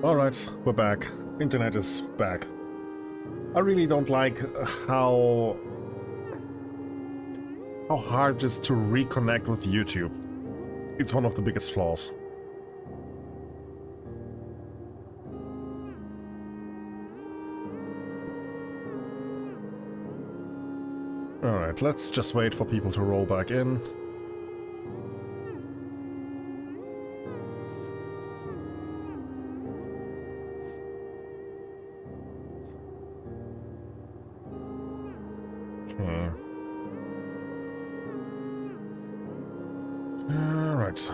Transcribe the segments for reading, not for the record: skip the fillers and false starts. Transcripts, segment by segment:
Alright, we're back. Internet is back. I really don't like how hard it is to reconnect with YouTube. It's one of the biggest flaws. Alright, let's just wait for people to roll back in. Okay. Alright.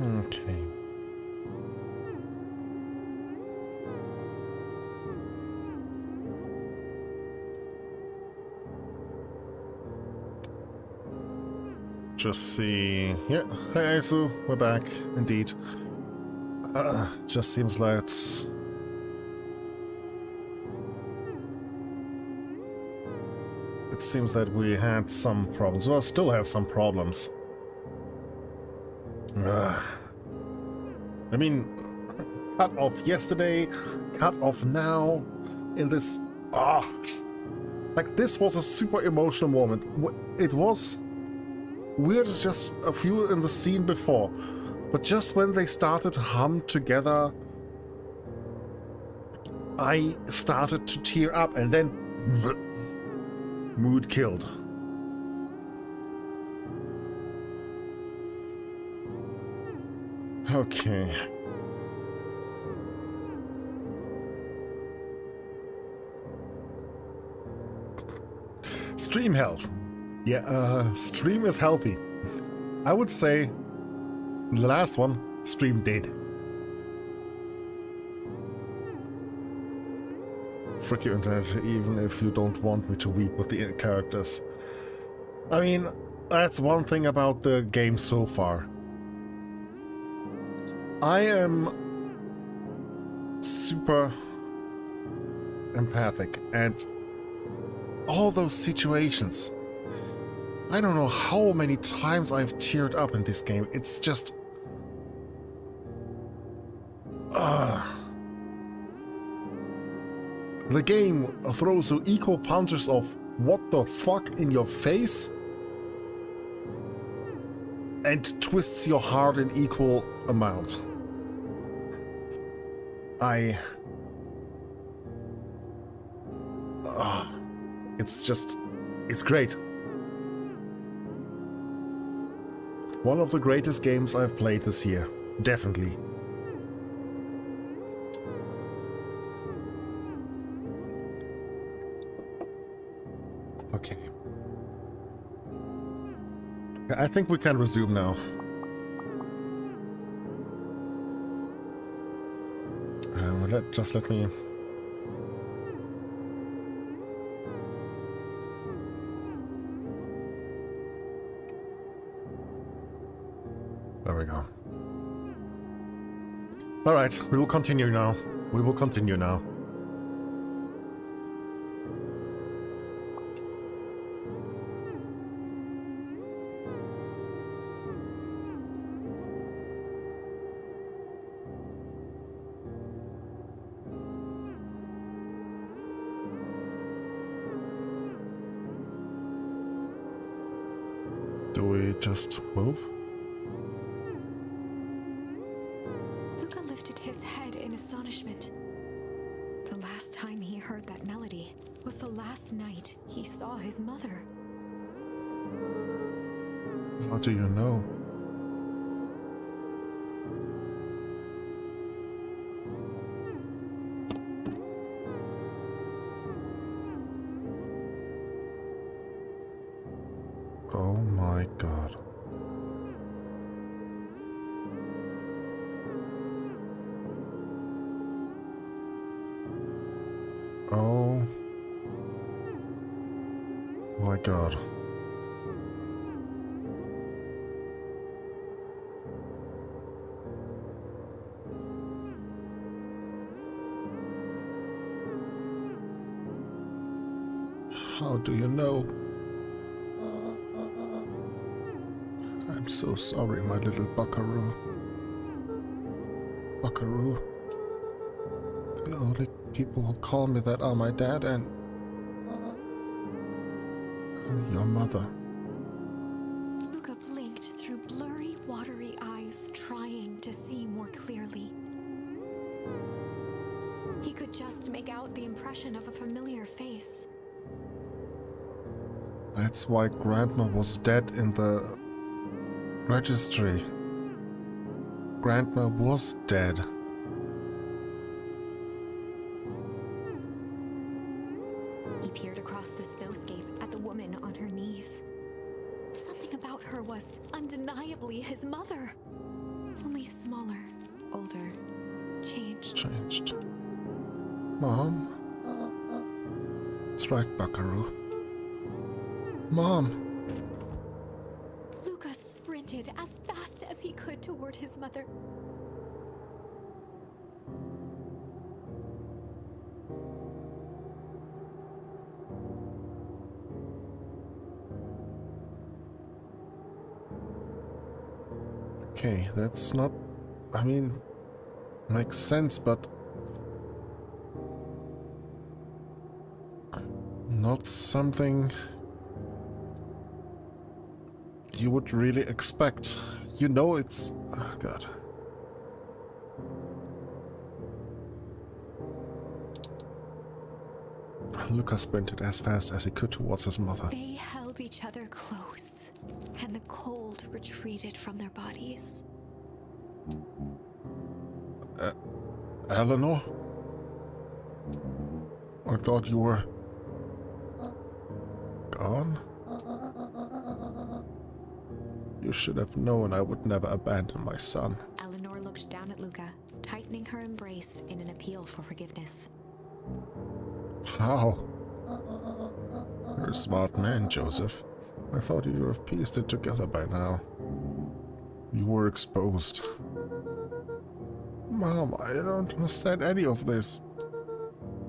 Okay. Just see... Yeah, hey Aisu, we're back, indeed. Just seems like... It seems that we had some problems. Well, still have some problems. I mean, cut off yesterday, cut off now, in this... Like, this was a super emotional moment. It was weird just a few in the scene before, but just when they started to hum together, I started to tear up, and then... mood killed. Okay. Stream health. Yeah, stream is healthy. I would say the last one, stream dead. Frick you, internet, even if you don't want me to weep with the characters. I mean, that's one thing about the game so far. I am super empathic, and all those situations, I don't know how many times I've teared up in this game. It's just... The game throws you equal punches of what the fuck in your face and twists your heart in equal amount. It's just... It's great. One of the greatest games I've played this year. Definitely. Okay. I think we can resume now. Just let me... There we go. Alright, we will continue now. We will continue now. Do we just move? Luca lifted his head in astonishment. The last time he heard that melody was the last night he saw his mother. How do you know? Oh my god. Oh my god. How do you know? I'm so sorry, my little buckaroo. Buckaroo. The only people who call me that are my dad and your mother. Luca blinked through blurry, watery eyes, trying to see more clearly. He could just make out the impression of a familiar face. That's why Grandma was dead in the registry. Grandma was dead. He peered across the snowscape at the woman on her knees. Something about her was undeniably his mother. Only smaller, older, changed. Mom? That's right, buckaroo. Mom! Lucas sprinted as fast as he could toward his mother. Okay, that's not... I mean... makes sense, but... not something... you would really expect. You know it's... oh god. Lucas sprinted as fast as he could towards his mother. They held each other close, and the cold retreated from their bodies. Eleanor? I thought you were... gone? You should have known I would never abandon my son. Eleanor looked down at Luca, tightening her embrace in an appeal for forgiveness. How? You're a smart man, Joseph. I thought you'd have pieced it together by now. You were exposed. Mom, I don't understand any of this.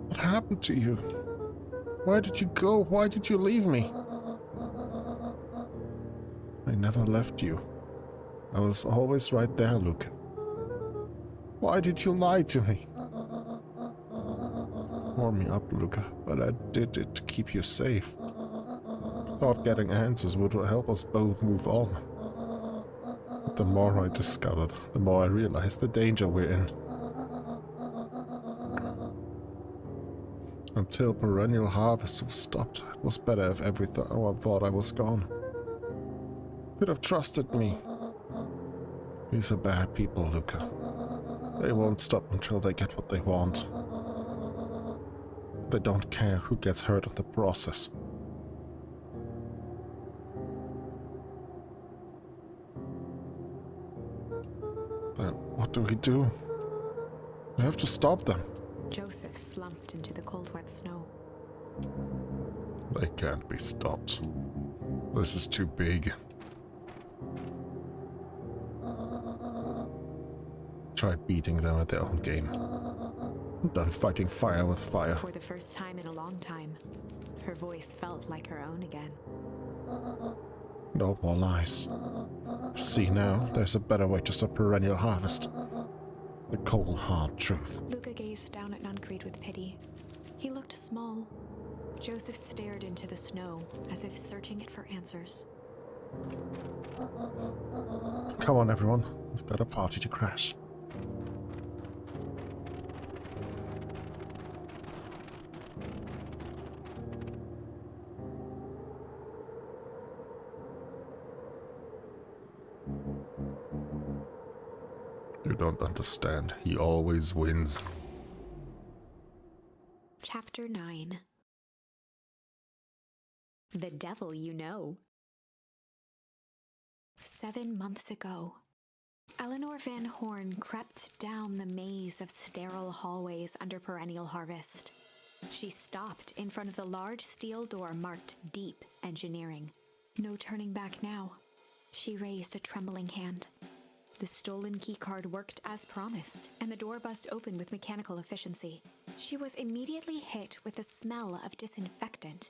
What happened to you? Why did you go? Why did you leave me? I never left you. I was always right there, Luke. Why did you lie to me? Warm me up, Luca, but I did it to keep you safe. Thought getting answers would help us both move on. But the more I discovered, the more I realized the danger we're in. Until perennial harvest was stopped, it was better if everyone thought I was gone. Could have trusted me. These are bad people, Luca. They won't stop until they get what they want. They don't care who gets hurt in the process. Then what do we do? We have to stop them. Joseph slumped into the cold, wet snow. They can't be stopped. This is too big. Try beating them at their own game. I'm done fighting fire with fire. For the first time in a long time, her voice felt like her own again. No more lies. See now, there's a better way to stop perennial harvest. The cold, hard truth. Luca gazed down at Nuncreed with pity. He looked small. Joseph stared into the snow, as if searching it for answers. Come on, everyone. We've got a party to crash. You don't understand. He always wins. Chapter 9. The Devil You Know. 7 months ago, Eleanor Van Horn crept down the maze of sterile hallways under perennial harvest. She stopped in front of the large steel door marked Deep Engineering. No turning back now. She raised a trembling hand. The stolen keycard worked as promised, and the door bust open with mechanical efficiency. She was immediately hit with the smell of disinfectant.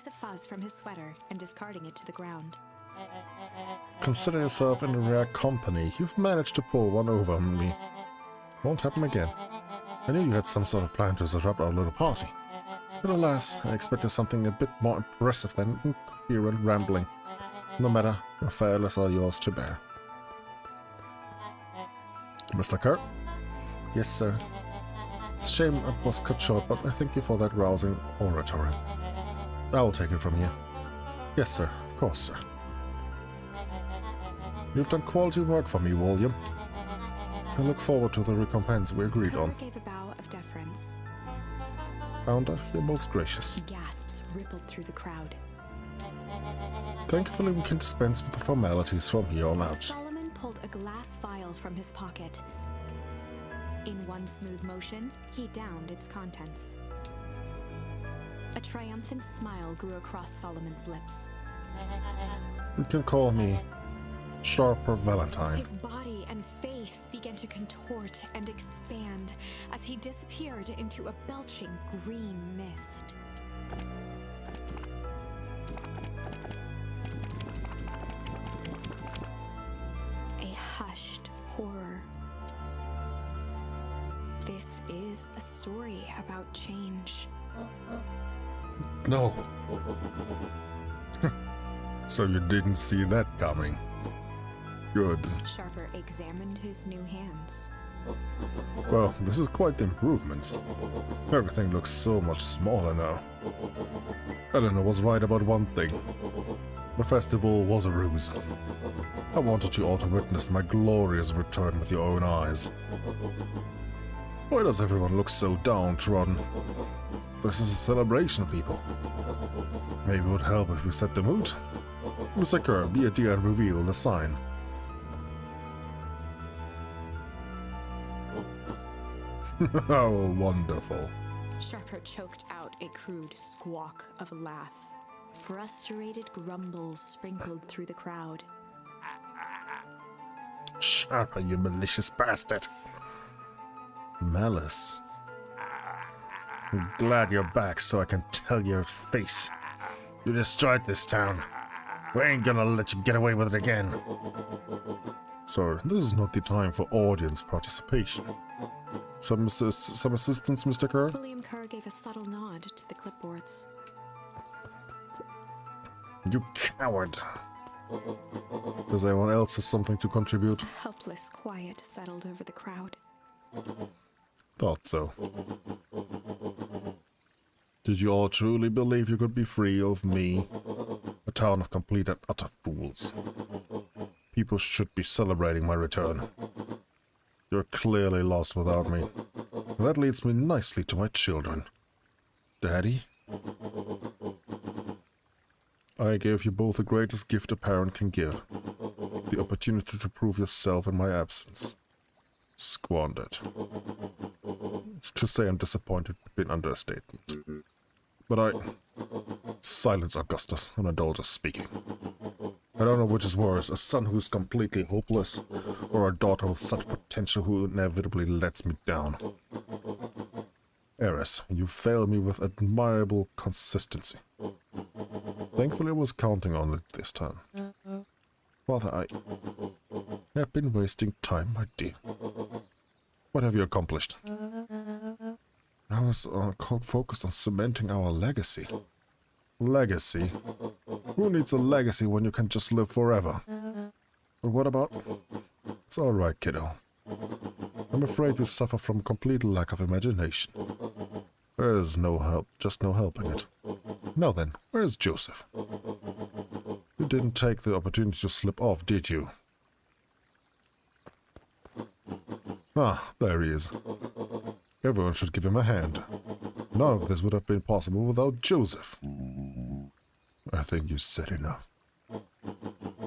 piece of fuzz from his sweater and discarding it to the ground. Consider yourself in rare company. You've managed to pull one over on me. Won't happen again. I knew you had some sort of plan to disrupt our little party. But alas, I expected something a bit more impressive than incoherent rambling. No matter, your failures are yours to bear. Mr. Kerr? Yes, sir. It's a shame it was cut short, but I thank you for that rousing oratory. I will take it from here. Yes, sir. Of course, sir. You've done quality work for me, William. I look forward to the recompense we agreed on. Kerr gave a bow of deference. Founder, you're most gracious. Gasps rippled through the crowd. Thankfully, we can dispense with the formalities from here on out. Solomon pulled a glass vial from his pocket. In one smooth motion, he downed its contents. A triumphant smile grew across Solomon's lips. You can call me Sharper Valentine. His body and face began to contort and expand as he disappeared into a belching green mist. A hushed horror. This is a story about change. No. So you didn't see that coming. Good. Sharper examined his new hands. Well, this is quite the improvement. Everything looks so much smaller now. Eleanor was right about one thing. The festival was a ruse. I wanted you all to witness my glorious return with your own eyes. Why does everyone look so downtrodden? This is a celebration, people. Maybe it would help if we set the mood. Mr. Kerr, be a dear and reveal the sign. Oh, wonderful. Sharper choked out a crude squawk of a laugh. Frustrated grumbles sprinkled through the crowd. Sharper, you malicious bastard. Malice. I'm glad you're back so I can tell your face. You destroyed this town. We ain't gonna let you get away with it again. Sir, this is not the time for audience participation. Some assistance, Mr. Kerr? William Kerr gave a subtle nod to the clipboards. You coward. Does anyone else have something to contribute? Helpless quiet settled over the crowd. Thought so. Did you all truly believe you could be free of me? A town of complete and utter fools. People should be celebrating my return. You're clearly lost without me. And that leads me nicely to my children. Daddy? I gave you both the greatest gift a parent can give. The opportunity to prove yourself in my absence. Squandered. To say I'm disappointed would be an understatement. But Silence, Augustus, an adult is speaking. I don't know which is worse, a son who's completely hopeless, or a daughter with such potential who inevitably lets me down. Eris, you fail me with admirable consistency. Thankfully I was counting on it this time. Father, I have been wasting time, my dear. What have you accomplished? I was focused on cementing our legacy. Legacy? Who needs a legacy when you can just live forever? But what about... It's alright, kiddo. I'm afraid you suffer from complete lack of imagination. There's no help, just no helping it. Now then, where's Joseph? You didn't take the opportunity to slip off, did you? Ah, there he is. Everyone should give him a hand. None of this would have been possible without Joseph. I think you said enough.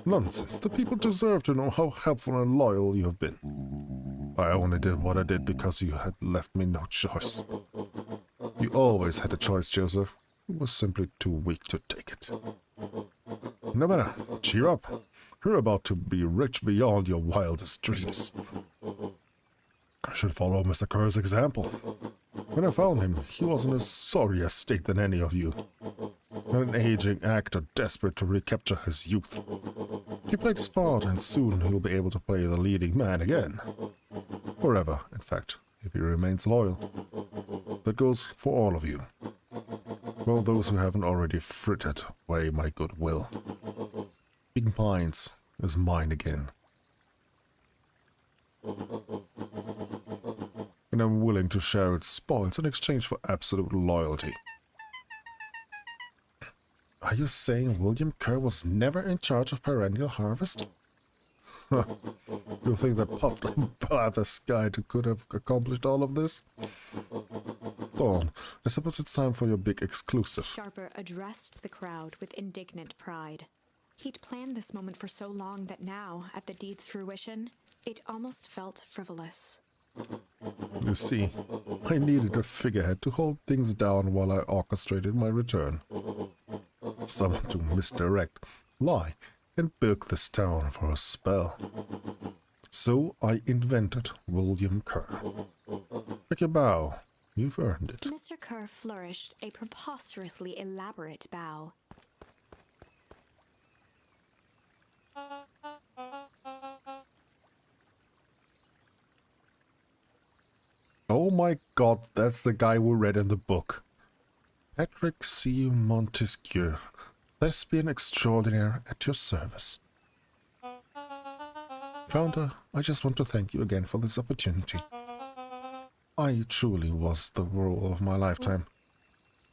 Nonsense. The people deserve to know how helpful and loyal you have been. I only did what I did because you had left me no choice. You always had a choice, Joseph. You were simply too weak to take it. No matter. Cheer up. You're about to be rich beyond your wildest dreams. I should follow Mr. Kerr's example. When I found him, he was in a sorrier state than any of you. an aging actor desperate to recapture his youth. He played his part, and soon he'll be able to play the leading man again. Forever, in fact, if he remains loyal. That goes for all of you. Well, those who haven't already frittered away my goodwill. Beacon Pines is mine again. And I'm willing to share its spoils in exchange for absolute loyalty. Are you saying William Kerr was never in charge of Perennial Harvest? You think that puffed up blather guy could have accomplished all of this? Dawn, I suppose it's time for your big exclusive. Sharper addressed the crowd with indignant pride. He'd planned this moment for so long that now, at the deed's fruition, it almost felt frivolous. You see, I needed a figurehead to hold things down while I orchestrated my return. Someone to misdirect, lie, and bilk this town for a spell. So I invented William Kerr. Take your bow. You've earned it. Mr. Kerr flourished a preposterously elaborate bow. Oh my god, that's the guy we read in the book. Patrick C. Montesquieu, thespian extraordinaire at your service. Founder, I just want to thank you again for this opportunity. I truly was the role of my lifetime.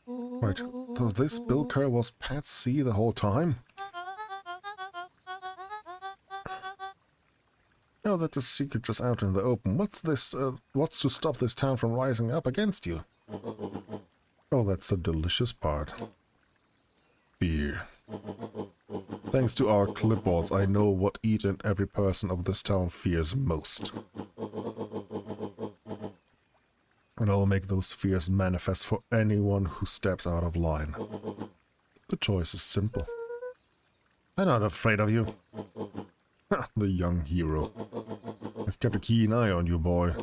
Wait, so this Bill Kerr was Pat C. the whole time? Now that the secret is out in the open, what's to stop this town from rising up against you? Oh, that's the delicious part. Beer. Thanks to our clipboards, I know what each and every person of this town fears most. And I'll make those fears manifest for anyone who steps out of line. The choice is simple. I'm not afraid of you. The young hero. I've kept a keen eye on you, boy.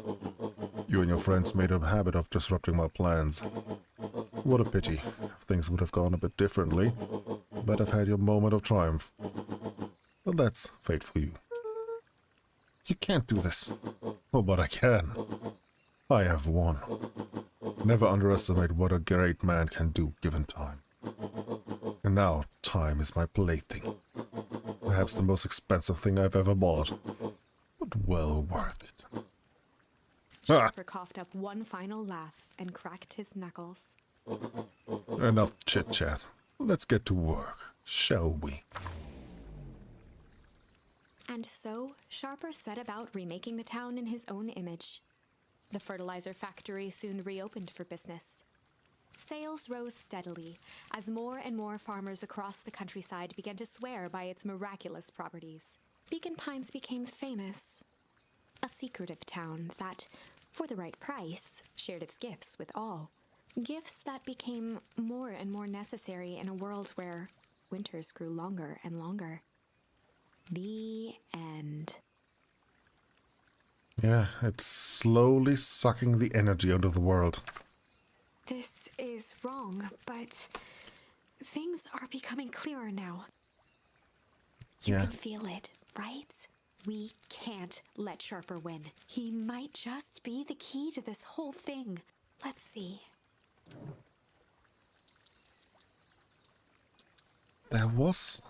You and your friends made a habit of disrupting my plans. What a pity. If things would have gone a bit differently, but I've had your moment of triumph. But that's fate for you. You can't do this. Oh, but I can. I have won. Never underestimate what a great man can do given time. And now, time is my plaything. Perhaps the most expensive thing I've ever bought, but well worth it. Sharper coughed up one final laugh and cracked his knuckles. Enough chit-chat. Let's get to work, shall we? And so, Sharper set about remaking the town in his own image. The fertilizer factory soon reopened for business. Sales rose steadily as more and more farmers across the countryside began to swear by its miraculous properties. Beacon Pines became famous. A secretive town that, for the right price, shared its gifts with all. Gifts that became more and more necessary in a world where winters grew longer and longer. The end. Yeah, it's slowly sucking the energy out of the world. This is wrong, but things are becoming clearer now. You can feel it, right? We can't let Sharper win. He might just be the key to this whole thing. Let's see. There was...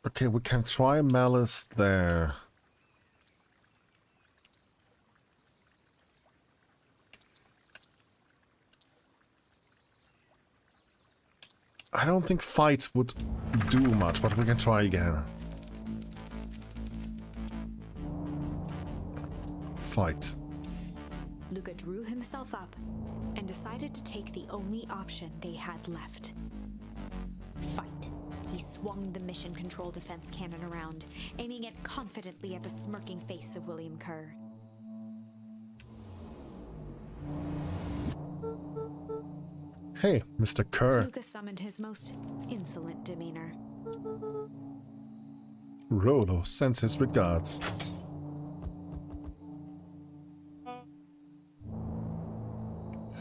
Okay, we can try Malice there. I don't think fight would do much, but we can try again. Fight. Luca drew himself up and decided to take the only option they had left. Fight. He swung the mission control defense cannon around, aiming it confidently at the smirking face of William Kerr. Hey, Mr. Kerr. Luca summoned his most insolent demeanor. Rolo sends his regards.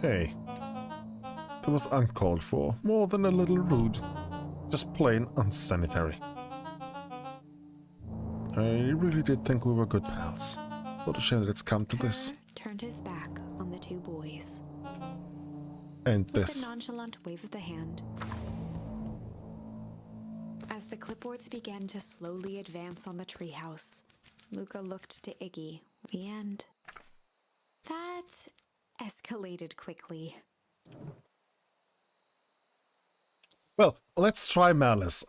Hey. That was uncalled for, more than a little rude. Just plain unsanitary. I really did think we were good pals. What a shame that it's come to this. Turned his back on the two boys. And With this. a nonchalant wave of the hand. As the clipboards began to slowly advance on the treehouse, Luca looked to Iggy, and that escalated quickly. Well, let's try Malice.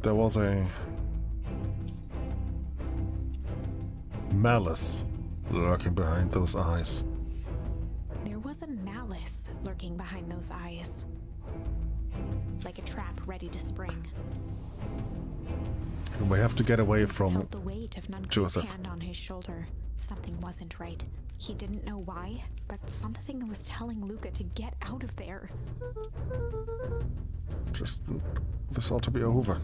There was a malice lurking behind those eyes. There was a malice lurking behind those eyes. Like a trap ready to spring. We have to get away from Felt the weight of Nunca's Joseph. hand on his shoulder. Something wasn't right. He didn't know why, but something was telling Luca to get out of there. Just this ought to be over.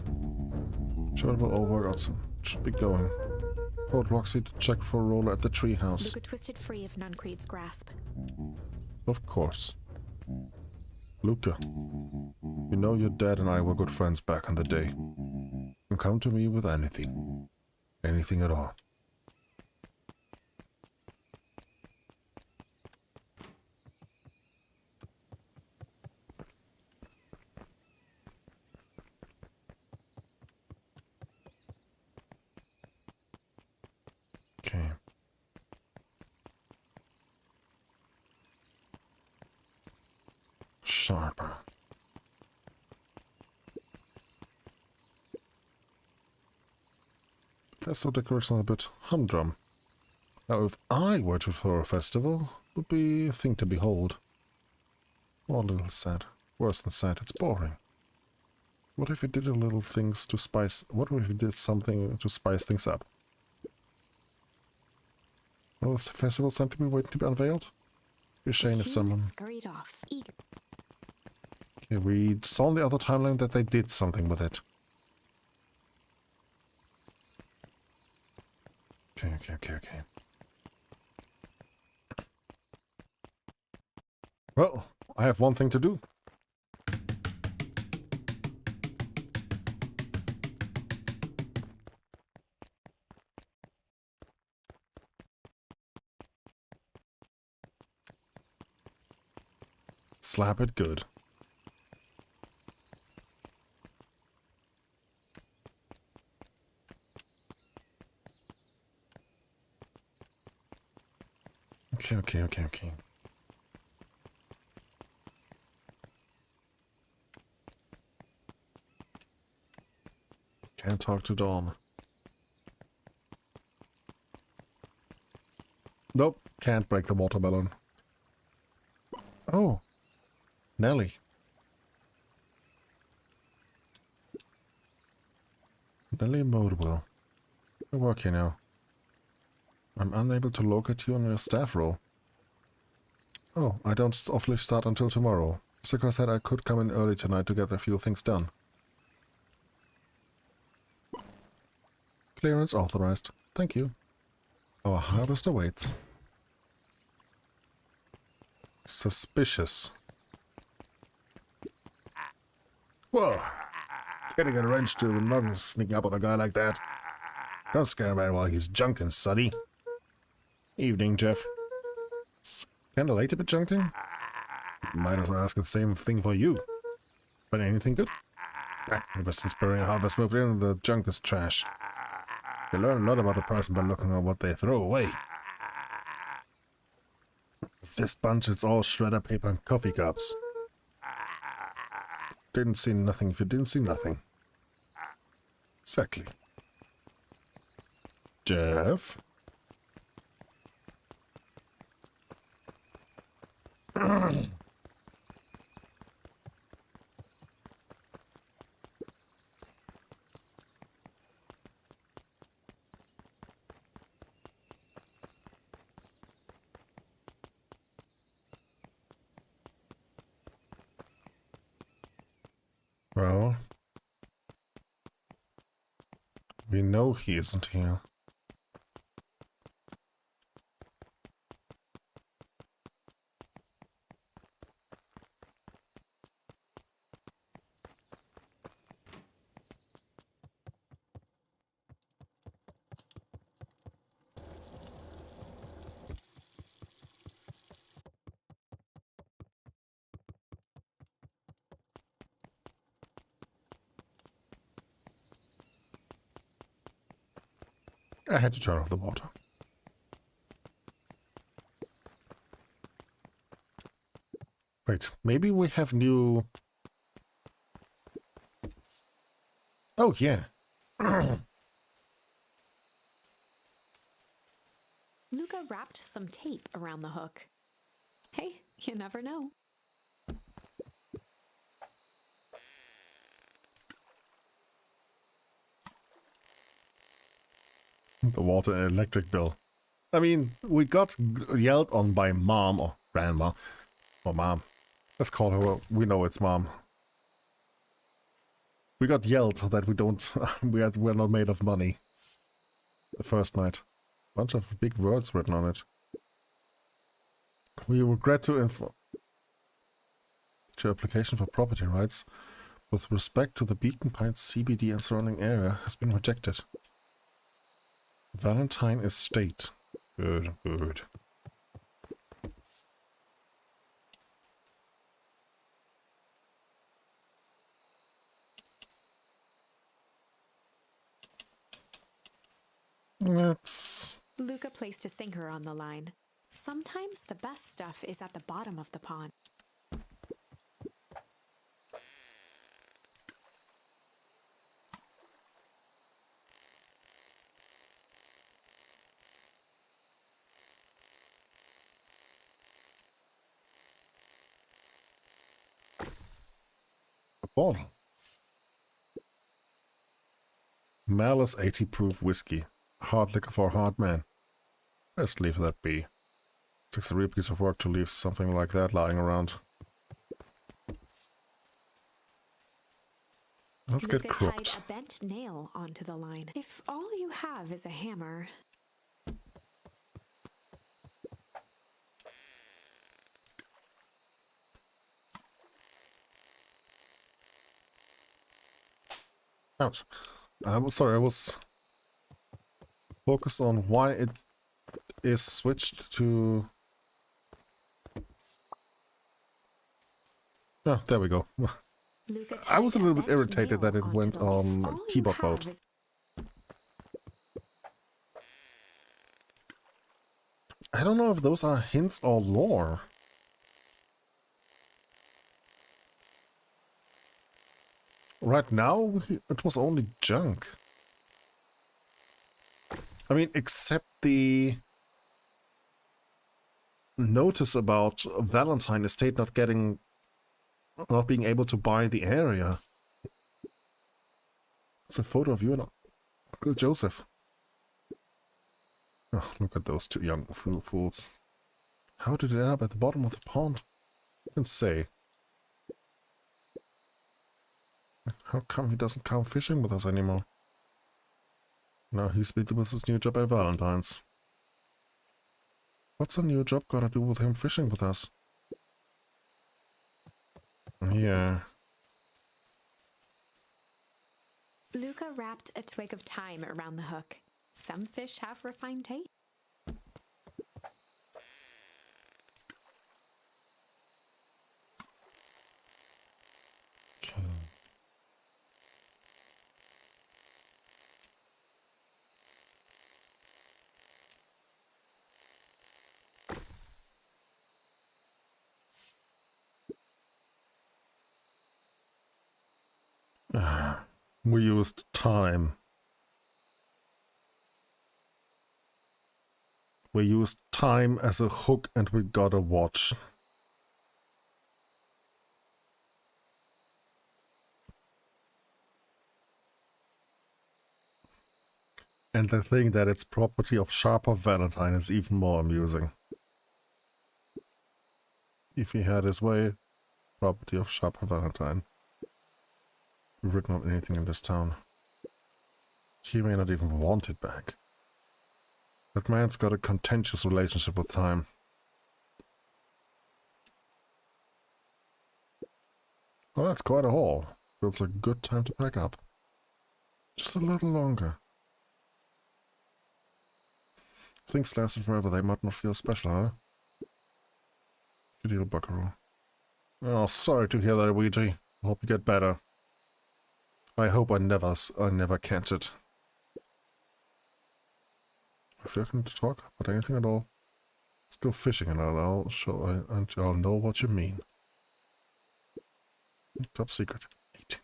Sure, we're all workouts. Should be going. Told Roxy to check for a roller at the treehouse. Luca twisted free of Nuncreed's grasp. Of course. Luca, you know your dad and I were good friends back in the day. You can come to me with anything. Anything at all. Okay. Sharper. Festival decoration a bit humdrum. Now, if I were to throw a festival, it would be a thing to behold. Or a little sad. Worse than sad, it's boring. What if we did a little things to spice... What if we did something to spice things up? Well, is the festival time to be waiting to be unveiled? Be a shame if someone... Scurried off, eager. Okay, we saw on the other timeline that they did something with it. Okay. Well, I have one thing to do. Slap it good. Okay. Can't talk to Dawn. Nope, can't break the watermelon. Oh, Nelly. Nelly Modewell. I work here now. I'm unable to locate you on your staff role. Oh, I don't officially start until tomorrow. Zuko said I could come in early tonight to get a few things done. Clearance authorized. Thank you. Our harvest awaits. Suspicious. Whoa! Getting a wrench to the knuckles sneaking up on a guy like that. Don't scare a man while he's junking, sonny. Evening, Jeff. It's kinda late to be junking. Might as well ask the same thing for you. But anything good? Ever since Perry and Harvest moved in, the junk is trash. You learn a lot about a person by looking at what they throw away. This bunch is all shredder paper and coffee cups. Didn't see nothing if you didn't see nothing. Exactly. Jeff? Well, we know he isn't here. I had to turn off the water. Wait, maybe we have new... Oh, yeah. Luca wrapped some tape around the hook. Hey, you never know. The water and electric bill. I mean, we got yelled on by mom or grandma. Or mom. Let's call her, we know it's mom. We got yelled that we don't, we're not made of money. The first night. Bunch of big words written on it. We regret to inform your application for property rights with respect to the Beacon Pines CBD and surrounding area has been rejected. Valentine Estate. Good, good. Let's... Luca placed a sinker on the line. Sometimes the best stuff is at the bottom of the pond. A bottle. Malice 80 proof whiskey. Hard liquor for a hard man. Best leave that be. Takes a real piece of work to leave something like that lying around. Let's get Luca crooked. tied a bent nail onto the line. If all you have is a hammer... Ouch. I was sorry, I was focused on why it is switched to... Oh, there we go. Luca I was a tied little bit bent irritated that nail it onto went the line. If all on you keyboard have mode. is- I don't know if those are hints or lore. Right now, it was only junk. I mean, except the notice about Valentine Estate not being able to buy the area. It's a photo of you and Uncle Joseph. Oh, look at those two young fools. How did it end up at the bottom of the pond? I can say. How come he doesn't come fishing with us anymore? Now he's busy with his new job at Valentine's. What's a new job got to do with him fishing with us? Yeah. Luca wrapped a twig of thyme around the hook. Some fish have refined taste. Okay. We used time. We used time as a hook and we got a watch. And the thing that it's property of Sharper Valentine is even more amusing. If he had his way, property of Sharper Valentine. We've written up anything in this town. He may not even want it back. That man's got a contentious relationship with time. Well, that's quite a haul. Feels a good time to pack up. Just a little longer. If things lasted forever, they might not feel special, huh? Good deal, buckaroo. Oh, sorry to hear that, Ouija. Hope you get better. I hope I never catch it. if you're going to talk about anything at all, let's go fishing and I'll show and I'll know what you mean. Top secret. 8.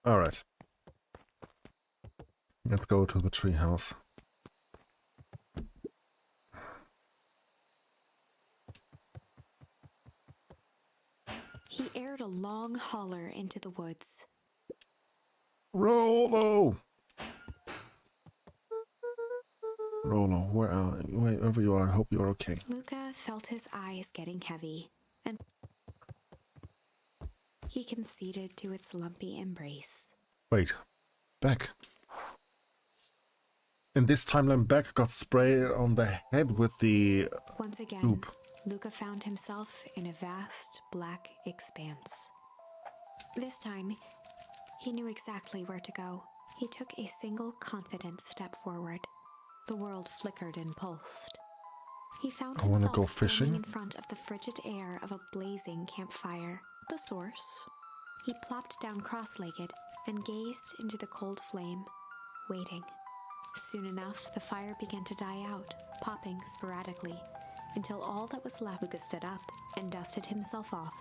All right. Let's go to the treehouse. He aired a long holler into the woods. Rolo! Rolo, wherever you are, I hope you're okay. Luca felt his eyes getting heavy, and he conceded to its lumpy embrace. Wait, Beck. In this timeline, Beck got sprayed on the head with the Once again, goop. Luca found himself in a vast black expanse. This time, he knew exactly where to go. He took a single confident step forward. The world flickered and pulsed. He found I wanna himself go standing fishing. in front of the frigid air of a blazing campfire, the source. He plopped down cross-legged and gazed into the cold flame, waiting. Soon enough, the fire began to die out, popping sporadically, until all that was left. Luca stood up and dusted himself off.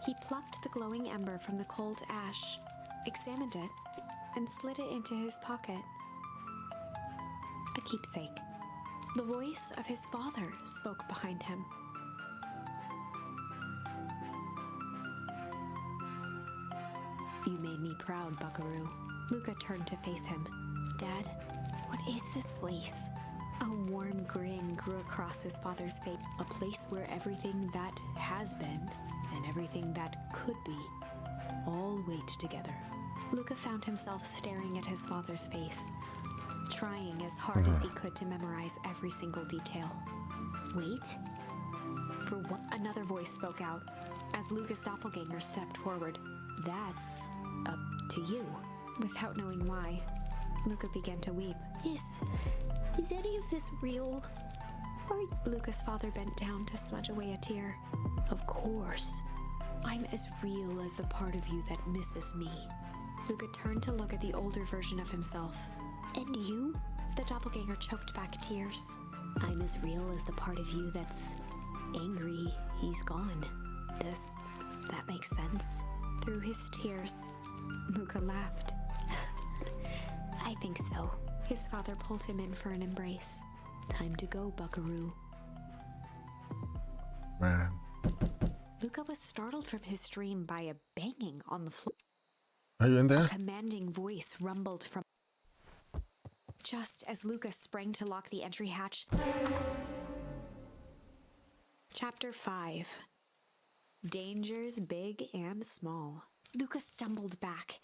He plucked the glowing ember from the cold ash, examined it, and slid it into his pocket. A keepsake. The voice of his father spoke behind him. You made me proud, Buckaroo. Luca turned to face him. Dad, what is this place? A warm grin grew across his father's face. A place where everything that has been and everything that could be all wait together. Luca found himself staring at his father's face, trying as hard as he could to memorize every single detail. Wait? For what? Another voice spoke out as Luca's doppelganger stepped forward. That's up to you. Without knowing why, Luca began to weep. Is any of this real? Or Luca's father bent down to smudge away a tear. Of course. I'm as real as the part of you that misses me. Luca turned to look at the older version of himself. And you? The doppelganger choked back tears. I'm as real as the part of you that's angry he's gone. Does that make sense? Through his tears, Luca laughed. I think so. His father pulled him in for an embrace. Time to go, Buckaroo. Man. Luca was startled from his dream by a banging on the floor. Are you in A there? commanding voice rumbled from... Just as Luca sprang to lock the entry hatch. Chapter 5. Dangers big and small. Luca stumbled back.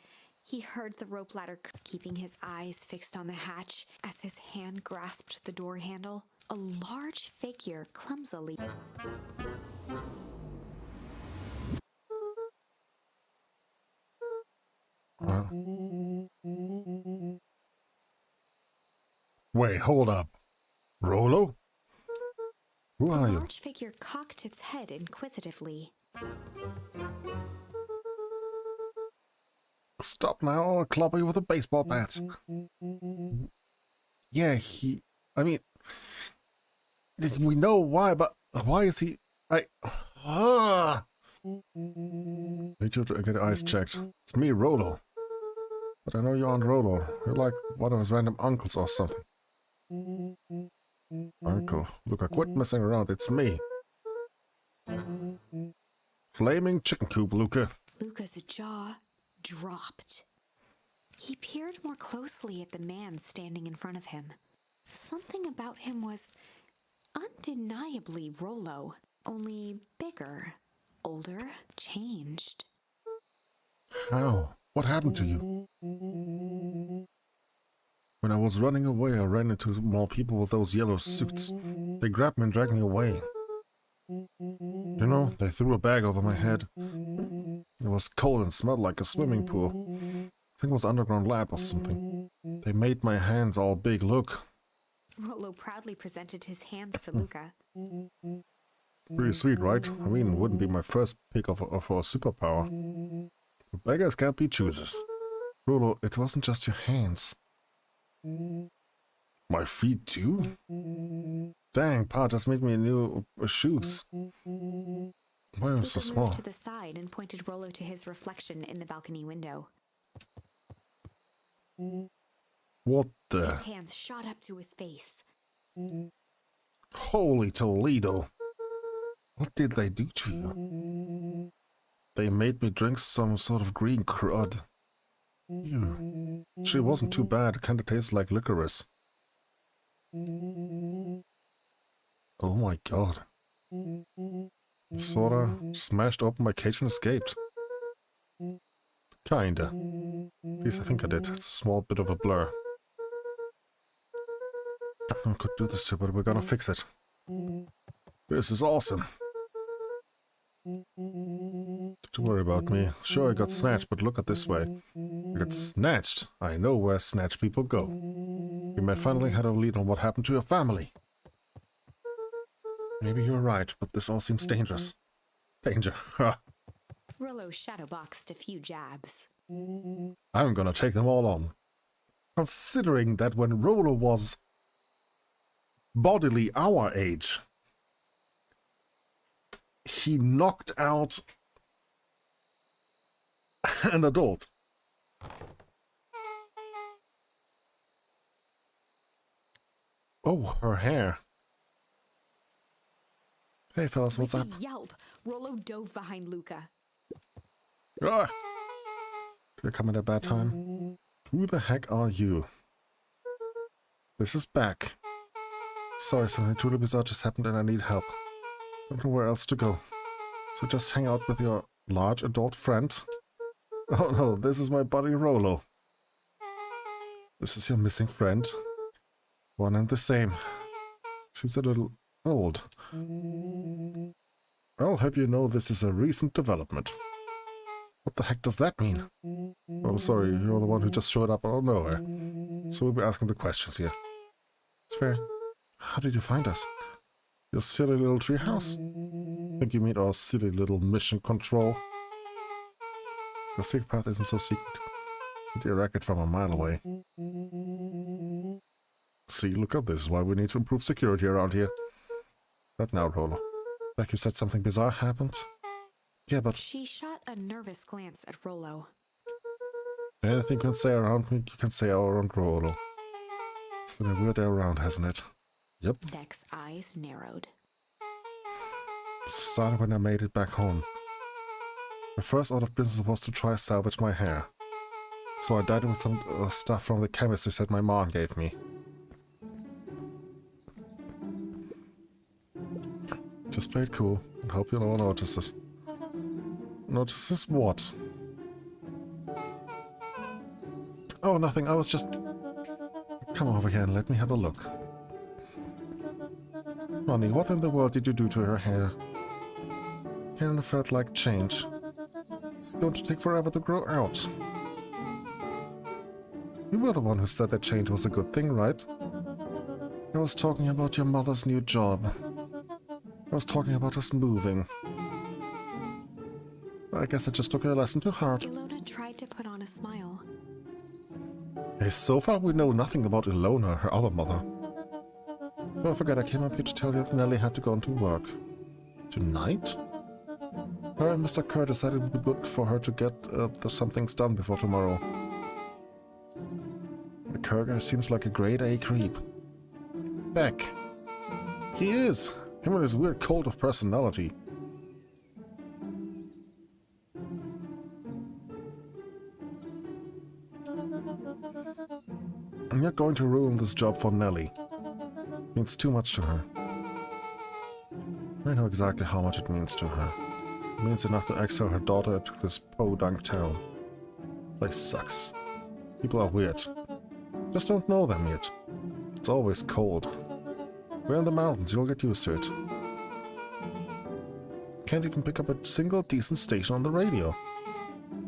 He heard the rope ladder keeping his eyes fixed on the hatch as his hand grasped the door handle. A large figure clumsily... Wait, hold up. Rolo? Who The are you? large figure cocked its head inquisitively. Stop now, I'll clobber you with a baseball bat. Yeah, I mean... We know why, but why is he... Need you to get your eyes checked. It's me, Rolo. But I know you aren't Rolo. You're like one of his random uncles or something. Uncle, Luca, quit messing around. It's me. Flaming chicken coop, Luca. Luca's jaw dropped. He peered more closely at the man standing in front of him. Something about him was undeniably Rolo, only bigger, older, changed. How? What happened to you? When I was running away, I ran into more people with those yellow suits. They grabbed me and dragged me away. You know, they threw a bag over my head. It was cold and smelled like a swimming pool. I think it was underground lab or something. They made my hands all big, look. Rolo proudly presented his hands to Luca. Pretty sweet, right? I mean, it wouldn't be my first pick of a superpower. But beggars can't be choosers. Rolo, it wasn't just your hands. My feet too? Dang, Pa just made me new shoes. Why are they so small? Moved to the side and pointed Rolo to his reflection in the balcony window. What the? His hands shot up to his face. Holy Toledo. What did they do to you? They made me drink some sort of green crud. Ew. She wasn't too bad. It kinda tastes like licorice. Oh my god. Sorta smashed open my cage and escaped. Kinda. At least I think I did. It's a small bit of a blur. I could do this too, but we're gonna fix it. This is awesome. Don't worry about me. Sure, I got snatched, but look at this way. I got snatched. I know where snatched people go. We may finally have a lead on what happened to your family. Maybe you're right, but this all seems dangerous. Danger. Ha. Rolo shadowboxed a few jabs. I'm gonna take them all on. Considering that when Rolo was bodily our age, he knocked out an adult. Oh, her hair. Hey fellas, what's up? With a yelp, Rolo dove behind Luca. Ah! Did I come at a bad time? Who the heck are you? This is Beck. Sorry, something truly bizarre just happened and I need help. Don't know where else to go. So just hang out with your large adult friend? Oh no, this is my buddy Rolo. This is your missing friend. One and the same. Seems a little old. I'll have you know this is a recent development. What the heck does that mean? Oh, I'm sorry, you're the one who just showed up out of nowhere. So we'll be asking the questions here. It's fair. How did you find us? Your silly little treehouse? Think you mean our silly little mission control? The secret path isn't so secret. You hear racket from a mile away. See, look at this. Is why we need to improve security around here. But now, Rolo. Like you said something bizarre happened? Yeah, but... She shot a nervous glance at Rolo. Anything you can say around me, you can say around Rolo. It's been a weird day around, hasn't it? Yep. Beck's eyes narrowed. It started when I made it back home. My first order of business was to try to salvage my hair. So I dyed it with some stuff from the chemist who said my mom gave me. Just play it cool and hope no one notices. Notices what? Oh, nothing. I was just... Come over here and let me have a look. Honey, what in the world did you do to her hair? Kinda felt like change. It's going to take forever to grow out. You were the one who said that change was a good thing, right? I was talking about your mother's new job. I was talking about us moving. I guess I just took her lesson to heart. Ilona tried to put on a smile. Hey, so far we know nothing about Ilona, her other mother. Don't forget, I came up here to tell you that Nellie had to go into work. Tonight? Her and Mr. Kerr decided it would be good for her to get some things done before tomorrow. The Kerr guy seems like a grade A creep. Beck. He is. Him and his weird cult of personality. I'm not going to ruin this job for Nellie. It means too much to her. I know exactly how much it means to her. It means enough to exile her daughter to this podunk town. Place sucks. People are weird. Just don't know them yet. It's always cold. We're in the mountains, you'll get used to it. Can't even pick up a single decent station on the radio.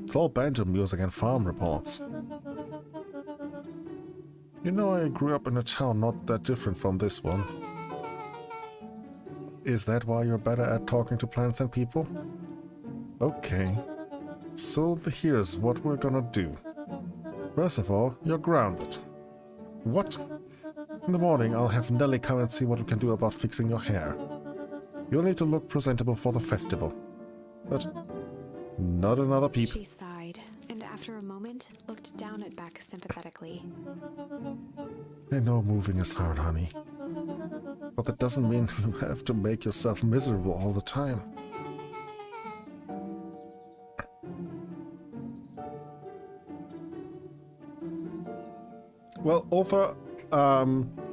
It's all banjo music and farm reports. You know, I grew up in a town not that different from this one. Is that why you're better at talking to plants than people? Okay. So here's what we're gonna do. First of all, you're grounded. What? In the morning, I'll have Nelly come and see what we can do about fixing your hair. You'll need to look presentable for the festival. But not another peep. She sighed, and after a moment, looked down at Beck sympathetically. I know moving is hard, honey. But that doesn't mean you have to make yourself miserable all the time. Well, Arthur,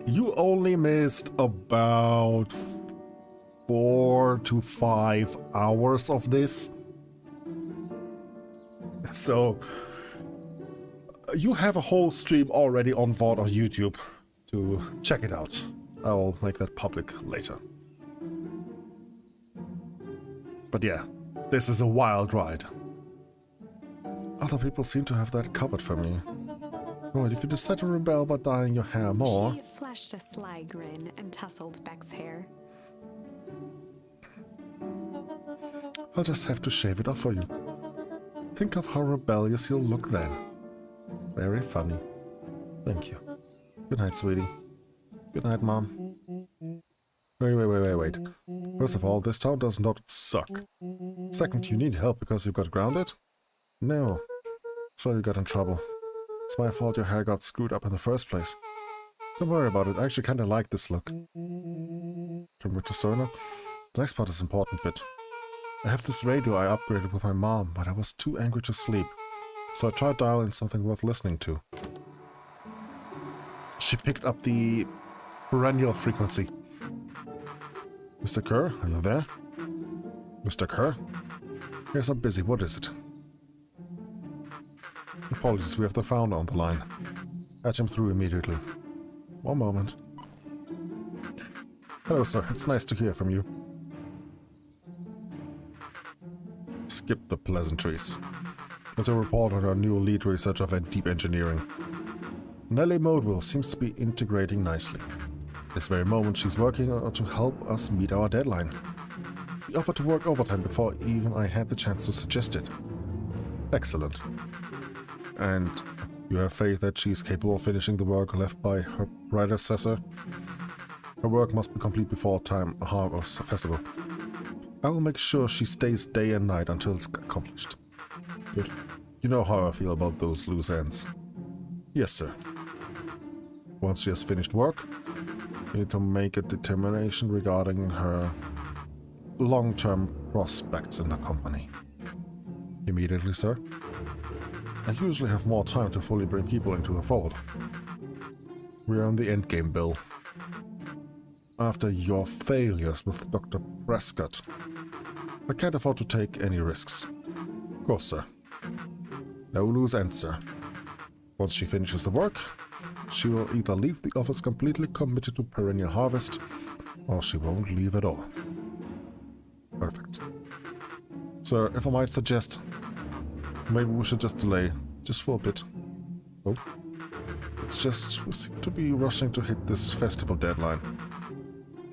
you only missed about 4 to 5 hours of this. So, you have a whole stream already on VOD on YouTube to check it out. I'll make that public later. But yeah, this is a wild ride. Other people seem to have that covered for me. Oh, and if you decide to rebel by dyeing your hair more... She flashed a sly grin and tousled Beck's hair. I'll just have to shave it off for you. Think of how rebellious you'll look then. Very funny. Thank you. Good night, sweetie. Good night, Mom. Wait. First of all, this town does not suck. Second, you need help because you got grounded? No. So you got in trouble. It's my fault your hair got screwed up in the first place. Don't worry about it, I actually kinda like this look. Come back to Cerner. The next part is important bit. I have this radio I upgraded with my mom, but I was too angry to sleep. So I tried dialing something worth listening to. She picked up the perennial frequency. Mr. Kerr, are you there? Mr. Kerr? Yes, I'm busy. What is it? Apologies, we have the founder on the line. Patch him through immediately. One moment. Hello, sir. It's nice to hear from you. Skip the pleasantries. There's a report on our new lead researcher of deep engineering. Nellie Modwell seems to be integrating nicely. At this very moment, she's working to help us meet our deadline. She offered to work overtime before even I had the chance to suggest it. Excellent. And you have faith that she's capable of finishing the work left by her predecessor? Her work must be complete before time harvest festival. I will make sure she stays day and night until it's accomplished. Good. You know how I feel about those loose ends. Yes, sir. Once she has finished work, we need to make a determination regarding her long-term prospects in the company. Immediately, sir. I usually have more time to fully bring people into the fold. We are on the endgame, Bill. After your failures with Dr. Prescott, I can't afford to take any risks. Of course, sir. No loose ends, sir. Once she finishes the work, she will either leave the office completely committed to perennial harvest, or she won't leave at all. Perfect. Sir, if I might suggest, maybe we should just delay, just for a bit. Oh. It's just, we seem to be rushing to hit this festival deadline.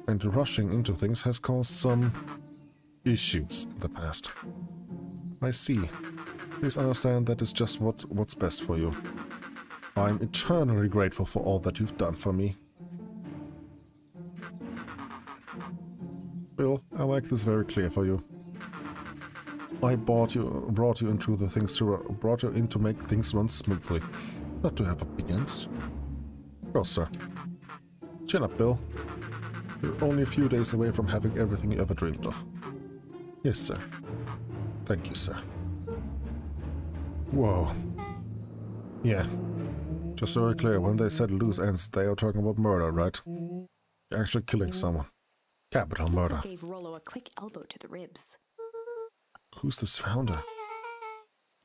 And rushing into things has caused some issues in the past. I see. Please understand that is just what's best for you. I'm eternally grateful for all that you've done for me. Bill, I'll make this very clear for you. I brought you into the things brought you in to make things run smoothly, not to have opinions. Of course, sir. Chin up, Bill. You're only a few days away from having everything you ever dreamed of. Yes, sir. Thank you, sir. Whoa. Yeah. Just so we're clear, when they said loose ends, they are talking about murder, right? You're actually killing someone. Capital murder. Gave Rollo a quick elbow to the ribs. Who's this founder?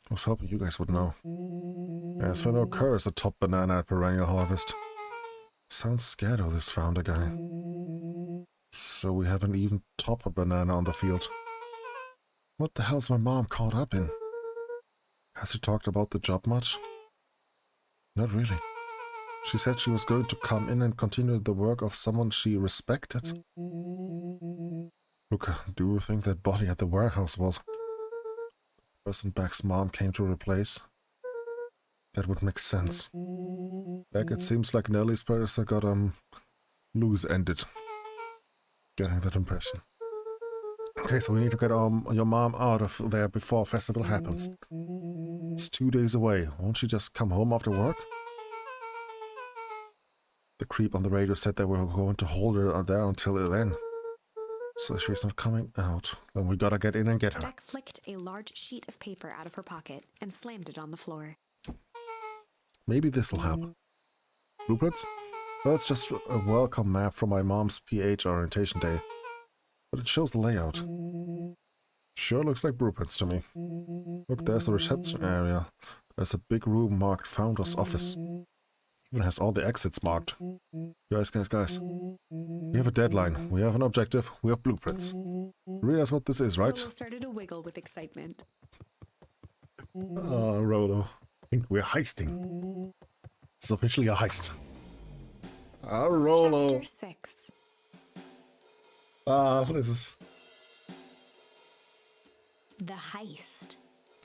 I was hoping you guys would know. As for no Kerr is a top banana at perennial harvest. Sounds scared of this founder guy. So we have an even topper banana on the field. What the hell's my mom caught up in? Has she talked about the job much? Not really. She said she was going to come in and continue the work of someone she respected. Luca, do you think that body at the warehouse was the person Beck's mom came to replace? That would make sense. Beck, it seems like Nellie's predecessor got loose-ended. Getting that impression. Okay, so we need to get your mom out of there before festival happens. It's 2 days away. Won't she just come home after work? The creep on the radio said they were going to hold her there until then. So if she's not coming out, then we gotta get in and get her. Beck flicked a large sheet of paper out of her pocket and slammed it on the floor. Maybe this'll help. Blueprints? Well, it's just a welcome map from my mom's PH orientation day. But it shows the layout. Sure looks like blueprints to me. Look, there's the reception area. There's a big room marked Founder's Office. Even has all the exits marked. Guys. We have a deadline. We have an objective. We have blueprints. You realize what this is, right? Rolo started to wiggle with excitement. Oh, Rolo. I think we're heisting. It's officially a heist. Ah, Rolo. Chapter 6. This is... The heist.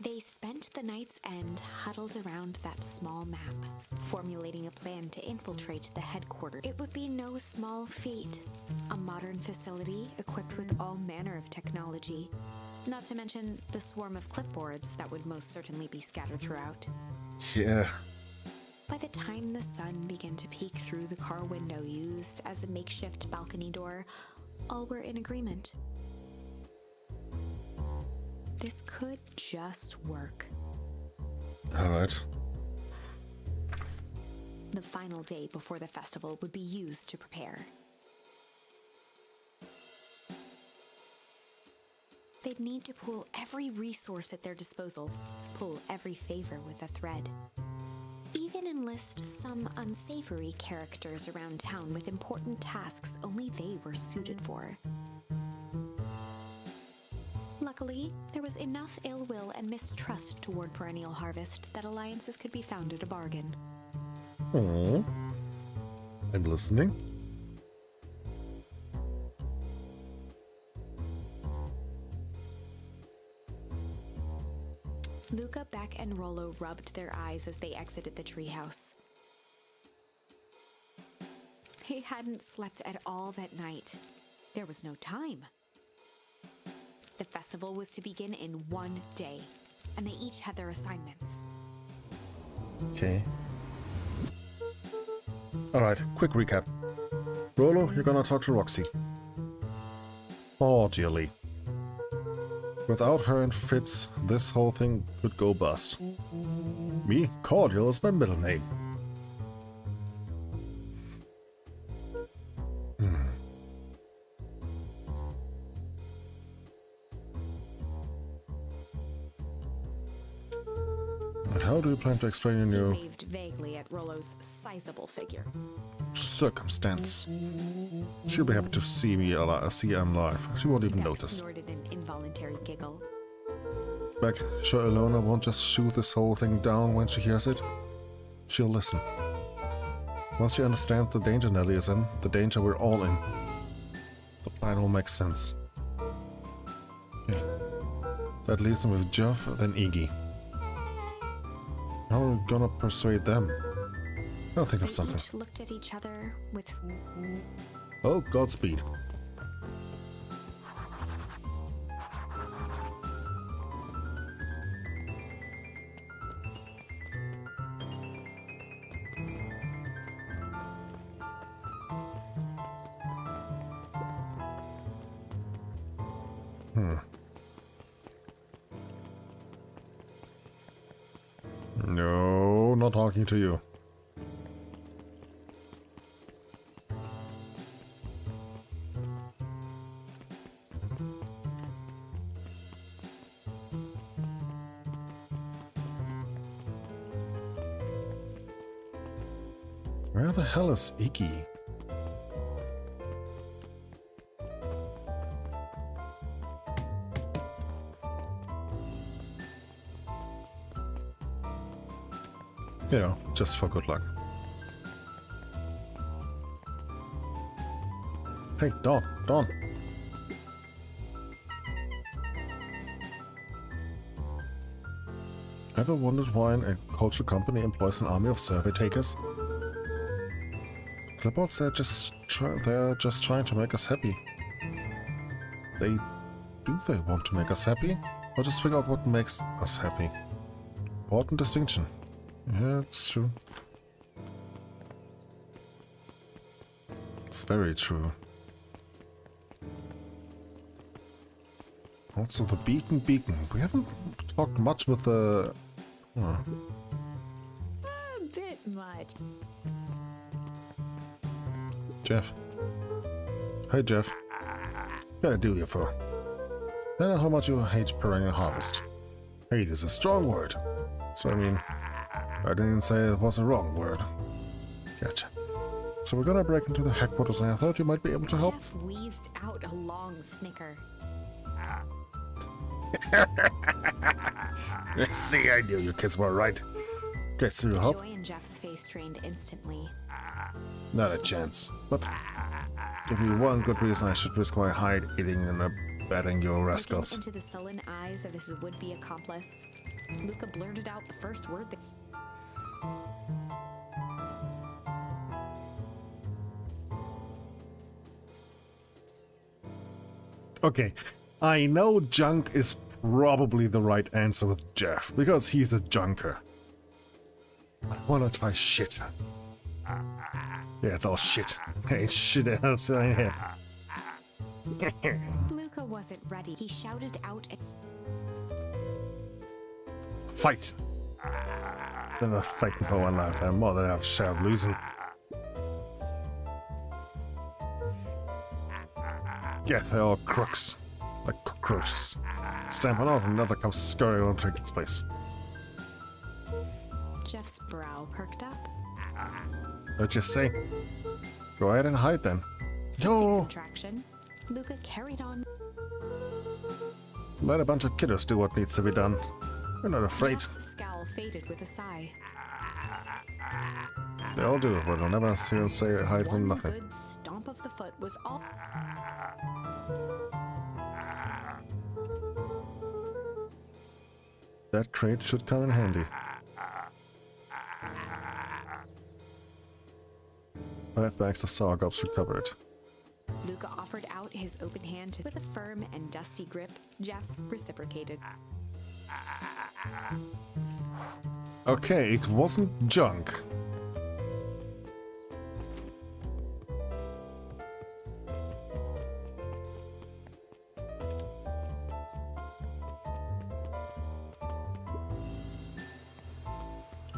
They spent the night's end huddled around that small map, formulating a plan to infiltrate the headquarters. It would be no small feat. A modern facility equipped with all manner of technology. Not to mention the swarm of clipboards that would most certainly be scattered throughout. Yeah. By the time the sun began to peek through the car window used as a makeshift balcony door, all were in agreement. This could just work. Alright. The final day before the festival would be used to prepare. They'd need to pool every resource at their disposal, pull every favor with a thread. Even enlist some unsavory characters around town with important tasks only they were suited for. Luckily, there was enough ill will and mistrust toward Perennial Harvest that alliances could be found at a bargain. Oh, I'm listening. Luca, Beck, and Rolo rubbed their eyes as they exited the treehouse. They hadn't slept at all that night. There was no time. The festival was to begin in 1 day, and they each had their assignments. Okay. Alright, quick recap. Rolo, you're gonna talk to Roxy. Cordially. Without her and Fitz, this whole thing could go bust. Me, Cordial is my middle name. And how do you plan to explain your He new waved vaguely at Rolo's sizable figure. circumstance? She'll be happy to see me see I'm live. She won't even Beck notice. snorted an involuntary giggle. Beck, sure Ilona won't just shoot this whole thing down when she hears it? She'll listen. Once she understands the danger Nellie is in, the danger we're all in, the plan will make sense. Okay. That leaves them with Jeff, then Iggy. How are we gonna persuade them? I'll think of They something. each looked at each other with... Oh, Godspeed. No, not talking to you. Where the hell is Iggy? You know, just for good luck. Hey, Dawn, Dawn. Ever wondered why an agricultural company employs an army of survey takers? Clipboards, they're just trying to make us happy. They want to make us happy? Or just figure out what makes us happy? Important distinction. Yeah, it's true. It's very true. Also the beacon. We haven't talked much with the... A bit much. Jeff. Hey, Jeff. What can I do you for? I know how much you hate perennial harvest. Hate is a strong word. So, I mean, I didn't say it was a wrong word. Gotcha. So we're gonna break into the headquarters and I thought you might be able to help. Jeff wheezed out a long snicker. See, I knew you kids were right. Okay, so you'll help? Joy in Jeff's face drained instantly. Not a chance. But give me one good reason I should risk my hide eating and abetting your rascals. Looking into the sullen eyes of his would-be accomplice, Luca blurted out the first word that... Okay, I know junk is probably the right answer with Jeff, because he's a junker. I wanna try shit. Yeah, it's all shit. Hey, shit else in here. Luca wasn't ready. He shouted out... Fight! Been a fighting for one lifetime, more than I've shared losing. Yeah, they're all crooks. Like cockroaches. Stamp on out and another comes scurrying on to take its place. Jeff's brow perked up. Let's just say, go ahead and hide then. Facing Yo! some traction, Luca carried on. Let a bunch of kiddos do what needs to be done. We're not afraid. Jeff's scowl faded with a sigh. They all do, but I'll never see them say hide from One nothing. good stomp of the foot was all... That crate should come in handy. 5 bags of sour gobs should cover it. Luca offered out his open hand with a firm and dusty grip. Jeff reciprocated. Okay, it wasn't junk.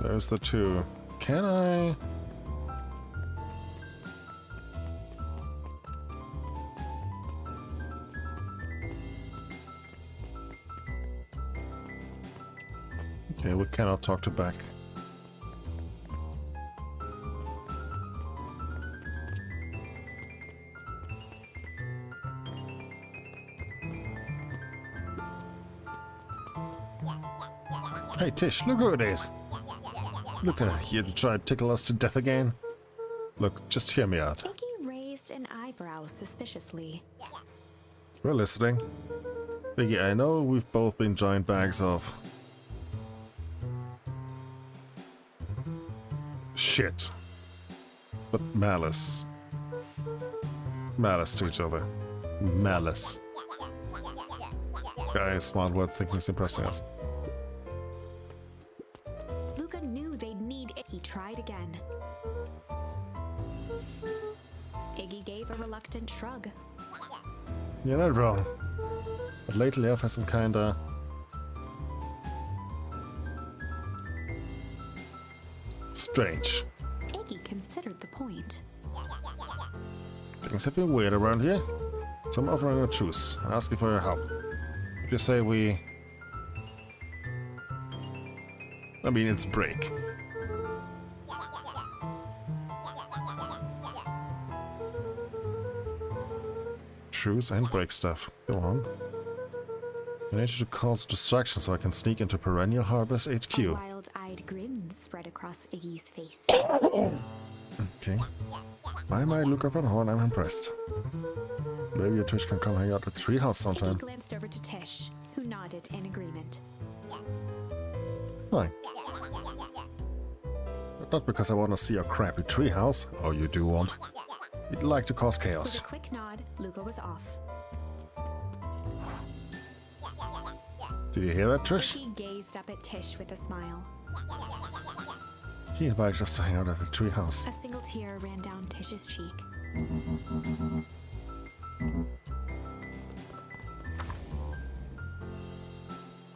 There's the 2. Can I? Okay, we cannot talk to back. Hey Tish, look who it is. Look here to try and tickle us to death again. Look, just hear me out. Iggy raised an eyebrow suspiciously. We're listening. Biggie, I know we've both been giant bags of... shit. But malice. Malice to each other. Malice. Guys, smart word thinking is impressing us. Luca knew they'd need it. He tried again. Iggy gave a reluctant shrug. You're not wrong. But lately I've had some kinda... strange. Iggy considered the point. Things have been weird around here. So I'm offering a truce and asking for your help. If you say we... I mean, it's break. Truce and break stuff. Go on. I need you to cause distraction so I can sneak into Perennial Harvest HQ. A wild-eyed grin spread across Iggy's face. Okay. My Luca Van Horn, I'm impressed. Maybe your Tish can come hang out at the treehouse sometime. Iggy glanced over to Tish, who nodded in agreement. Fine. But not because I want to see a crappy treehouse. Oh, you do want. You'd like to cause With chaos. a quick nod, Luca was off. Did you hear that, Trish? Iggy gazed up at Tish with a smile. He invited us to hang out at the treehouse. A single tear ran down Tish's cheek.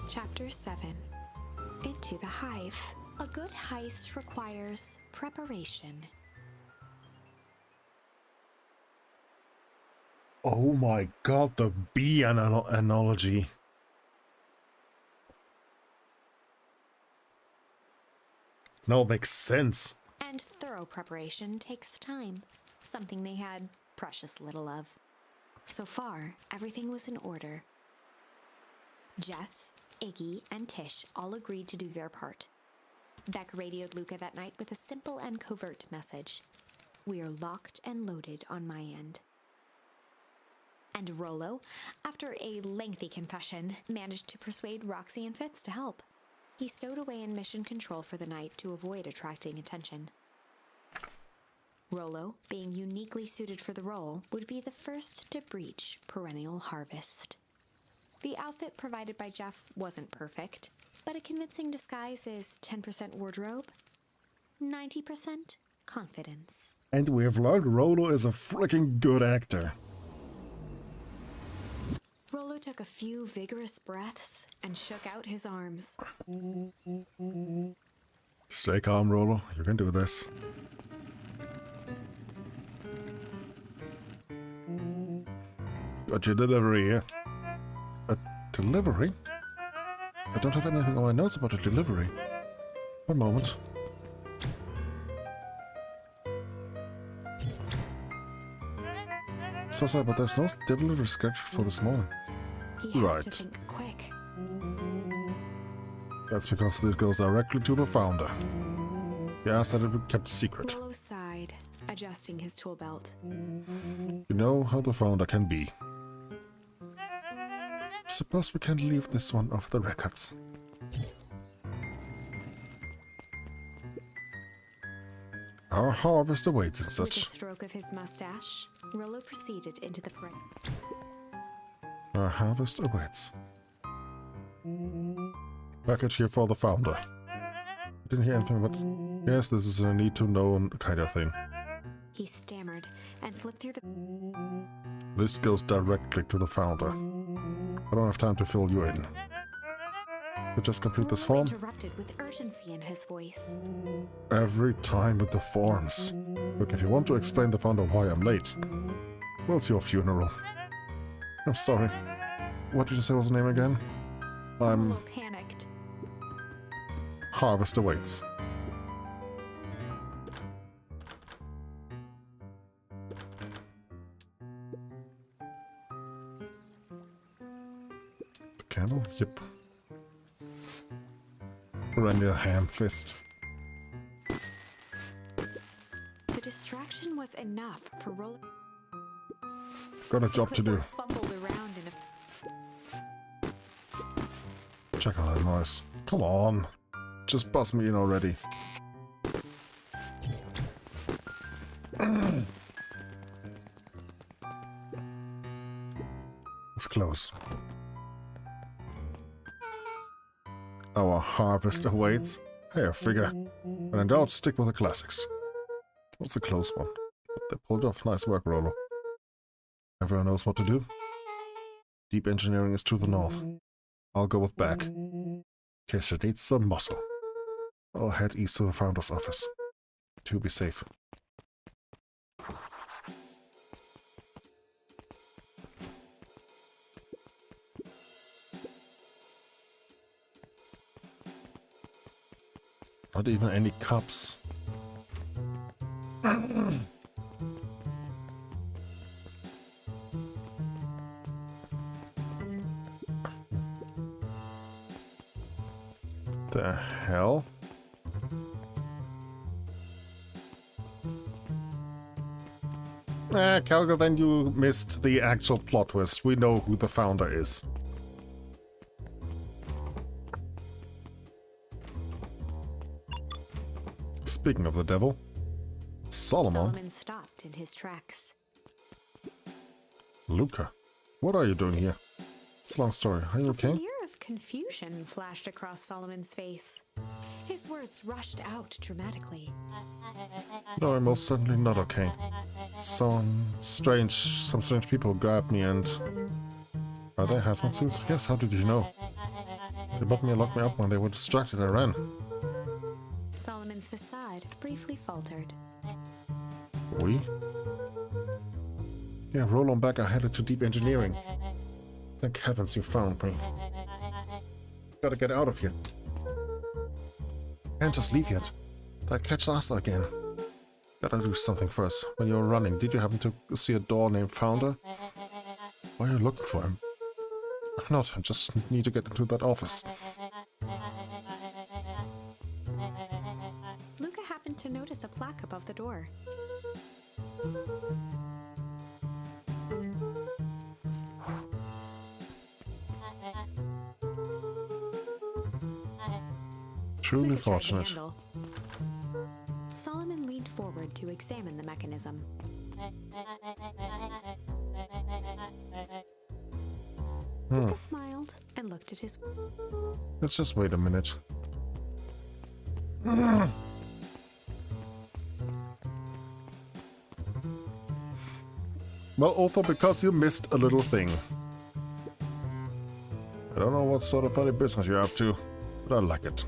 Chapter 7. Into the Hive. A good heist requires preparation. Oh my god, the bee analogy. No, it makes sense. And thorough preparation takes time, something they had precious little of. So far, everything was in order. Jeff, Iggy, and Tish all agreed to do their part. Beck radioed Luca that night with a simple and covert message. "We are locked and loaded on my end." And Rollo, after a lengthy confession, managed to persuade Roxy and Fitz to help. He stowed away in mission control for the night to avoid attracting attention. Rollo, being uniquely suited for the role, would be the first to breach perennial harvest. The outfit provided by Jeff wasn't perfect, but a convincing disguise is 10% wardrobe, 90% confidence. And we have learned Rolo is a freaking good actor. Rollo took a few vigorous breaths and shook out his arms. Stay calm, Rolo. You can do this. Got your delivery here. A delivery? I don't have anything on my notes about a delivery. One moment. So sorry, but there's no delivery scheduled for this morning. He had Right. to think quick. That's because this goes directly to the founder. He asked that it be kept secret. Rollo sighed, adjusting his tool belt. You know how the founder can be. Suppose we can leave this one off the records. Our harvest awaits and With a such. stroke of his mustache, Rollo proceeded into the parade. Our harvest awaits. Package here for the founder. Didn't hear anything about... Yes, this is a need-to-know kind of thing. He stammered and flipped through the... This goes directly to the founder. I don't have time to fill you in. You just complete this Rollo form. interrupted with urgency in his voice. Every time with the forms. Look, if you want to explain the founder why I'm late, well, it's your funeral. I'm sorry. What did you say was the name again? I'm... Rollo panicked. Harvest awaits. The candle? Yep. Perennial ham fist. The distraction was enough for Rollo. Got a job to do. Fumbled around in a... Check out that noise. Come on. Just buzz me in already. It's close. Our harvest awaits. Hey, I figure. When in doubt, stick with the classics. What's a close one? They pulled off. Nice work, Rollo. Everyone knows what to do. Deep engineering is to the north. I'll go with back. In case she needs some muscle. I'll head east to the founder's office. To be safe. Not even any cups. The hell? Calga, then you missed the actual plot twist. We know who the founder is. Speaking of the devil, Solomon stopped in his tracks. Luca, what are you doing here? It's a long story. Are you okay? A leer of confusion flashed across Solomon's face. His words rushed out dramatically. No, I'm most certainly not okay. Some strange people grabbed me and... Are they hazmat suits? Yes, how did you know? They booked me and locked me up when they were distracted. I ran. Solomon's facade briefly faltered. We? Yeah, roll on back. I headed to deep engineering. Thank heavens you found me. Gotta get out of here. Can't just leave yet. That catches us again. Gotta do something first. When you were running, did you happen to see a door named Founder? Why are you looking for him? I'm not. I just need to get into that office. Luca happened to notice a plaque above the door. Truly Luca tried the fortunate. handle. Solomon leaned forward to examine the mechanism. Luca smiled and looked at his... Let's just wait a minute. Well, also because you missed a little thing. I don't know what sort of funny business you're up to, but I like it.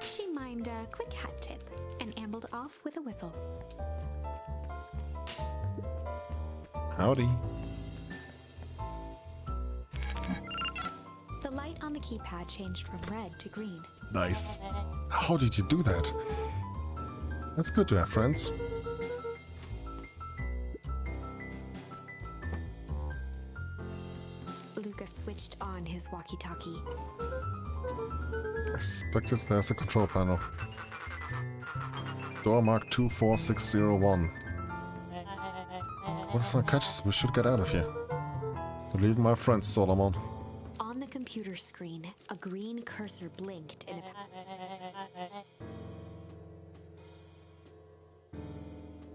She mimed a quick hat tip and ambled off with a whistle. Howdy. The light on the keypad changed from red to green. Nice. How did you do that? It's good to have friends. Luca switched on his walkie-talkie. Expected there's a control panel. Door mark 24601. What is not catches? We should get out of here. Leave my friend Solomon. On the computer screen, a green cursor blinked in a...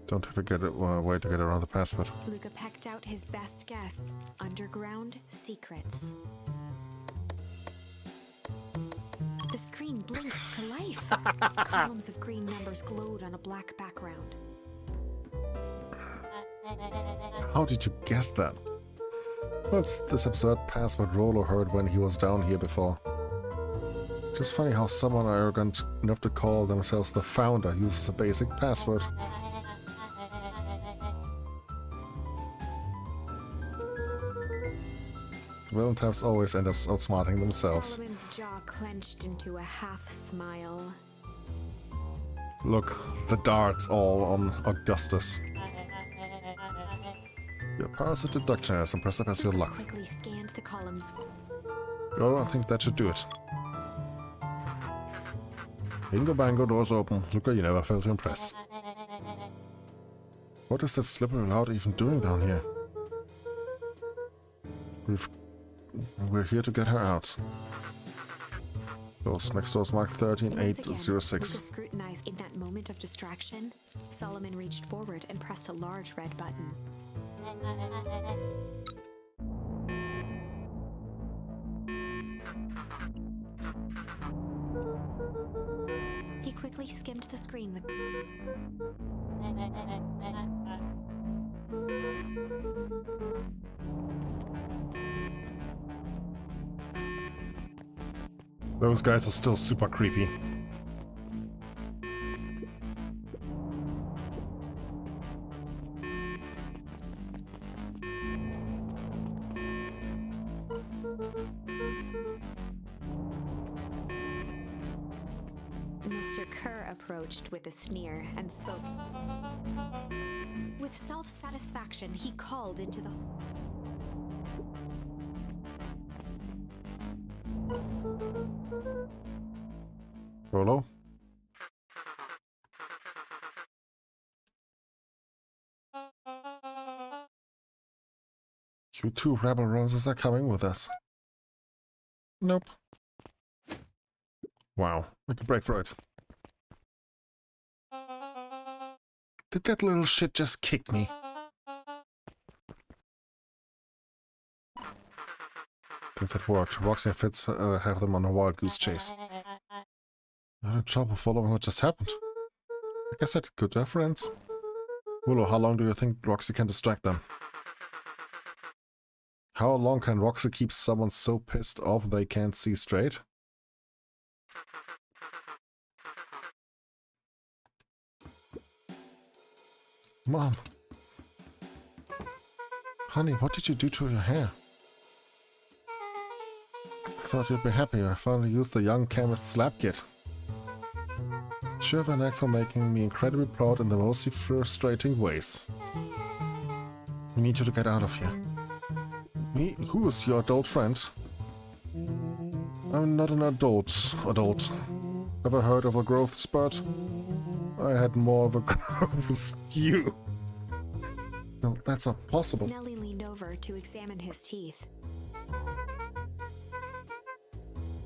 Don't have a way to get around the password. Luca pecked out his best guess. Underground secrets. The screen blinked to life. Columns of green numbers glowed on a black background. How did you guess that? What's this absurd password Rolo heard when he was down here before? Just funny how someone arrogant enough to call themselves the founder uses a basic password. Villain types always end up outsmarting themselves. Solomon's jaw clenched into a half smile. Look, the darts all on Augustus. Your powers of deduction are as impressive as your luck. Quickly scanned the columns. Well, I think that should do it. Bingo bango, doors open. Luca, you never fail to impress. What is that slippery loud even doing down here? We're here to get her out. Doors next door is marked 13806. Luca scrutinized in that moment of distraction. Solomon reached forward and pressed a large red button. He quickly skimmed the screen with... Those guys are still super creepy. Mr. Kerr approached with a sneer and spoke. With self-satisfaction, he called into the... Rolo? You two rebel roses are coming with us. Nope. Wow, make a break for it. Did that little shit just kick me? I think that worked. Roxy and Fitz have them on a wild goose chase. I'm in trouble following what just happened. Like I said, good to have friends. Willow, how long do you think Roxy can distract them? How long can Roxy keep someone so pissed off they can't see straight? Mom. Honey, what did you do to your hair? I thought you'd be happy I finally used the young chemist's lab kit. Sure have a knack for making me incredibly proud in the most frustrating ways. We need you to get out of here. Me? Who is your adult friend? I'm not an adult. Ever heard of a growth spurt? I had more of a growth skew. No, that's not possible. Nellie leaned over to examine his teeth.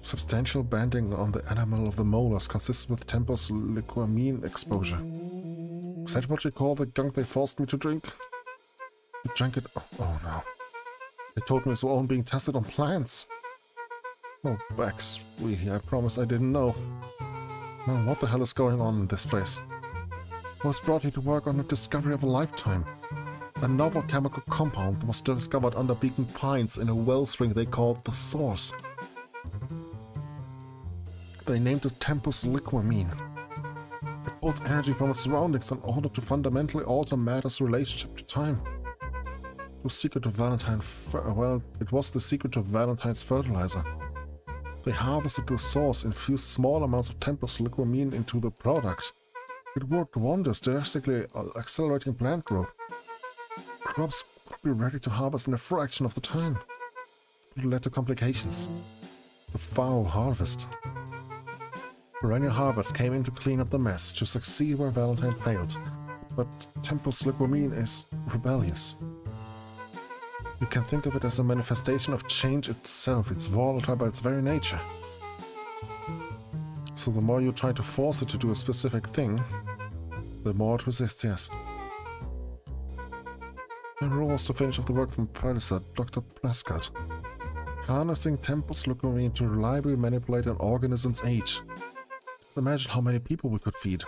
Substantial banding on the enamel of the molars consistent with Temple's liquamine exposure. Is that what you call the gunk they forced me to drink? You drank it? Oh no. They told me it's all being tested on plants. Oh, Bex, really, I promise I didn't know. Man, what the hell is going on in this place? Was brought here to work on the discovery of a lifetime. A novel chemical compound that was discovered under Beacon Pines in a wellspring they called the Source. They named it Tempus Liquamine. It pulls energy from its surroundings in order to fundamentally alter matter's relationship to time. It was the secret of Valentine's fertilizer. They harvested the source, infused small amounts of Tempus Liquamine into the product. It worked wonders, drastically accelerating plant growth. Crops could be ready to harvest in a fraction of the time. It led to complications. The foul harvest. Perennial Harvest came in to clean up the mess, to succeed where Valentine failed. But Tempus Liquamine is rebellious. You can think of it as a manifestation of change itself. It's volatile by its very nature. So the more you try to force it to do a specific thing, the more it resists, yes. My role was to finish off the work from predecessor, Dr. Prescott. Harnessing Tempus Liquamine to reliably manipulate an organism's age. Just imagine how many people we could feed.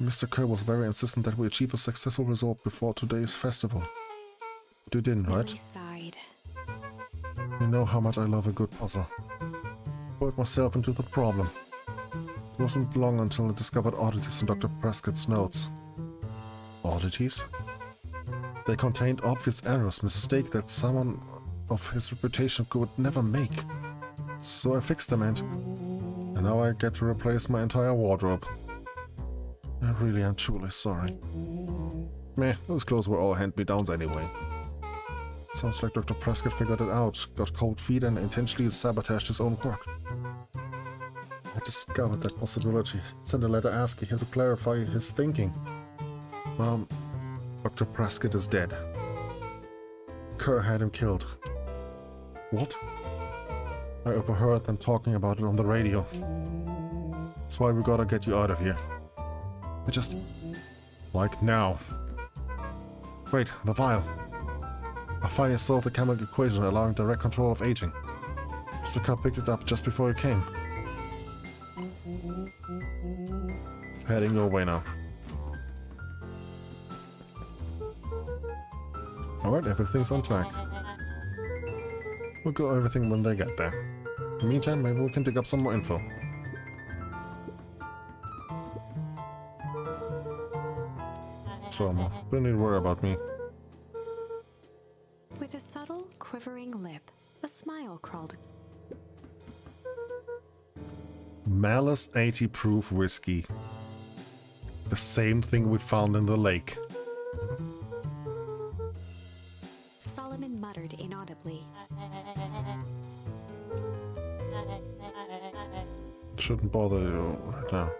Mr. Kerr was very insistent that we achieve a successful result before today's festival. But you didn't, right? Sighed. You know how much I love a good puzzle. Worked myself into the problem. It wasn't long until I discovered oddities in Dr. Prescott's notes. Oddities? They contained obvious errors, mistakes that someone of his reputation could never make. So I fixed them and now I get to replace my entire wardrobe. I really am truly sorry. Meh, those clothes were all hand-me-downs anyway. Sounds like Dr. Prescott figured it out, got cold feet and intentionally sabotaged his own work. I discovered that possibility. Sent a letter asking him to clarify his thinking. Well, Dr. Prescott is dead. Kerr had him killed. What? I overheard them talking about it on the radio. That's why we gotta get you out of here. I just... like now. Wait, the vial. I finally solved the chemical equation allowing direct control of aging. Mr. Kerr picked it up just before you came. Heading your way now. Alright, everything's on track. We'll go over everything when they get there. In the meantime, maybe we can dig up some more info. So, don't need to worry about me. With a subtle, quivering lip, a smile crawled. Malice 80 proof whiskey. The same thing we found in the lake. Solomon muttered inaudibly. Shouldn't bother you right now.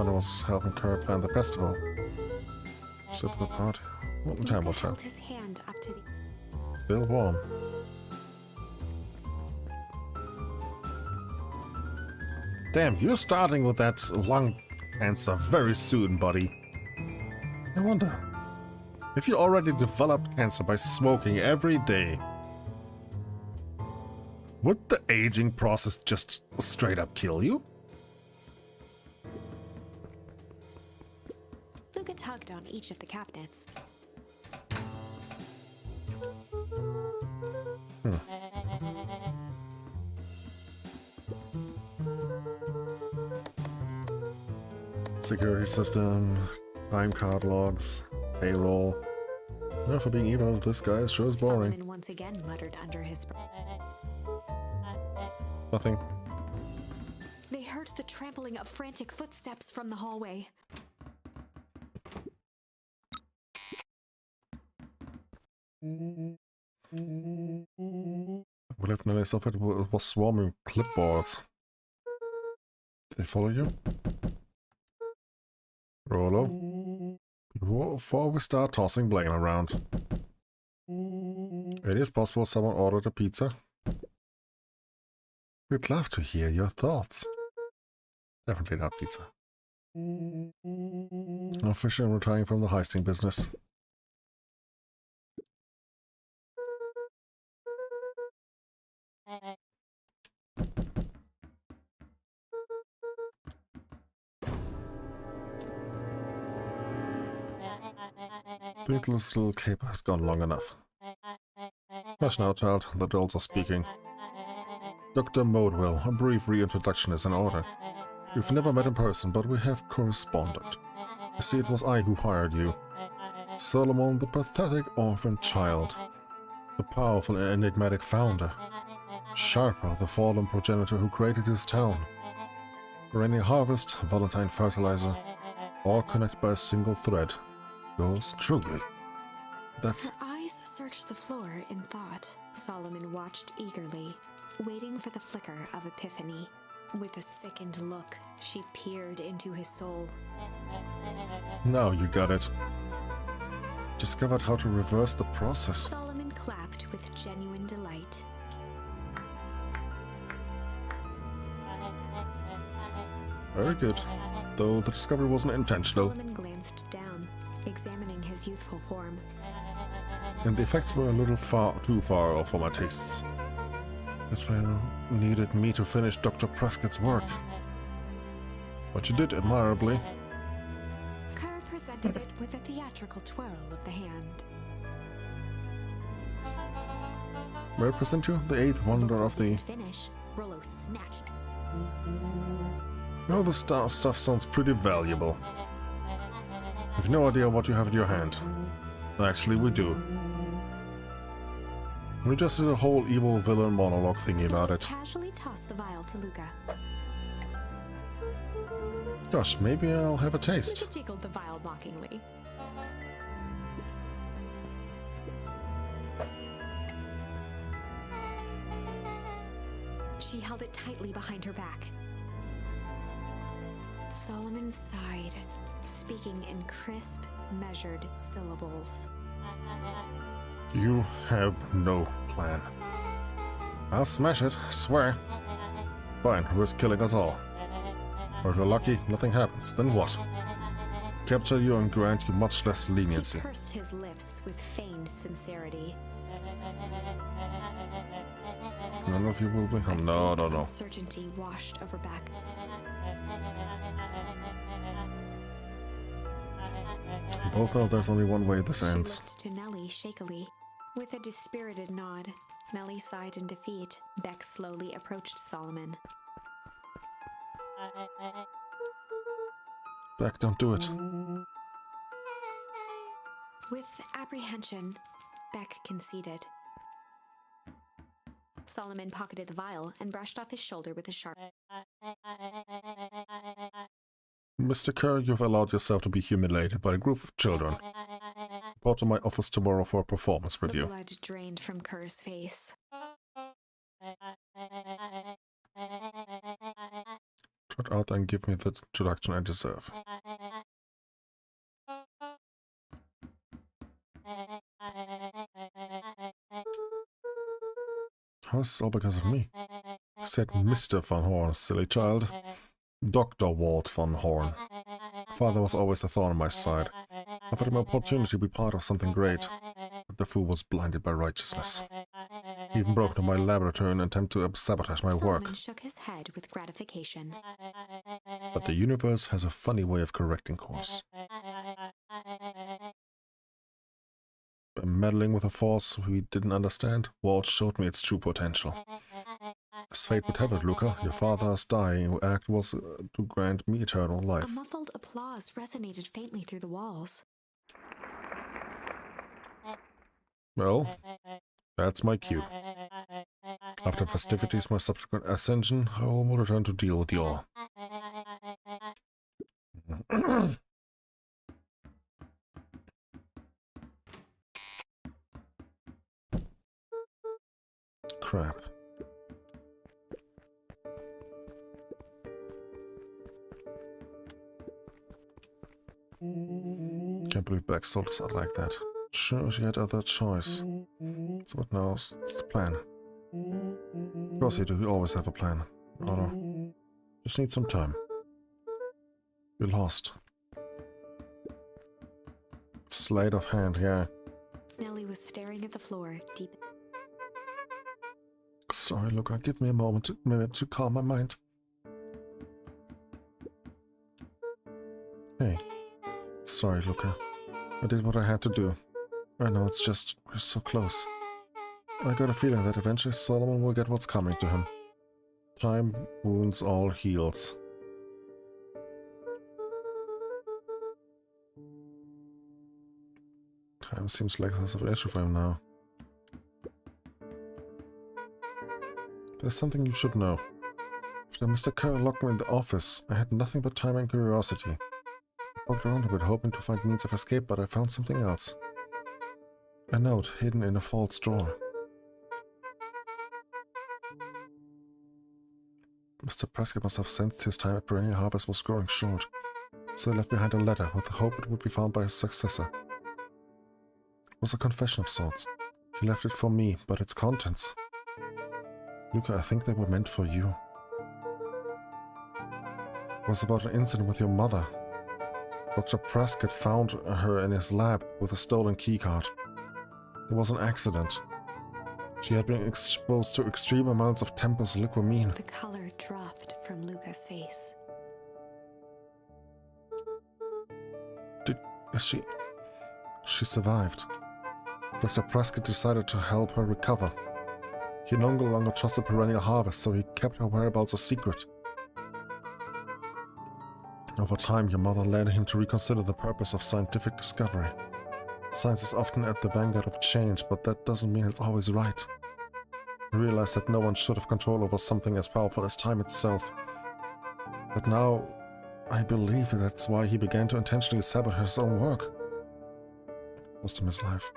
when I was helping Kerr plan the festival. Sip the party. What time will tell? Held his hand up to the... Still warm. Damn, you're starting with that lung cancer very soon, buddy. I wonder, if you already developed cancer by smoking every day, would the aging process just straight up kill you? Luca tugged on each of the cabinets. Security system, time card logs, payroll. No, for being evil, this guy sure is boring. Solomon once again muttered under his breath. Nothing. They heard the trampling of frantic footsteps from the hallway. We left Nelly stuff. It was swarming clipboards. Did they follow you? Rolo? Before we start tossing blame around, it is possible someone ordered a pizza. We'd love to hear your thoughts. Definitely not pizza. Officially retiring from the heisting business. The little caper has gone long enough. Hush now, child. The adults are speaking. Dr. Modewell, a brief reintroduction is in order. We've never met in person, but we have corresponded. You see, it was I who hired you. Solomon, the pathetic orphan child. The powerful and enigmatic founder. Sharper, the fallen progenitor who created his town. Rainy Harvest, Valentine Fertilizer, all connected by a single thread. Yours truly. That's... Her eyes searched the floor in thought. Solomon watched eagerly, waiting for the flicker of epiphany. With a sickened look, she peered into his soul. Now you got it. Discovered how to reverse the process. Solomon clapped with genuine delight. Very good. Though the discovery wasn't intentional. Solomon glanced down, examining his youthful form. And the effects were a little too far off for my tastes. That's why you needed me to finish Dr. Prescott's work. But you did admirably. Kerr presented it with a theatrical twirl of the hand. May I present you the eighth wonder of the... Finish, Rollo snatched. The stuff sounds pretty valuable. We've no idea what you have in your hand. Actually, we do. We just did a whole evil villain monologue thingy about it. Casually tossed the vial to Luca. Gosh, maybe I'll have a taste. Luca jiggled the vial mockingly. She held it tightly behind her back. Solomon sighed, speaking in crisp, measured syllables. You have no plan. I'll smash it, I swear. Fine, risk killing us all. Or if you're lucky, nothing happens, then what? Capture you and grant you much less leniency. He pursed his lips with feigned sincerity. None of you will be... Oh, no. Uncertainty washed over back. We both know there's only one way this ends. She looked to Nellie shakily. With a dispirited nod, Nellie sighed in defeat. Beck slowly approached Solomon. Beck, don't do it. With apprehension, Beck conceded. Solomon pocketed the vial and brushed off his shoulder with a sharp... Mr. Kerr, you've allowed yourself to be humiliated by a group of children. Report to my office tomorrow for a performance review. The blood drained from Kerr's face. Shut out and give me the introduction I deserve. How is this all because of me? I said Mr. Von Horn, silly child. Dr. Walt Von Horn. Father was always a thorn on my side. I thought him an opportunity to be part of something great, but the fool was blinded by righteousness. He even broke into my laboratory in an attempt to sabotage my work. Solomon shook his head with gratification. But the universe has a funny way of correcting course. By meddling with a force we didn't understand, Walt showed me its true potential. As fate would have it, Luca, your father's dying act was to grant me eternal life. A muffled applause resonated faintly through the walls. Well, that's my cue. After festivities, my subsequent ascension, I will return to deal with you all. Crap. Can't believe Beck sold us out like that. Sure, she had other choice. So what now? What's the plan? Of course you do, you always have a plan. Otto. Just need some time. You're lost. Sleight of hand, yeah. Nellie was staring at the floor, deep. Sorry, Luca, give me a moment to calm my mind. Hey. Sorry, Luca. I did what I had to do. I know, it's just, we're so close. I got a feeling that eventually Solomon will get what's coming to him. Time wounds all heals. Time seems like less of an issue for him now. There's something you should know. After Mr. Kerr locked me in the office, I had nothing but time and curiosity. I walked around a bit hoping to find means of escape, but I found something else. A note hidden in a false drawer. Mr. Prescott must have sensed his time at Perennial Harvest was growing short, so he left behind a letter with the hope it would be found by his successor. It was a confession of sorts. He left it for me, but its contents... Luca, I think they were meant for you. It was about an incident with your mother. Dr. Prescott found her in his lab with a stolen keycard. It was an accident. She had been exposed to extreme amounts of Tempus liquamine. The color dropped from Luca's face. Is she... She survived. Dr. Prescott decided to help her recover. He no longer trusted Perennial Harvest, so he kept her whereabouts a secret. Over time, your mother led him to reconsider the purpose of scientific discovery. Science is often at the vanguard of change, but that doesn't mean it's always right. He realized that no one should have control over something as powerful as time itself. But now, I believe that's why he began to intentionally sabotage his own work. It cost him his life.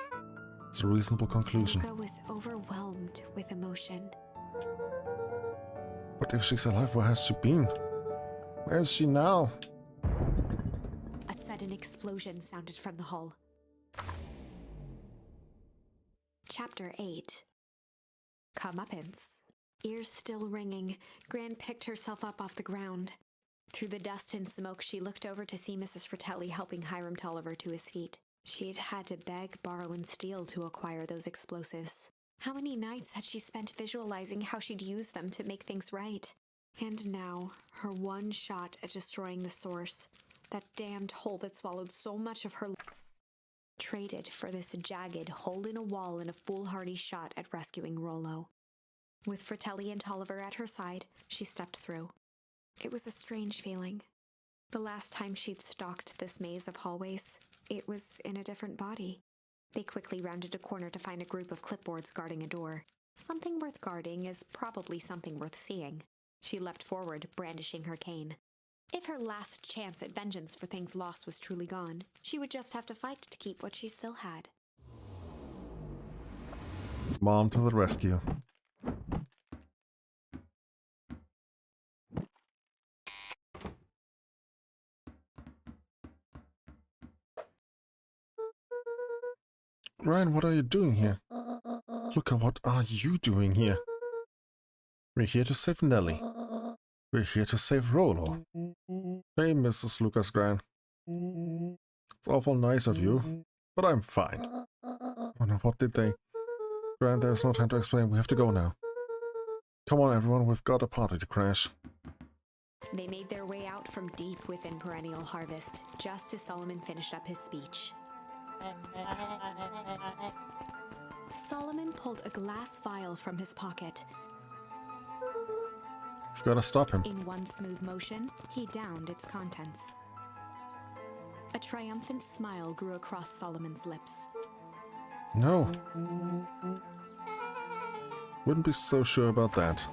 It's a reasonable conclusion. Luca was overwhelmed with emotion. But if she's alive, where has she been? Where is she now? A sudden explosion sounded from the hull. Chapter 8. Comeuppance. Ears still ringing, Gran picked herself up off the ground. Through the dust and smoke, she looked over to see Mrs. Fratelli helping Hiram Tolliver to his feet. She'd had to beg, borrow, and steal to acquire those explosives. How many nights had she spent visualizing how she'd use them to make things right? And now, her one shot at destroying the source, that damned hole that swallowed so much of her life, traded for this jagged hole in a wall and a foolhardy shot at rescuing Rollo. With Fratelli and Tolliver at her side, she stepped through. It was a strange feeling. The last time she'd stalked this maze of hallways, it was in a different body. They quickly rounded a corner to find a group of clipboards guarding a door. Something worth guarding is probably something worth seeing. She leapt forward, brandishing her cane. If her last chance at vengeance for things lost was truly gone, she would just have to fight to keep what she still had. Mom to the rescue. Ryan, what are you doing here? Luca, what are you doing here? We're here to save Nellie. We're here to save Rolo. Hey, Mrs. Lucas Gran. It's awful nice of you, but I'm fine. Oh no, what did they... Gran, there's no time to explain. We have to go now. Come on, everyone. We've got a party to crash. They made their way out from deep within Perennial Harvest, just as Solomon finished up his speech. Solomon pulled a glass vial from his pocket. We've got to stop him. In one smooth motion, he downed its contents. A triumphant smile grew across Solomon's lips. No. Wouldn't be so sure about that.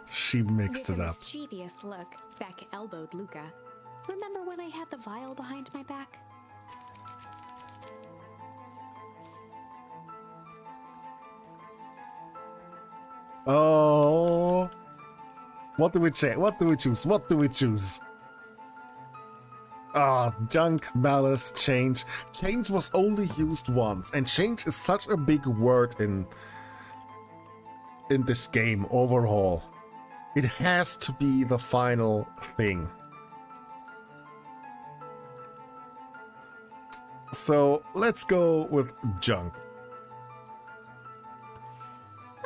She mixed it up. With a mischievous look, Beck elbowed Luca. Remember when I had the vial behind my back? Oh. What do we check? What do we choose? What do we choose? Ah, junk, malice, change. Change was only used once, and change is such a big word in this game overall. It has to be the final thing. So let's go with junk.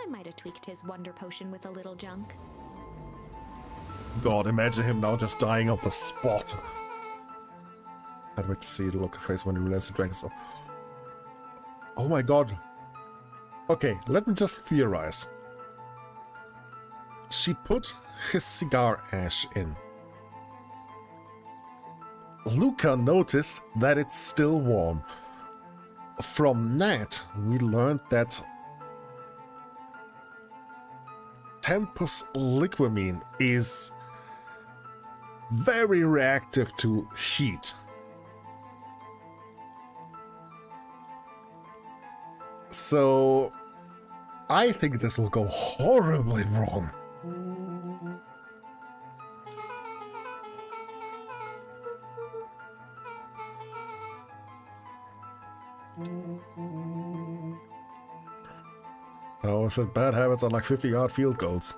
I might have tweaked his wonder potion with a little junk. God, imagine him now just dying on the spot. I'd wait to see the look of face when he realizes the dragon. So, oh my god. Okay, let me just theorize. She put his cigar ash in. Luca noticed that it's still warm. From that, we learned that Tempus liquamine is very reactive to heat. So, I think this will go horribly wrong. Oh, I said bad habits are like 50-yard field goals.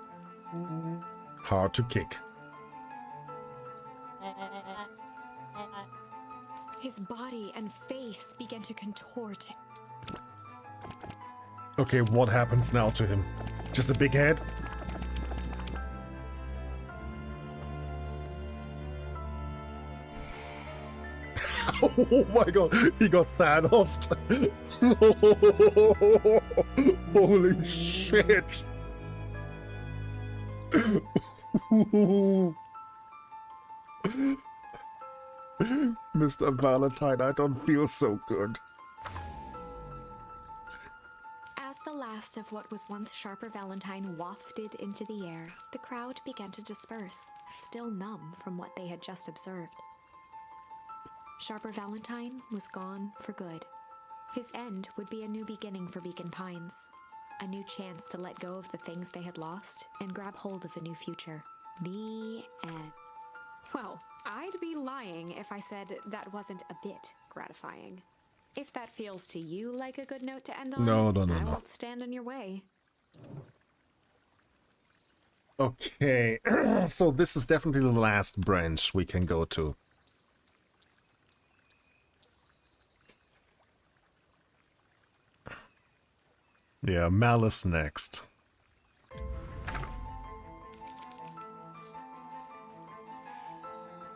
Hard to kick. His body and face began to contort. Okay, what happens now to him? Just a big head? Oh my god, he got Thanos. Holy shit. Mr. Valentine, I don't feel so good. As the last of what was once Sharper Valentine wafted into the air, the crowd began to disperse, still numb from what they had just observed. Sharper Valentine was gone for good. His end would be a new beginning for Beacon Pines. A new chance to let go of the things they had lost and grab hold of a new future. The end. Well, I'd be lying if I said that wasn't a bit gratifying. If that feels to you like a good note to end on, No. I won't stand in your way. Okay, so this is definitely the last branch we can go to. Yeah, Malice next.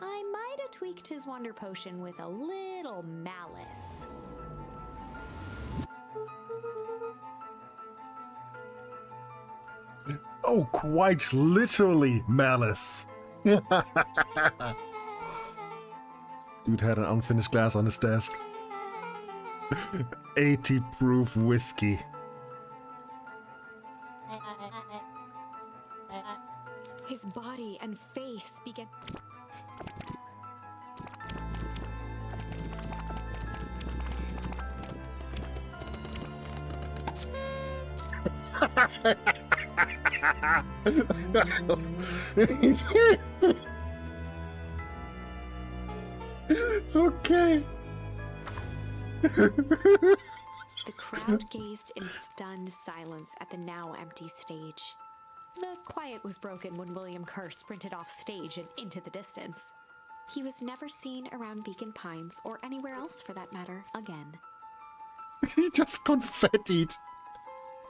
I might have tweaked his wonder potion with a little malice. Oh, quite literally Malice. Dude had an unfinished glass on his desk. 80 proof whiskey. His body and face began... Okay. The crowd gazed in stunned silence at the now empty stage. The quiet was broken when William Kerr sprinted off stage and into the distance. He was never seen around Beacon Pines, or anywhere else for that matter, again. He just confettied.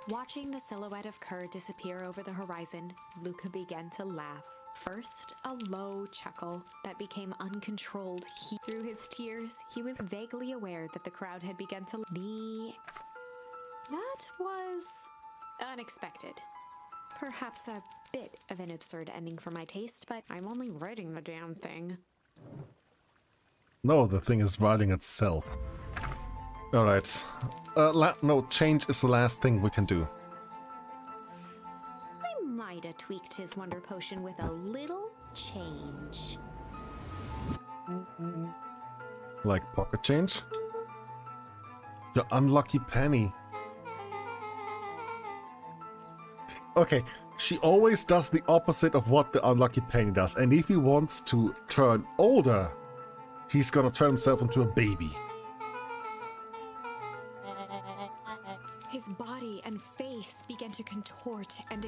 Watching the silhouette of Kerr disappear over the horizon, Luca began to laugh. First, a low chuckle that became uncontrolled. Through his tears, he was vaguely aware that the crowd had begun to... That was unexpected. Perhaps a bit of an absurd ending for my taste, but I'm only writing the damn thing. No, the thing is writing itself. Alright. No, change is the last thing we can do. I might have tweaked his wonder potion with a little change. Like pocket change? Your unlucky penny. Okay, she always does the opposite of what the unlucky penny does, and if he wants to turn older, he's gonna turn himself into a baby. His body and face began to contort and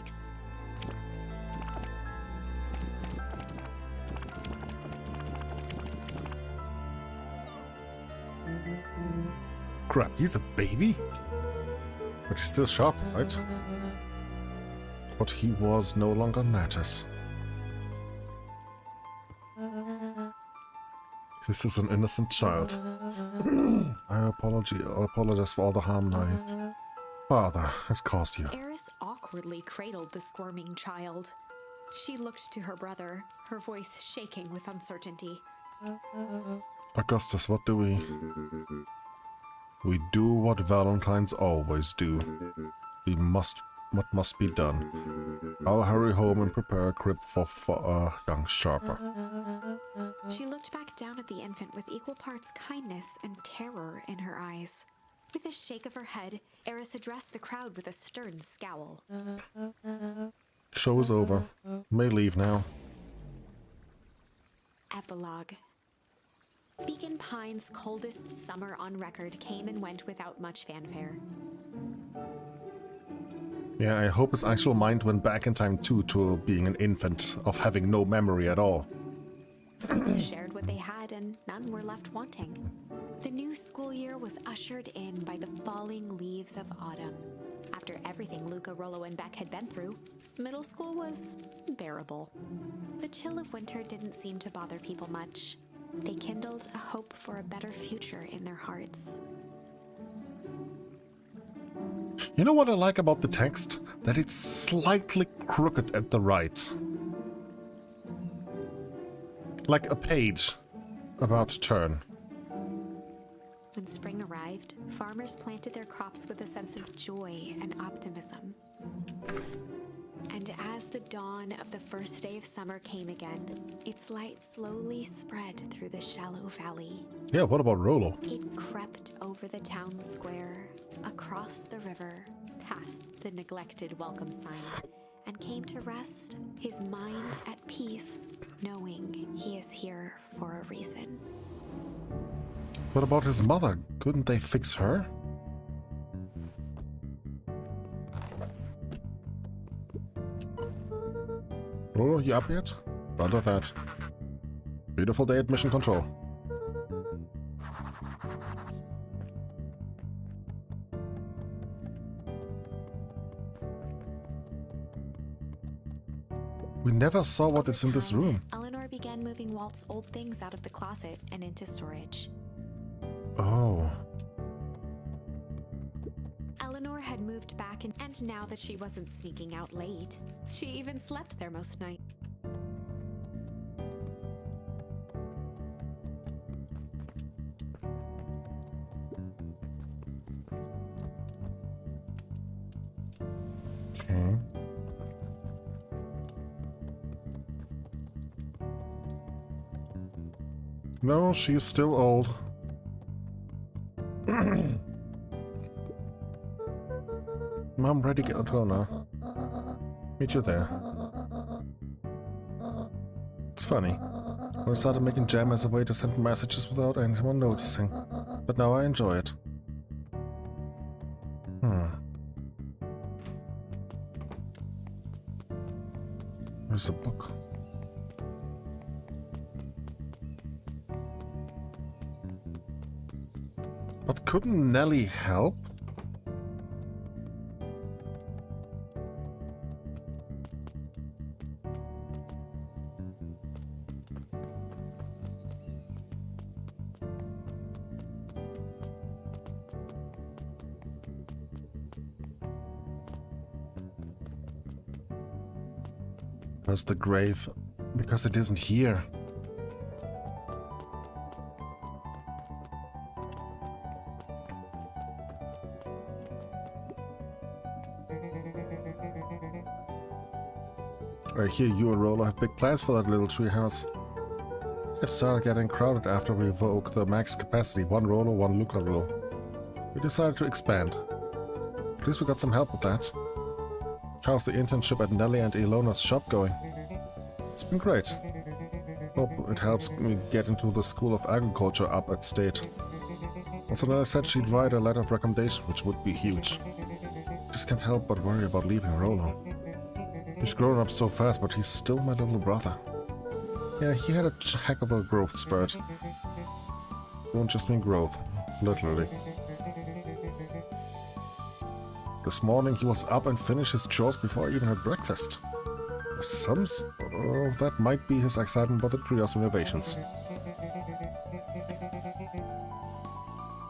Crap, he's a baby? But he's still sharp, right? What he was no longer matters. This is an innocent child. I apologize for all the harm my father has caused you. Eris awkwardly cradled the squirming child. She looked to her brother, her voice shaking with uncertainty. Augustus, what do we... We do what Valentines always do. What must be done. I'll hurry home and prepare a crib for young Sharper. She looked back down at the infant with equal parts kindness and terror in her eyes. With a shake of her head, Eris addressed the crowd with a stern scowl. Show is over. May leave now. Epilogue. Beacon Pines' coldest summer on record came and went without much fanfare. Yeah, I hope his actual mind went back in time too, to being an infant, of having no memory at all. Friends shared what they had and none were left wanting. The new school year was ushered in by the falling leaves of autumn. After everything Luca, Rollo, and Beck had been through, middle school was bearable. The chill of winter didn't seem to bother people much. They kindled a hope for a better future in their hearts. You know what I like about the text? That it's slightly crooked at the right. Like a page about to turn. When spring arrived, farmers planted their crops with a sense of joy and optimism. And as the dawn of the first day of summer came again, its light slowly spread through the shallow valley. Yeah, what about Rollo? It crept over the town square, across the river, past the neglected welcome sign, and came to rest, his mind at peace, knowing he is here for a reason. What about his mother? Couldn't they fix her? Rollo, you up yet? Roger that. Beautiful day at Mission Control. We never saw what is in this room. Eleanor began moving Walt's old things out of the closet and into storage. Oh. Eleanor had moved back, and now that she wasn't sneaking out late, she even slept there most nights. Okay. No, she's still old. Mom, ready to go now. Meet you there. It's funny. I started making jam as a way to send messages without anyone noticing. but now I enjoy it. There's a book. But couldn't Nelly help? Because the grave... Because it isn't here. I hear you and Roller have big plans for that little treehouse. It started getting crowded after we evoked the max capacity, 1 Roller, 1 Luca rule. We decided to expand. At least we got some help with that. How's the internship at Nelly and Ilona's shop going? It's been great. Hope it helps me get into the School of Agriculture up at State. Also, Nelly said she'd write a letter of recommendation, which would be huge. Just can't help but worry about leaving Rolo. He's grown up so fast, but he's still my little brother. Yeah, he had a heck of a growth spurt. Don't just mean growth, literally. This morning he was up and finished his chores before I even had breakfast. Some of that might be his excitement about the Cryorus renovations.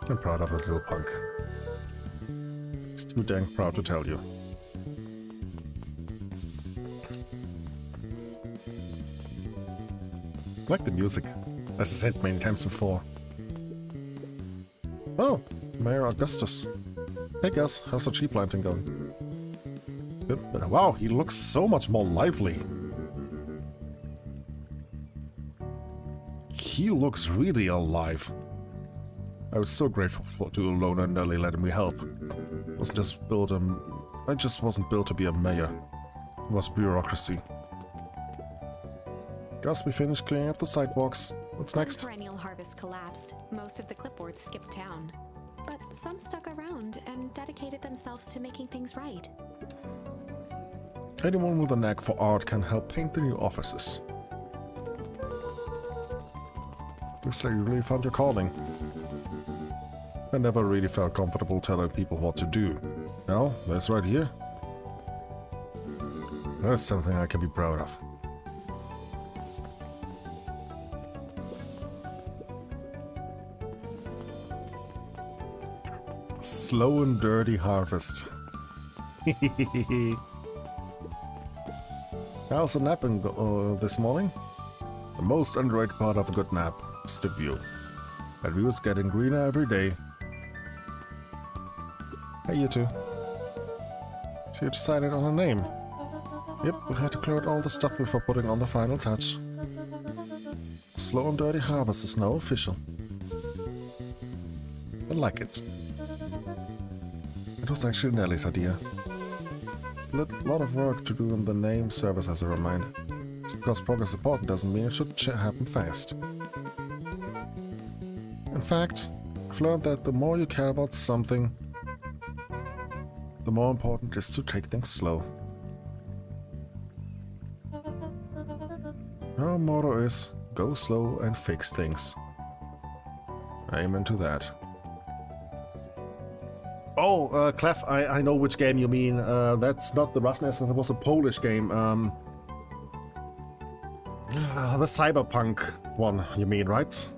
I'm proud of that little punk. He's too dang proud to tell you. I like the music, as I said many times before. Oh, Mayor Augustus. Hey Gus, how's the tree planting going? Good, but wow, he looks so much more lively. He looks really alive. I was so grateful to Ilona and Nelly letting me help. I just wasn't built to be a mayor. It was bureaucracy. Gus, we finished cleaning up the sidewalks. What's next? Perennial harvest collapsed. Most of the clipboards skipped town. But some stuck around and dedicated themselves to making things right. Anyone with a knack for art can help paint the new offices. Looks like you really found your calling. I never really felt comfortable telling people what to do. Now, this right here. That's something I can be proud of. Slow and dirty harvest. How's the napping this morning? The most underrated part of a good nap is the view. That view is getting greener every day. Hey, you two. So you decided on a name. Yep, we had to clear out all the stuff before putting on the final touch. Slow and dirty harvest is now official. I like it. It was actually Nelly's idea. It's a lot of work to do in the name service as a reminder. Just because progress is important doesn't mean it should happen fast. In fact, I've learned that the more you care about something, the more important it is to take things slow. Our motto is, go slow and fix things. Amen to that. Oh, Clef, I know which game you mean. That's not the Russian accent, it was a Polish game. The Cyberpunk one, you mean, right?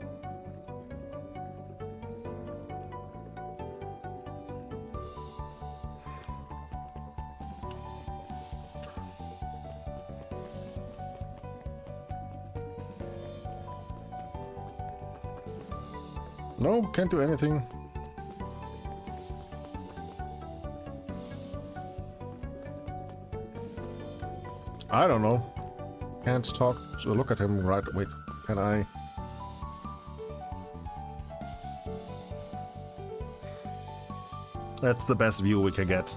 No, can't do anything. I don't know. Can't talk to look at him right. Wait, can I? That's the best view we can get.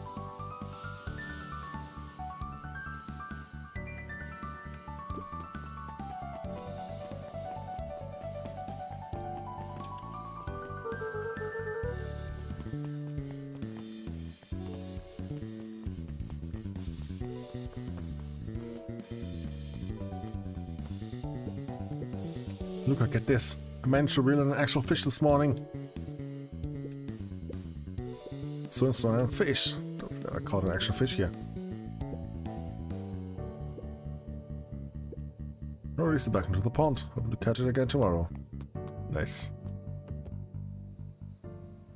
Luca, get this. I managed to reel in an actual fish this morning. Swims around fish. I caught an actual fish here. I'll release it back into the pond. Hoping to catch it again tomorrow. Nice.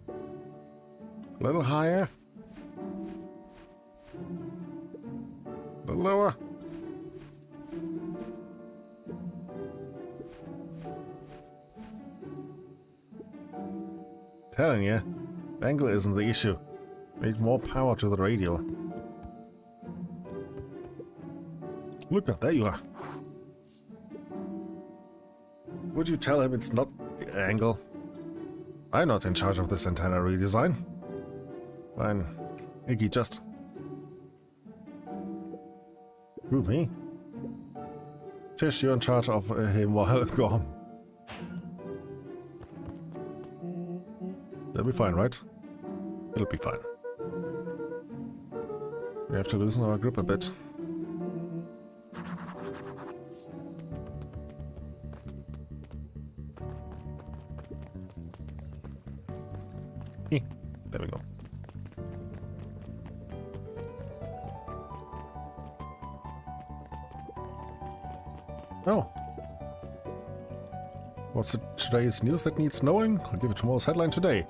A little higher. A little lower. Telling you, angle isn't the issue. Need more power to the radial. Look, there you are. Would you tell him it's not the angle? I'm not in charge of this antenna redesign. Fine. Iggy, just... Who, me? Tish, you're in charge of him while I'm gone. That'll be fine, right? It'll be fine. We have to loosen our grip a bit. There we go. Oh. What's today's news that needs knowing? I'll give it tomorrow's headline today.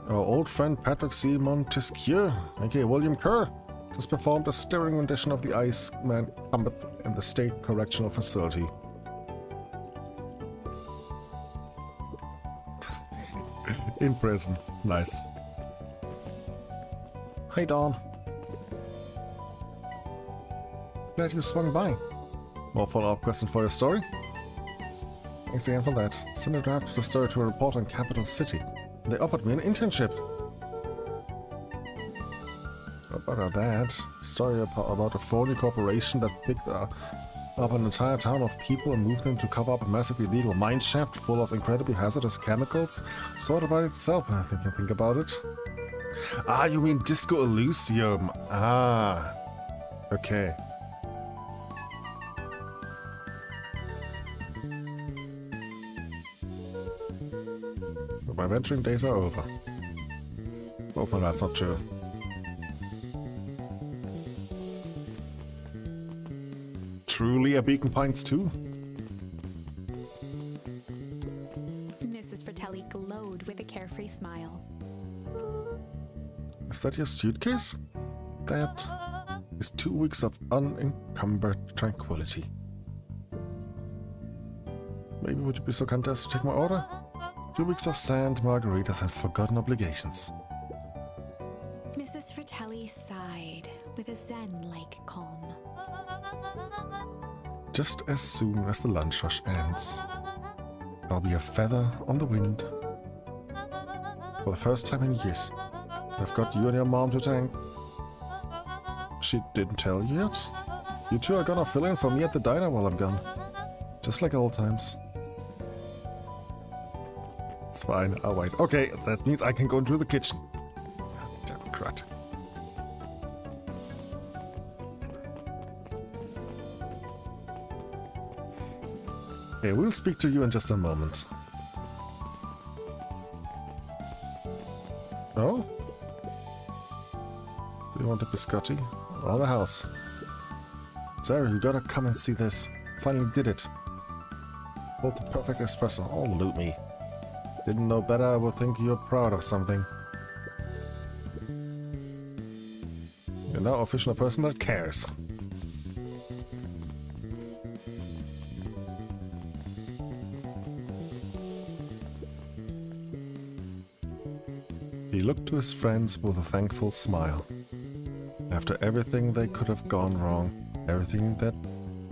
Our old friend Patrick C. Montesquieu, aka William Kerr, has performed a stirring rendition of the Iceman Combat in the State Correctional Facility. In prison. Nice. Hey, Dawn. Glad you swung by. More follow-up question for your story? Thanks again for that. Send a draft to the story to a report on Capital City. They offered me an internship. About that, story about a phony corporation that picked up an entire town of people and moved them to cover up a massive illegal mine shaft full of incredibly hazardous chemicals. Sort of by itself, I think you think about it. Ah, you mean Disco Elysium. Ah, okay. But my venturing days are over. Hopefully that's not true. Truly a Beacon Pines too? Mrs. Fratelli glowed with a carefree smile. Is that your suitcase? That is 2 weeks of unencumbered tranquility. Maybe would you be so kind as to take my order? 2 weeks of sand, margaritas, and forgotten obligations. Mrs. Fratelli sighed with a zen-like calm. Just as soon as the lunch rush ends, I'll be a feather on the wind. For the first time in years, I've got you and your mom to thank. She didn't tell you yet? You two are gonna fill in for me at the diner while I'm gone. Just like old times. It's fine, I'll wait. Okay, that means I can go into the kitchen. Damn crud. Okay, we'll speak to you in just a moment. Oh? Do you want a biscotti? Or the house? Sarah, you gotta come and see this. Finally did it. Hold the perfect espresso. Oh, loot me. Didn't know better, I would think you're proud of something. You're now officially a person that cares. He looked to his friends with a thankful smile. After everything they could have gone wrong, everything that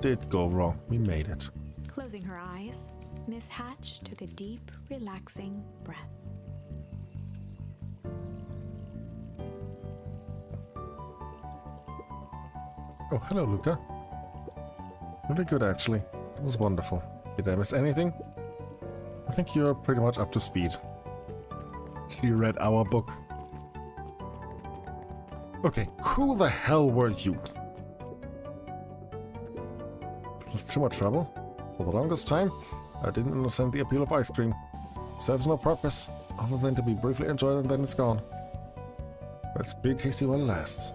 did go wrong, we made it. Closing her eyes, Miss Hatch took a deep, relaxing breath. Oh, hello, Luca. Really good, actually. It was wonderful. Did I miss anything? I think you're pretty much up to speed. She read our book. Okay, who the hell were you? It was too much trouble. For the longest time, I didn't understand the appeal of ice cream. It serves no purpose, other than to be briefly enjoyed and then it's gone. But it's pretty tasty while it lasts.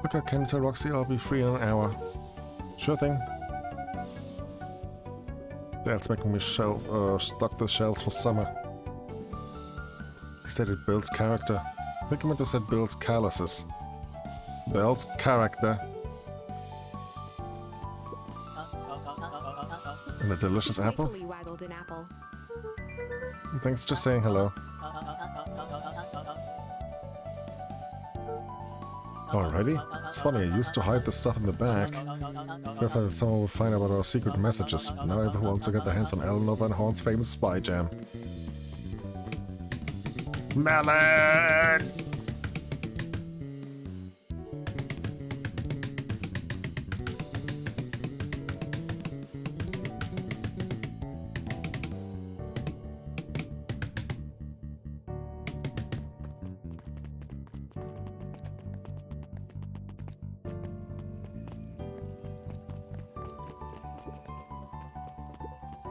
Look at Canada Roxy, I'll be free in an hour. Sure thing. That's making me stock the shelves for summer. He said it builds character. I think he meant to say builds calluses. Builds character. And a delicious apple? Waggled an apple. Thanks, just saying hello. Alrighty. It's funny, I used to hide the stuff in the back. Fearful that someone would find out about our secret messages. Now everyone wants to get their hands on Aaaan Van Horn's famous spy jam. Melon!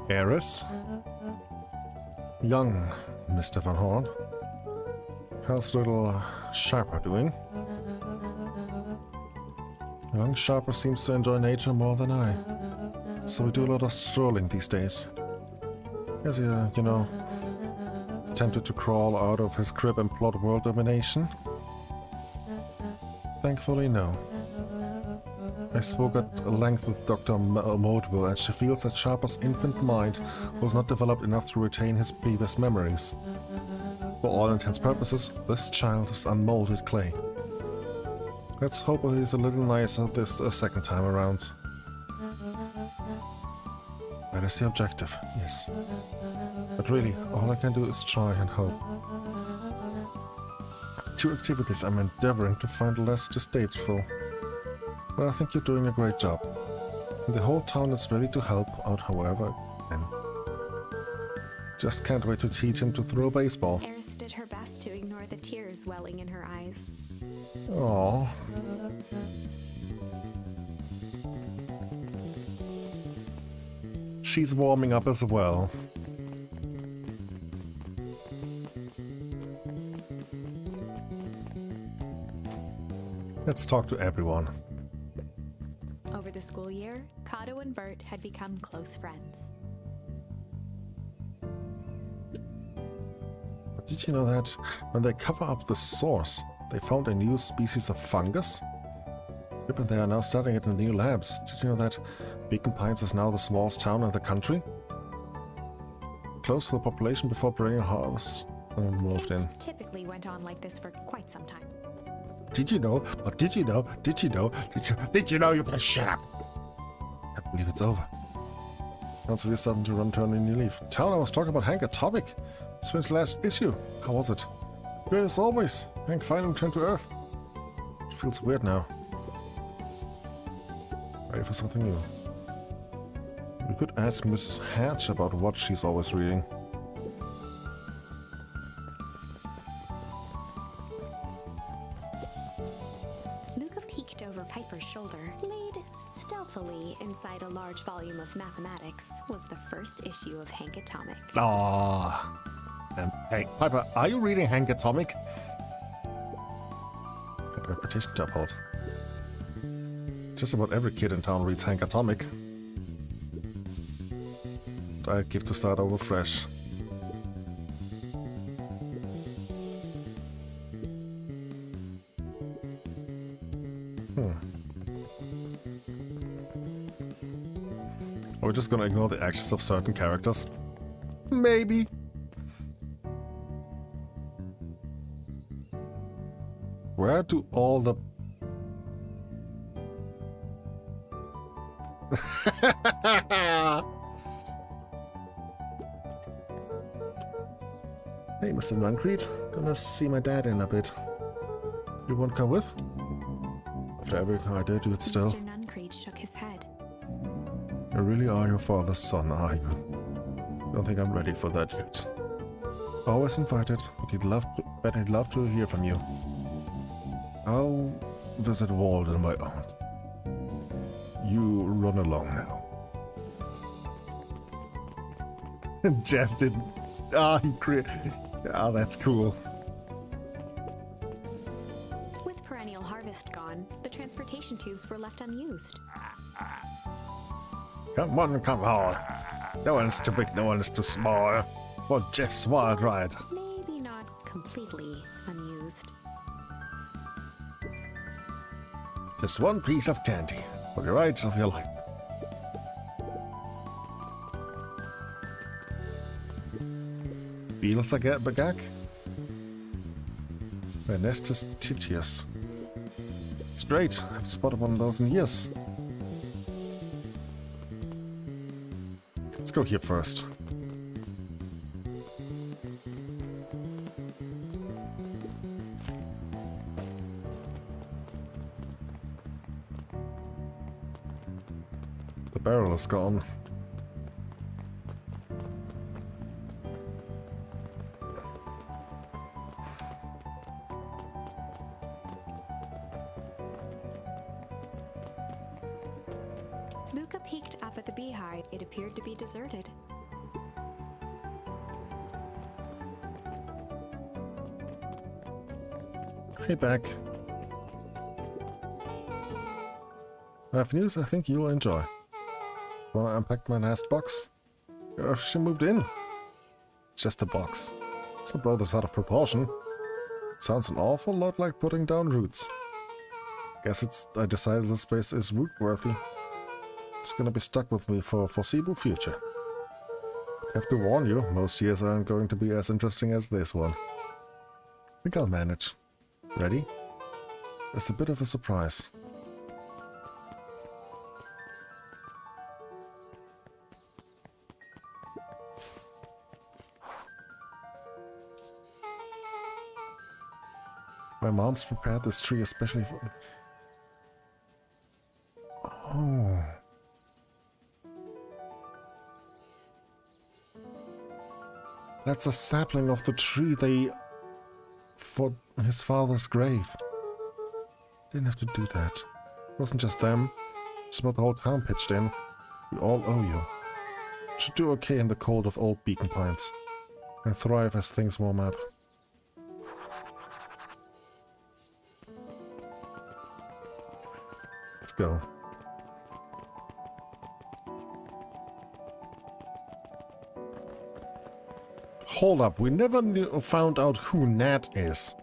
Heiress? Young Mr. Van Horn. How's little Sharper doing? Young Sharper seems to enjoy nature more than I. So we do a lot of strolling these days. Is he, you know, tempted to crawl out of his crib and plot world domination? Thankfully, no. I spoke at length with Dr. Modeville, and she feels that Sharper's infant mind was not developed enough to retain his previous memories. For all intents and purposes, this child is unmolded clay. Let's hope he's a little nicer this second time around. That is the objective, yes. But really, all I can do is try and hope. 2 activities I'm endeavoring to find less distasteful. But I think you're doing a great job. And the whole town is ready to help out however I can. Just can't wait to teach him to throw a baseball. Eris did her best to ignore the tears welling in her eyes. Aww. She's warming up as well. Let's talk to everyone. Over the school year, Kato and Bert had become close friends. But did you know that when they cover up the source, they found a new species of fungus? Yep, and they are now studying it in new labs. Did you know that Beacon Pines is now the smallest town in the country? Close to the population before bringing a house and moved in. Typically went on like this for quite some time. Did you know? But did you know? Did you know? Did you know? You better shut up! I believe it's over. Sounds really starting to run turn a new leaf. Town, I was talking about Hank Atomic. It's finished last issue. How was it? Great as always. Hank finally returned to Earth. It feels weird now. Ready for something new. We could ask Mrs. Hatch about what she's always reading. Luca peeked over Piper's shoulder. Laid stealthily inside a large volume of mathematics was the first issue of Hank Atomic. Aww. Hey, Piper, are you reading Hank Atomic? Got a reputation to uphold. Just about every kid in town reads Hank Atomic. I'd give to start over fresh. Are we just gonna ignore the actions of certain characters? Maybe. Where do all the... Hey, Mr. Nuncreed. Gonna see my dad in a bit. You won't come with? After everything I did, do it still. Mr. Nuncreed shook his head. You really are your father's son, are you? Don't think I'm ready for that yet. Always invited, but he'd love to hear from you. I'll visit Wald on my own. you run along now. Jeff didn't. That's cool. With perennial harvest gone, the transportation tubes were left unused. Come on, come on. No one's too big, no one's too small. For Jeff's wild ride. Maybe not completely unused. Just one piece of candy for the ride of your life. Beetles bagak? My nest is titious. It's great. I haven't spotted one of those in years. Let's go here first. The barrel is gone. Luca peeked up at the beehive. It appeared to be deserted. Hey, back. I have news I think you'll enjoy. Wanna unpack my last box? She moved in. It's just a box. It's a brother's out of proportion. It sounds an awful lot like putting down roots. I decided the space is root-worthy. It's gonna be stuck with me for a foreseeable future. I have to warn you, most years aren't going to be as interesting as this one. I think I'll manage. Ready? It's a bit of a surprise. My mom's prepared this tree especially for... Oh. That's a sapling of the tree for his father's grave. Didn't have to do that. It wasn't just them. It's about the whole town pitched in. We all owe you. Should do okay in the cold of old beacon pines. And thrive as things warm up. Let's go. Hold up, we never found out who Nat is.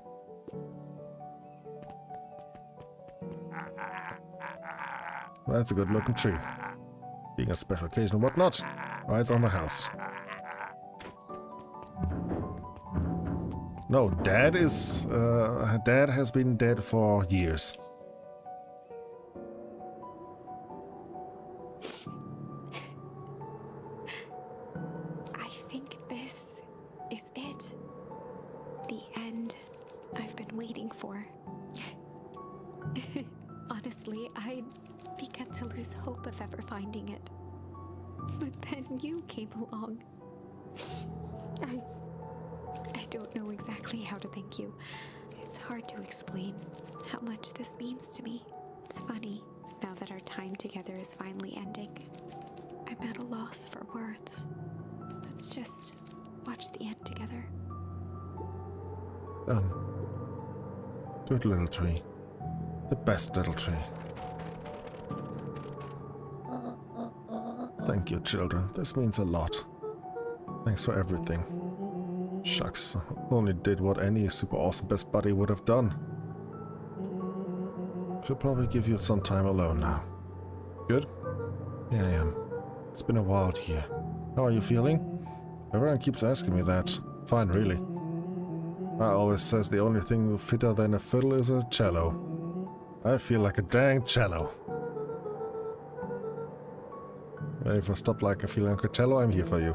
That's a good looking tree. Being a special occasion and whatnot, rides on the house. No, Dad has been dead for years. I think this is it. The end I've been waiting for. Honestly, I'd begun to lose hope of ever finding it. But then you came along. I don't know exactly how to thank you. It's hard to explain how much this means to me. It's funny, now that our time together is finally ending. I'm at a loss for words. Let's just watch the end together. Good little tree. The best little tree. Thank you, children. This means a lot. Thanks for everything. Shucks, only did what any super awesome best buddy would have done. Should probably give you some time alone now. Good? Yeah, I am. It's been a while here. How are you feeling? Everyone keeps asking me that. Fine, really. I always says the only thing fitter than a fiddle is a cello. I feel like a dang cello. If I stop like I feel like a cello, I'm here for you.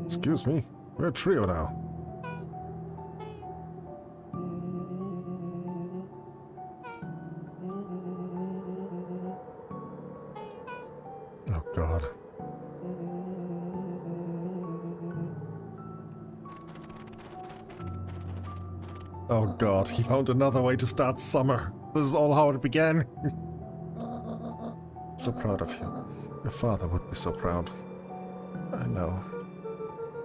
Excuse me, we're a trio now. Oh God. Oh God, he found another way to start summer. This is all how it began. So proud of you. Your father would be so proud. I know.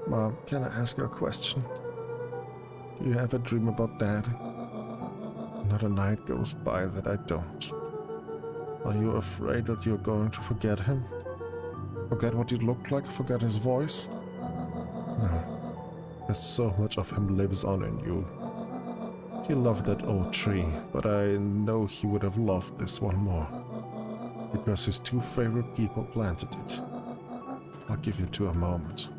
Mom, can I ask you a question? Do you ever dream about Dad? Not a night goes by that I don't. Are you afraid that you're going to forget him? Forget what he looked like? Forget his voice? No. Because so much of him lives on in you. He loved that old tree, but I know he would have loved this one more. Because his two favorite people planted it. I'll give you two a moment.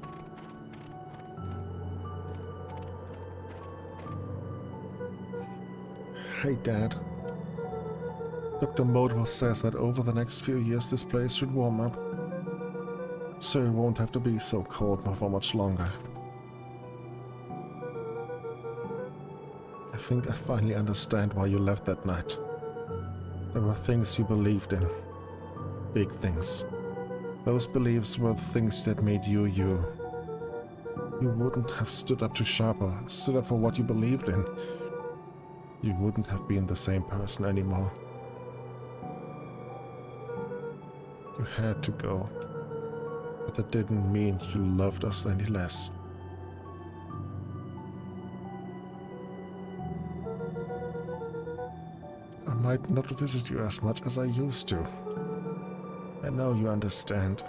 Hey, Dad. Dr. Modwell says that over the next few years this place should warm up. So it won't have to be so cold for much longer. I think I finally understand why you left that night. There were things you believed in. Big things. Those beliefs were the things that made you you. You wouldn't have stood up to Sharper, stood up for what you believed in. You wouldn't have been the same person anymore. You had to go. But that didn't mean you loved us any less. I might not visit you as much as I used to. I know you understand.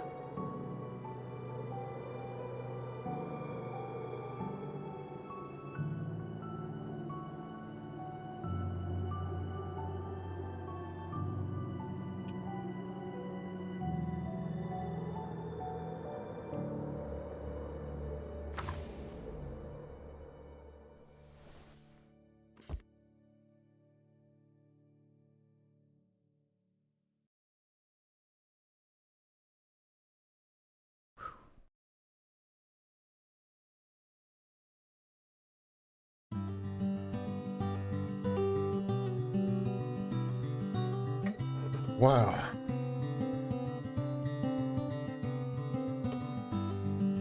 Wow.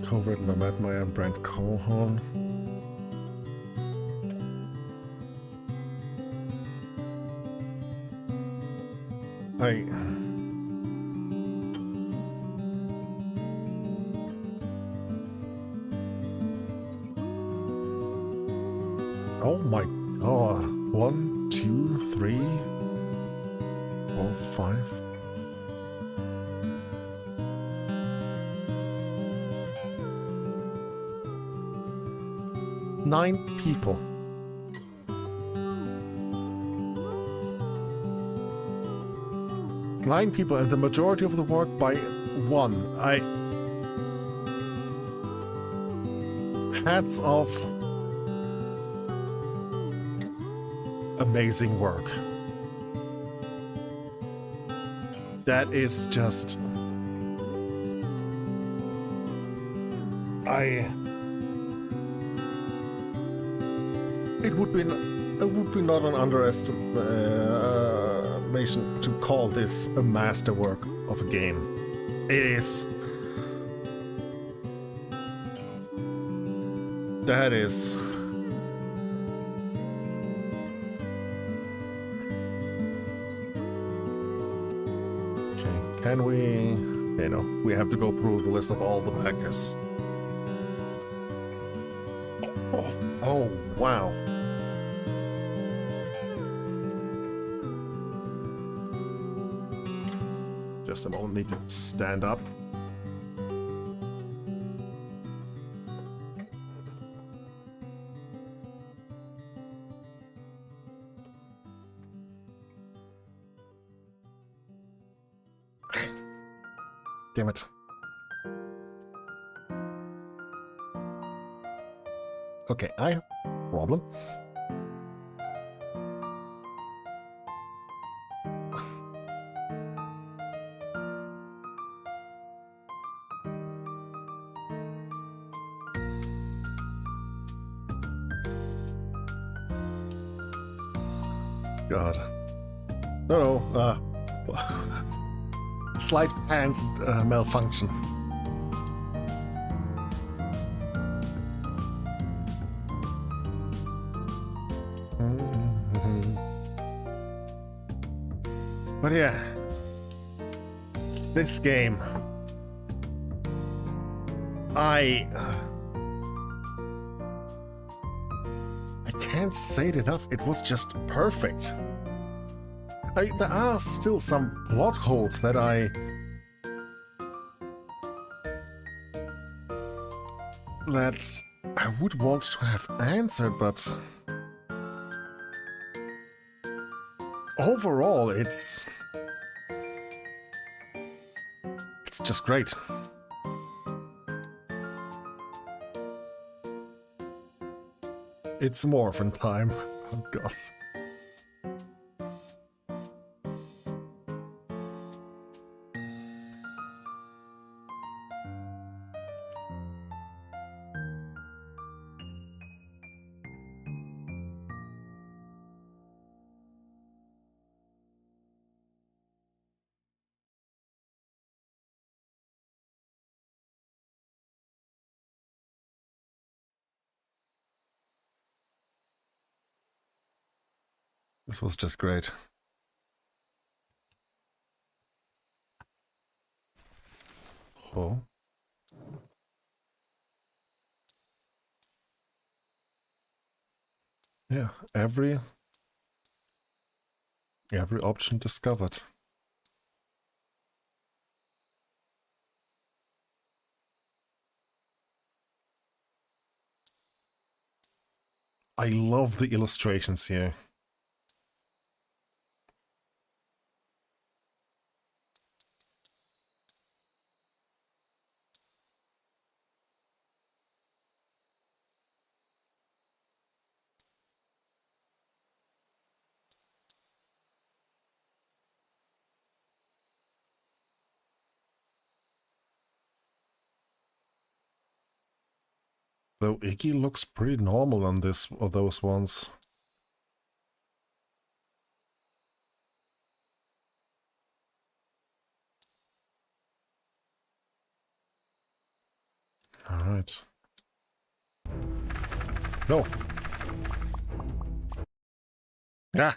Co-written by Matt Meyer and Brent Colhorn. Oh my god. 1, 2, 3, 4, 5. Nine people. Nine people, and the majority of the work by one. Hats off. Amazing work. That is just... It would be not an underestimation to call this a masterwork of a game. It is. That is. Okay, can we? You know, we have to go through the list of all the backers. Oh, wow. Just a moment, need to stand up. Damn it. Okay, I have a problem. God. No, slight pants malfunction. But yeah, this game, I can't say it enough. It was just perfect. There are still some plot holes that I would want to have answered, but overall, it's just great. It's morphin time. Oh god. This was just great. Oh. Yeah, every option discovered. I love the illustrations here. Though Iggy looks pretty normal on this or those ones. All right. No. Yeah.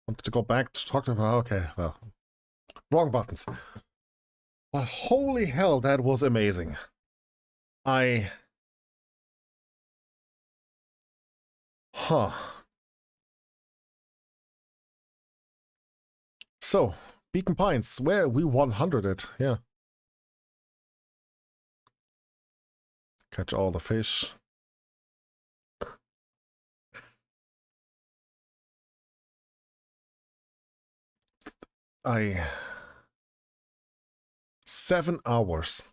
Wanted to go back to talk to her. Okay, well, wrong buttons. But holy hell, that was amazing. Huh. So, Beacon Pines, where we 100 it, yeah. Catch all the fish. 7 hours.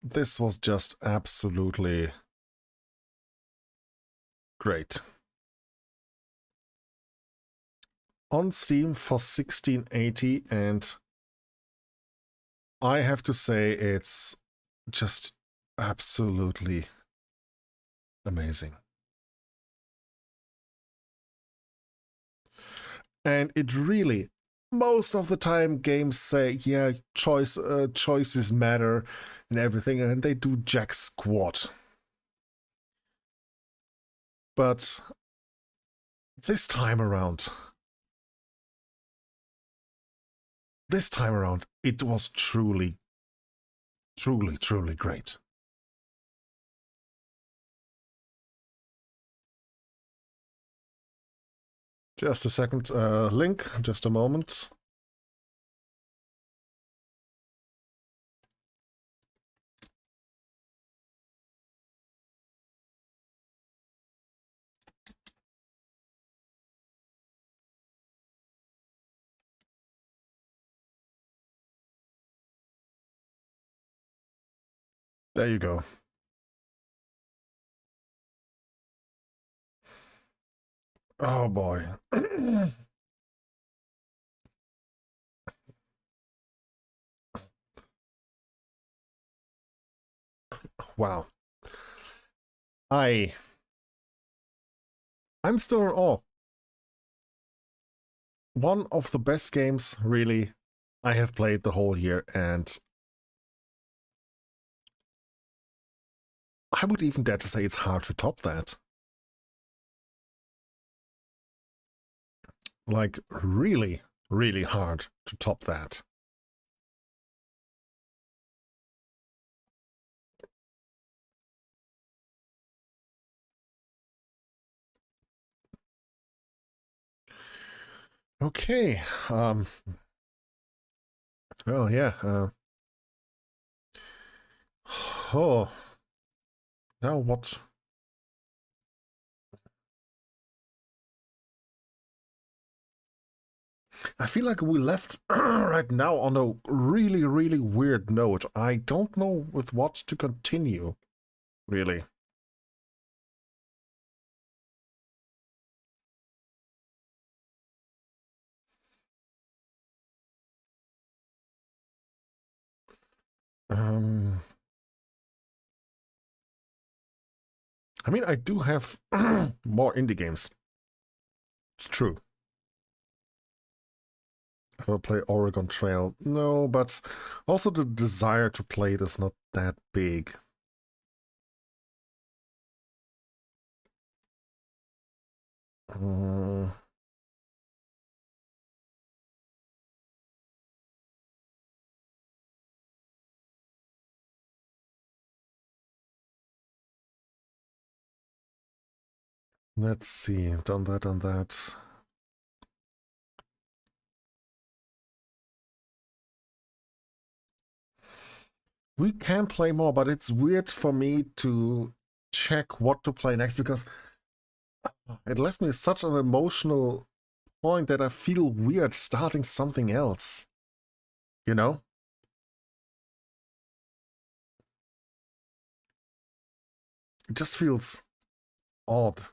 This was just absolutely great. On Steam for 1680, and I have to say it's just absolutely amazing. And it really, most of the time games say, yeah, choices matter and everything, and they do jack squat. But this time around, it was truly, truly, truly great. Just a second, link, just a moment. There you go. Oh boy. Wow. I'm still in awe. One of the best games, really, I have played the whole year, and I would even dare to say it's hard to top that. Like, really, really hard to top that. Okay. Oh, yeah. Oh. Now what? I feel like we left right now on a really, really weird note. I don't know with what to continue, really. I mean, I do have more indie games. It's true. I will play Oregon Trail. No, but also the desire to play it is not that big. Let's see. Done that, done that. We can play more, but it's weird for me to check what to play next because it left me such an emotional point that I feel weird starting something else. You know? It just feels odd.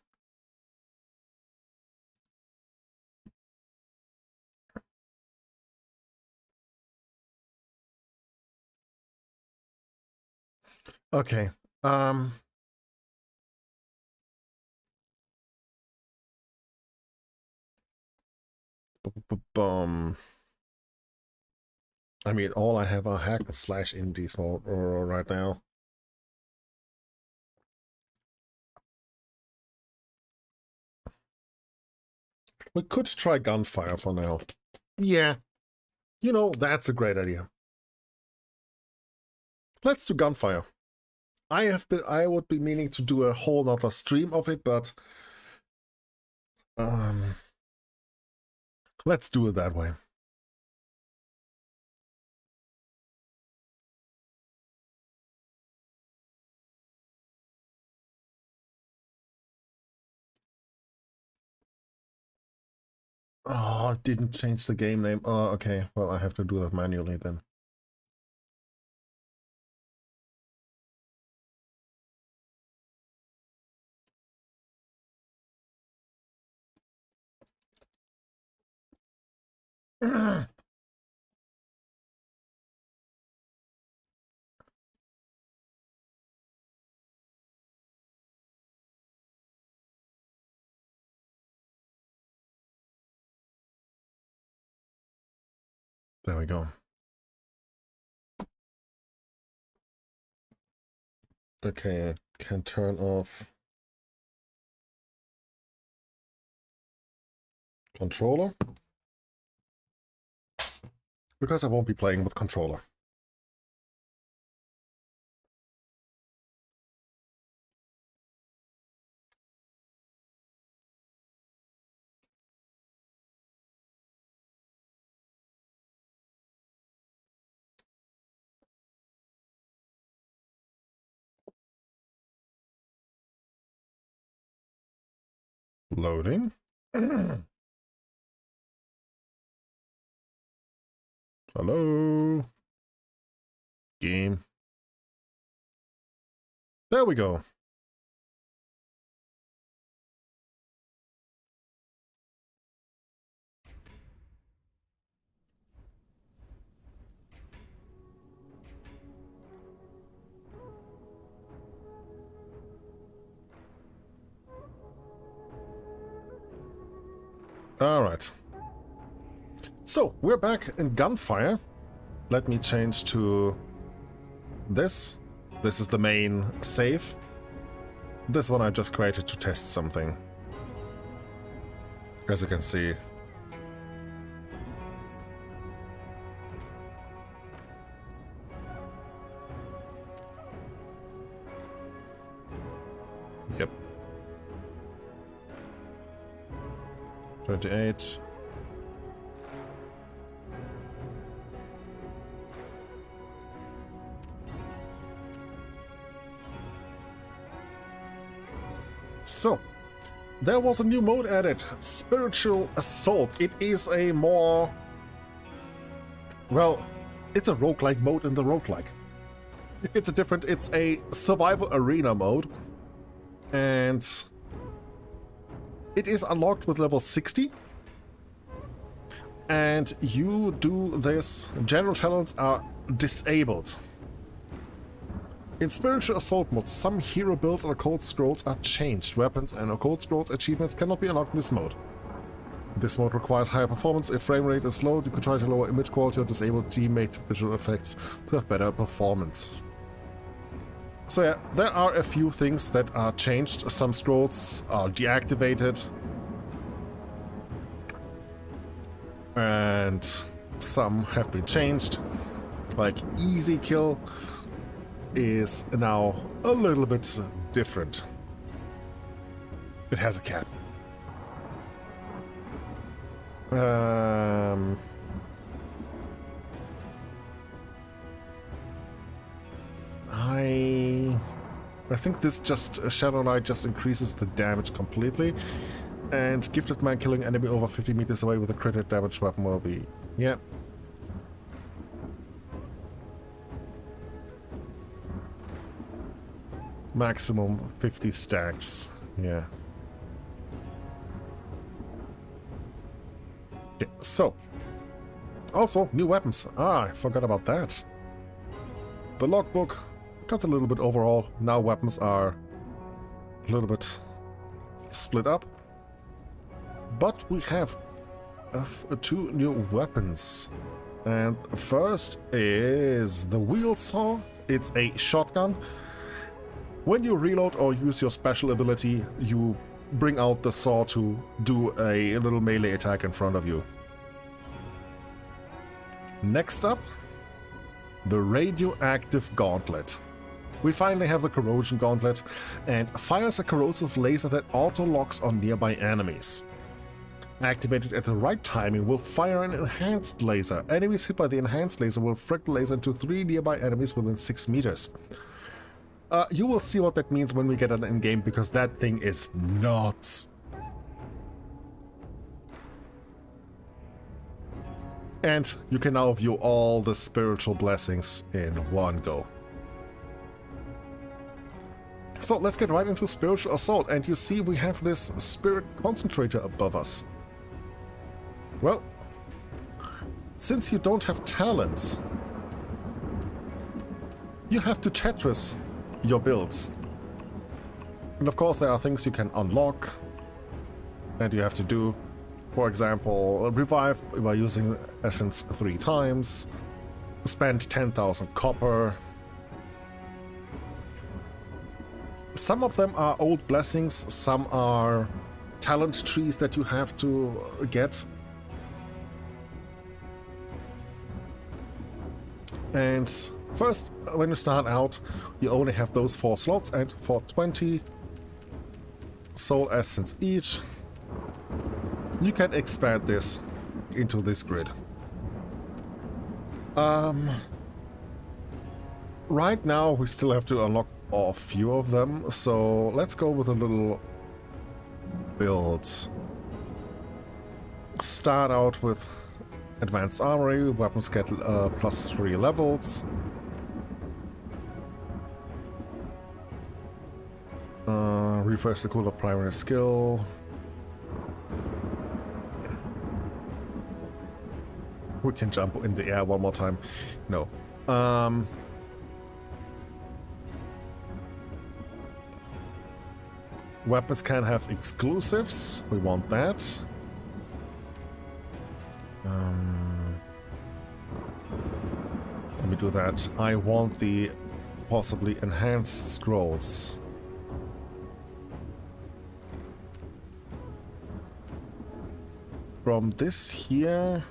Okay. Boom. I mean, all I have are hack and slash indies mode right now. We could try gunfire for now. Yeah. You know, that's a great idea. Let's do gunfire. I would be meaning to do a whole nother stream of it, but let's do it that way. Oh, it didn't change the game name. Oh, okay. Well, I have to do that manually then. There we go. Okay, I can turn off controller because I won't be playing with controller. Loading. Hello. Game. There we go. All right. So, we're back in gunfire. Let me change to this. This is the main save. This one I just created to test something. As you can see. Yep. 28. So, there was a new mode added, Spiritual Assault. It is a more... well, it's a roguelike mode in the roguelike. It's a survival arena mode. And it is unlocked with level 60. And you do this, general talents are disabled. In Spiritual Assault mode, some hero builds and occult scrolls are changed. Weapons and occult scrolls achievements cannot be unlocked in this mode. This mode requires higher performance. If frame rate is low, you could try to lower image quality or disable teammate visual effects to have better performance. So yeah, there are a few things that are changed. Some scrolls are deactivated. And some have been changed. Like easy kill is now a little bit different. It has a cap. I think this Shadow Light just increases the damage completely. And Gifted Man killing enemy over 50 meters away with a crit damage weapon will be... yeah. Maximum 50 stacks. Yeah. Okay, so. Also, new weapons. Ah, I forgot about that. The logbook got a little bit overall. Now weapons are a little bit split up. But we have two new weapons. And first is the wheel saw. It's a shotgun. When you reload or use your special ability, you bring out the saw to do a little melee attack in front of you. Next up, the radioactive gauntlet. We finally have the corrosion gauntlet and fires a corrosive laser that auto-locks on nearby enemies. Activated at the right timing will fire an enhanced laser. Enemies hit by the enhanced laser will frag the laser into 3 nearby enemies within 6 meters. You will see what that means when we get it in-game, because that thing is nuts. And you can now view all the spiritual blessings in one go. So let's get right into Spiritual Assault, and you see we have this Spirit Concentrator above us. Well, since you don't have talents, you have to Tetris your builds. And of course there are things you can unlock and you have to do. For example, revive by using essence 3 times, spend 10,000 copper. Some of them are old blessings, some are talent trees that you have to get. And first, when you start out, you only have those 4 slots, and for 20 soul essence each, you can expand this into this grid. Right now, we still have to unlock a few of them, so let's go with a little build. Start out with Advanced Armory, weapons get plus 3 levels. Refresh the cool of primary skill. We can jump in the air one more time. No. Weapons can have exclusives. We want that. Let me do that. I want the possibly enhanced scrolls. from this here.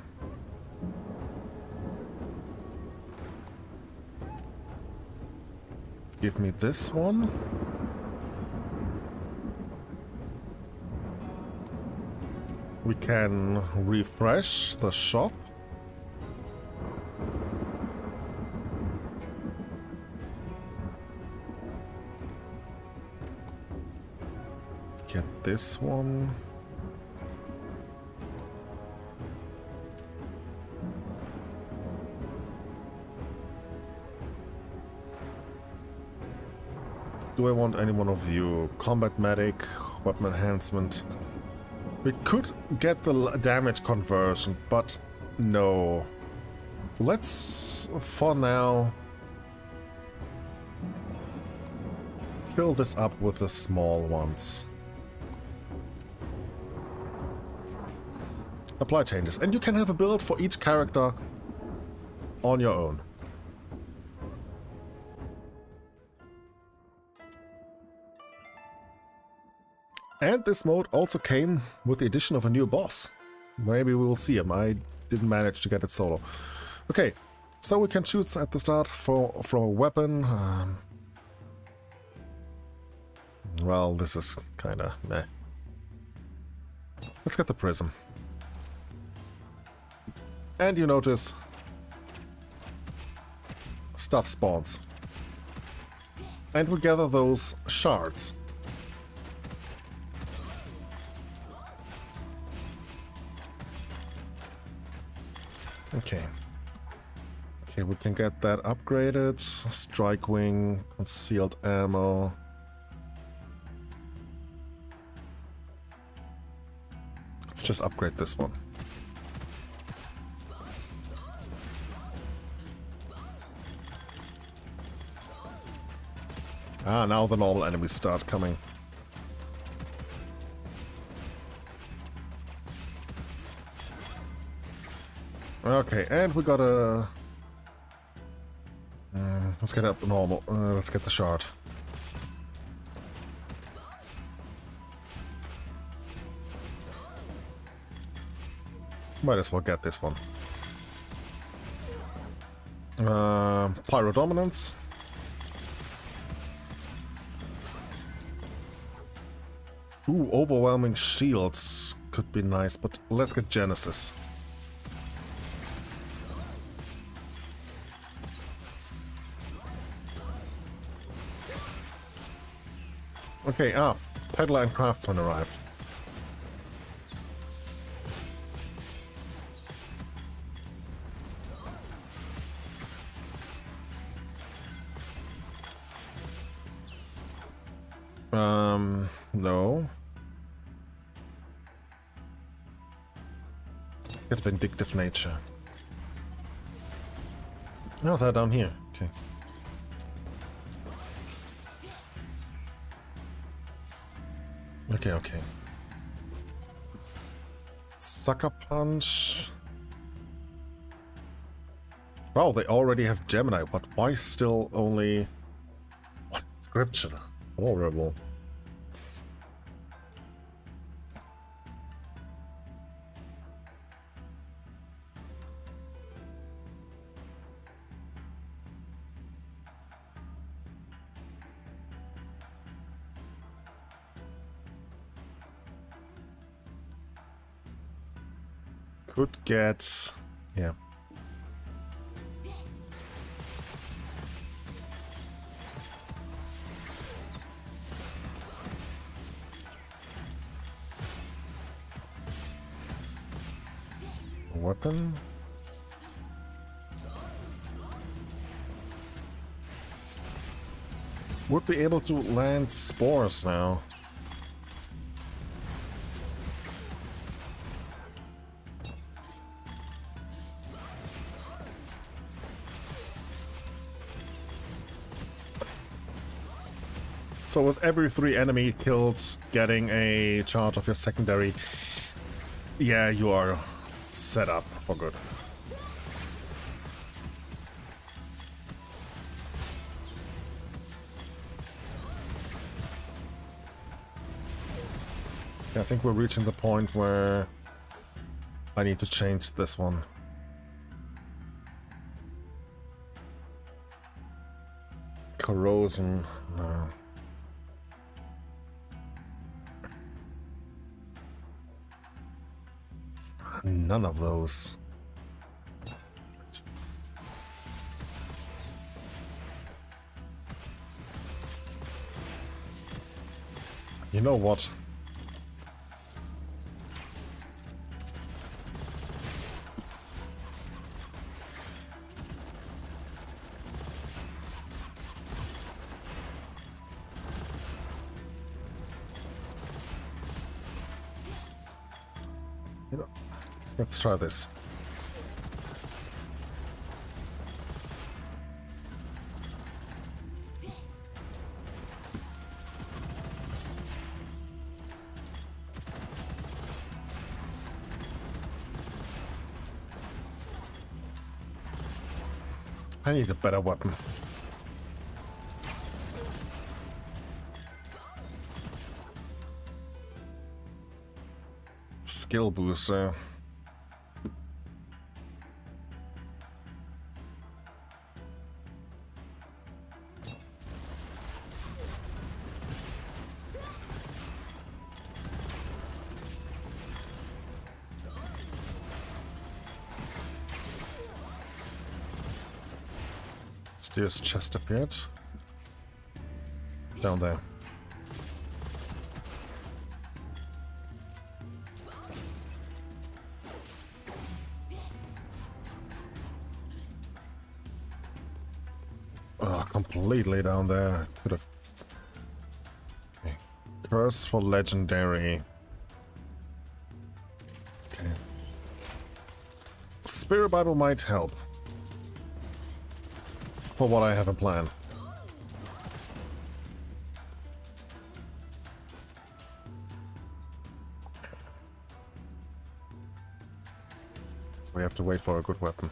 Give me this one. We can refresh the shop. Get this one. Do I want any one of you? Combat medic, weapon enhancement. We could get the damage conversion, but no. Let's, for now, fill this up with the small ones. Apply changes. And you can have a build for each character on your own. And this mode also came with the addition of a new boss. Maybe we will see him. I didn't manage to get it solo. Okay, so we can choose at the start from a weapon. Well, this is kinda meh. Let's get the prism. And you notice stuff spawns. And we gather those shards. Okay. Okay, we can get that upgraded. Strike wing, concealed ammo. Let's just upgrade this one. Ah, now the normal enemies start coming. Okay, and we got a... let's get up normal. Let's get the shard. Might as well get this one. Pyro dominance. Ooh, overwhelming shields could be nice, but let's get Genesis. Okay, Peddler and Craftsman arrived. No. Get vindictive nature. No, they're down here. Okay. Okay. Sucker Punch. Wow, they already have Gemini, but why still only... What? Scripture. Horrible. Could get... yeah. Weapon? Would be able to land spores now. So with every 3 enemy kills, getting a charge of your secondary, yeah, you are set up for good. Yeah, I think we're reaching the point where I need to change this one. Corrosion, no. None of those. You know what? You know, let's try this. I need a better weapon. Skill booster. Steer's chest appeared. Down there. Oh, completely down there. Could have. Okay. Curse for legendary. Okay. Spirit Bible might help. For what I have in plan. We have to wait for a good weapon.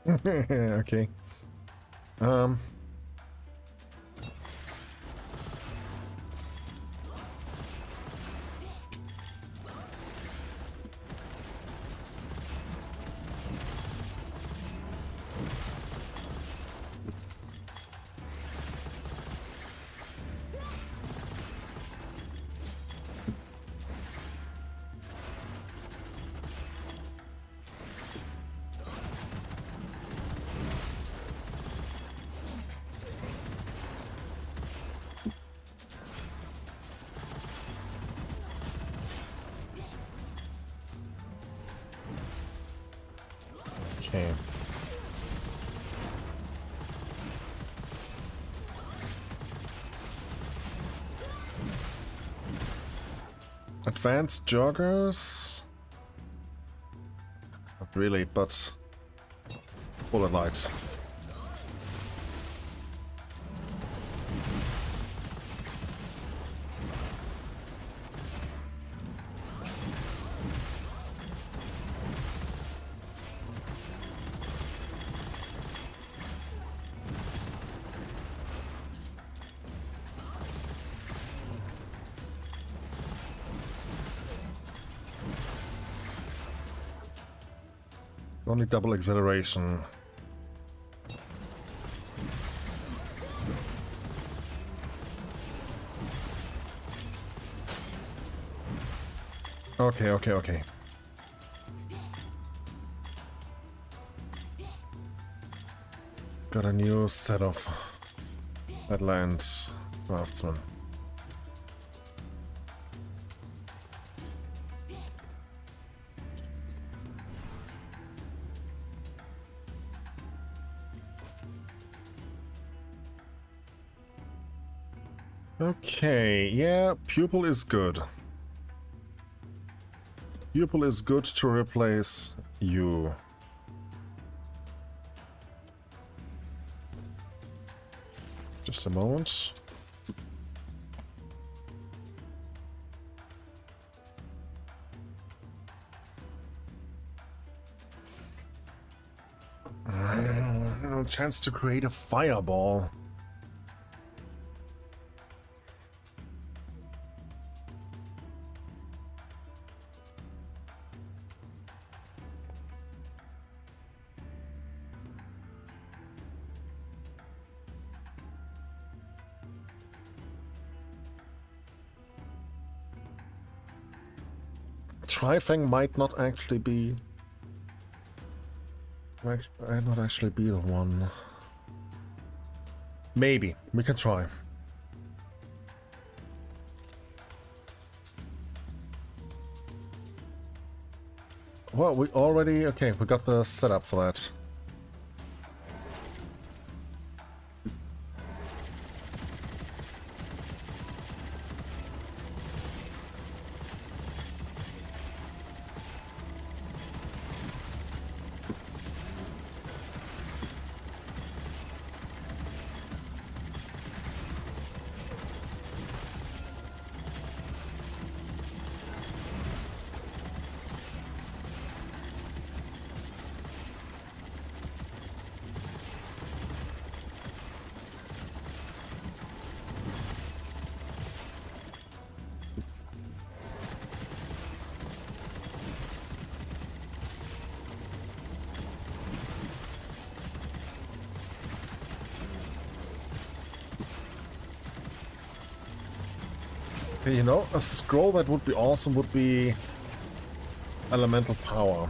Okay. Okay. Advanced joggers? Not really, but bullet lights. Only double acceleration. Okay, okay, okay. Got a new set of Badlands craftsmen. Okay, yeah, pupil is good. Pupil is good to replace you. Just a moment. Chance to create a fireball. Trifang might not actually be... might not actually be the one. Maybe. We can try. Well, we already... okay, we got the setup for that. You know, a scroll that would be awesome would be elemental power.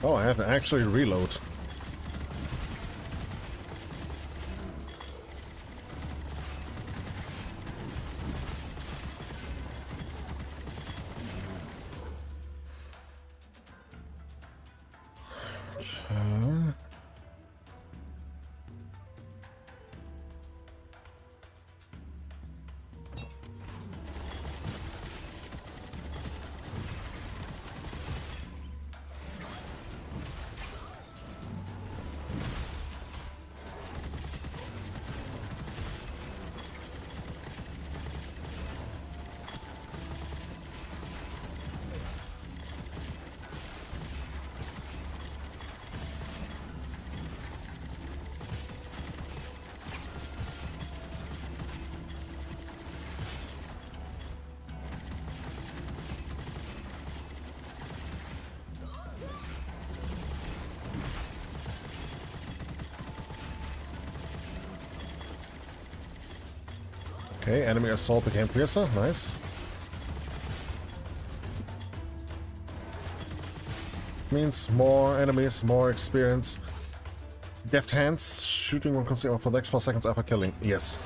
Oh, I have to actually reload. Okay. Okay, enemy assault became piercer. Nice. Means more enemies, more experience. Deft hands, shooting one consumer for the next 4 seconds after killing. Yes.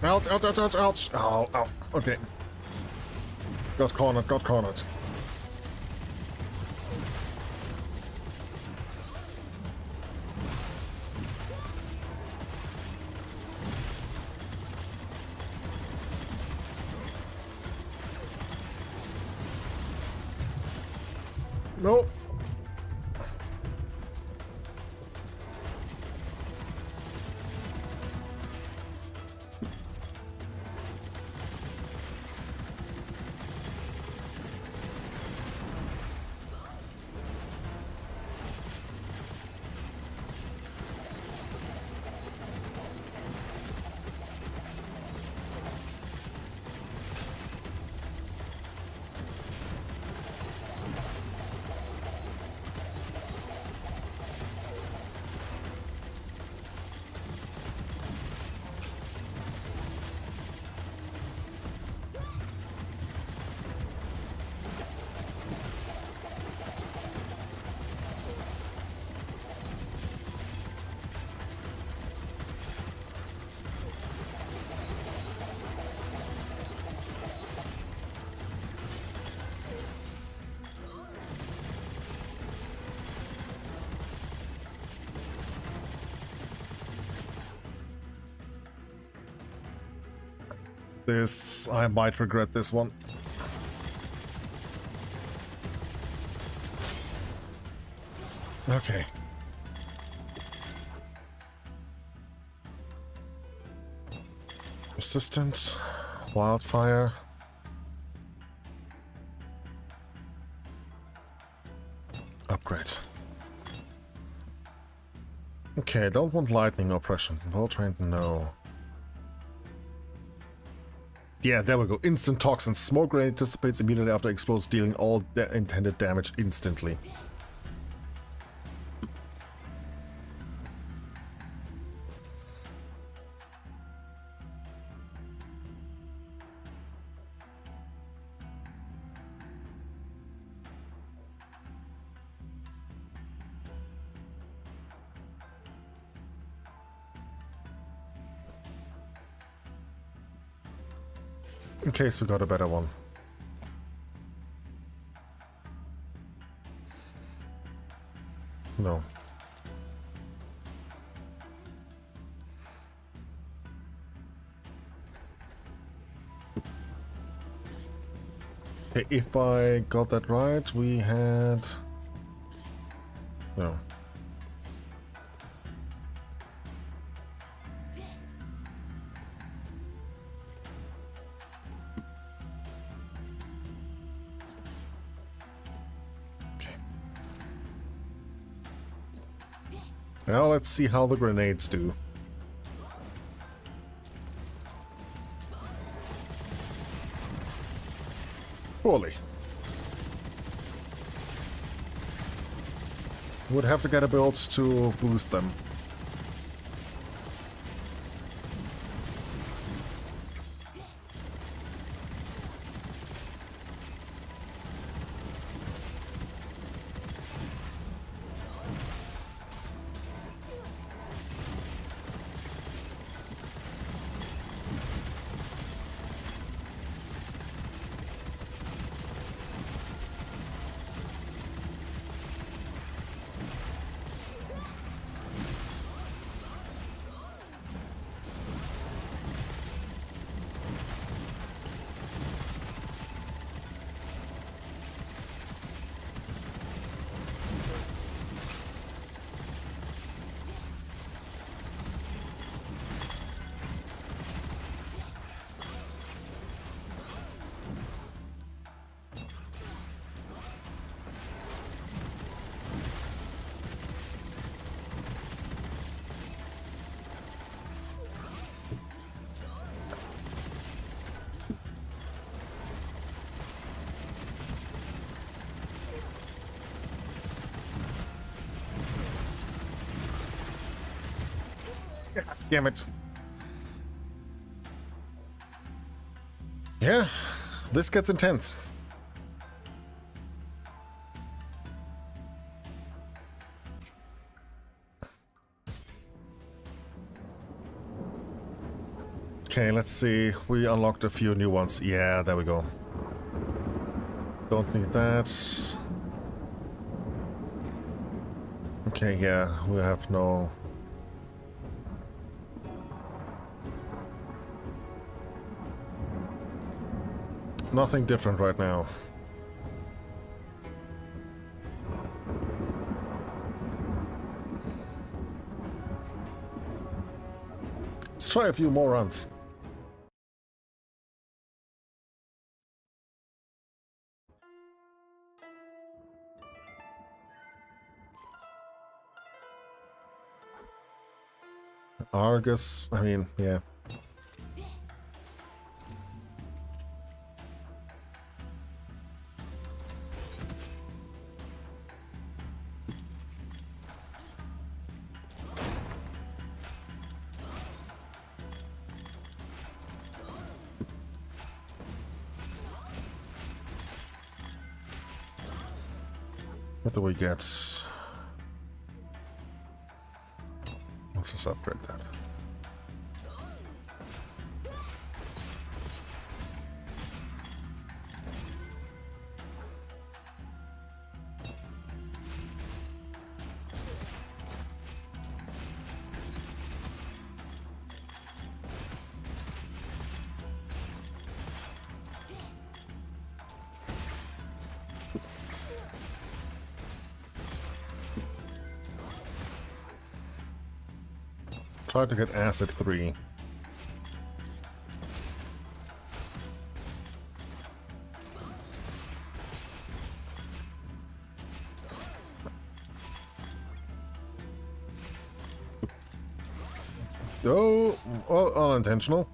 Ouch, ouch, ouch, ouch, ouch. Ow, ow. Okay. Got cornered, got cornered. No. This, I might regret this one. Okay. Persistent, wildfire. Upgrade. Okay, I don't want lightning oppression. Well trained, no. Yeah, there we go. Instant toxin. Smoke grenade dissipates immediately after it explodes, dealing all intended damage instantly. In case we got a better one. No. Okay, if I got that right, we had... No. Now let's see how the grenades do. Poorly. Would have to get a build to boost them. Damn it. Yeah, this gets intense. Okay, let's see. We unlocked a few new ones. Yeah, there we go. Don't need that. Okay, yeah, we have no... Nothing different right now. try a few more runs. Argus, I mean, yeah. What do we get? Let's just upgrade that. Try to get acid 3. Oh, well, unintentional.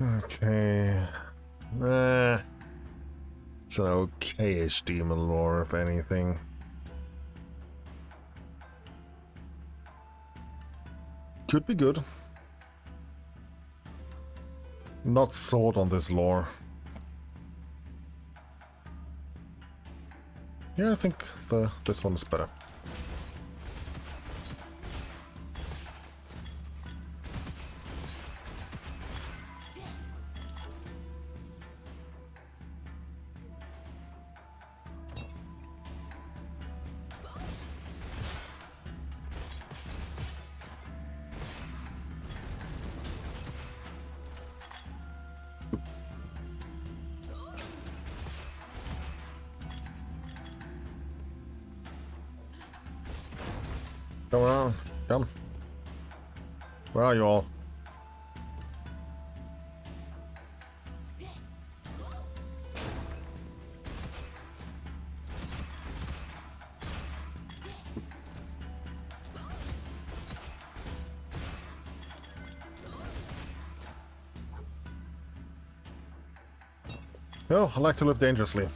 Okay. It's an okay-ish demon lore, if anything. Could be good. Not sold on this lore. Yeah, I think this one is better. Come on, come. Where are you all? Oh, I like to live dangerously.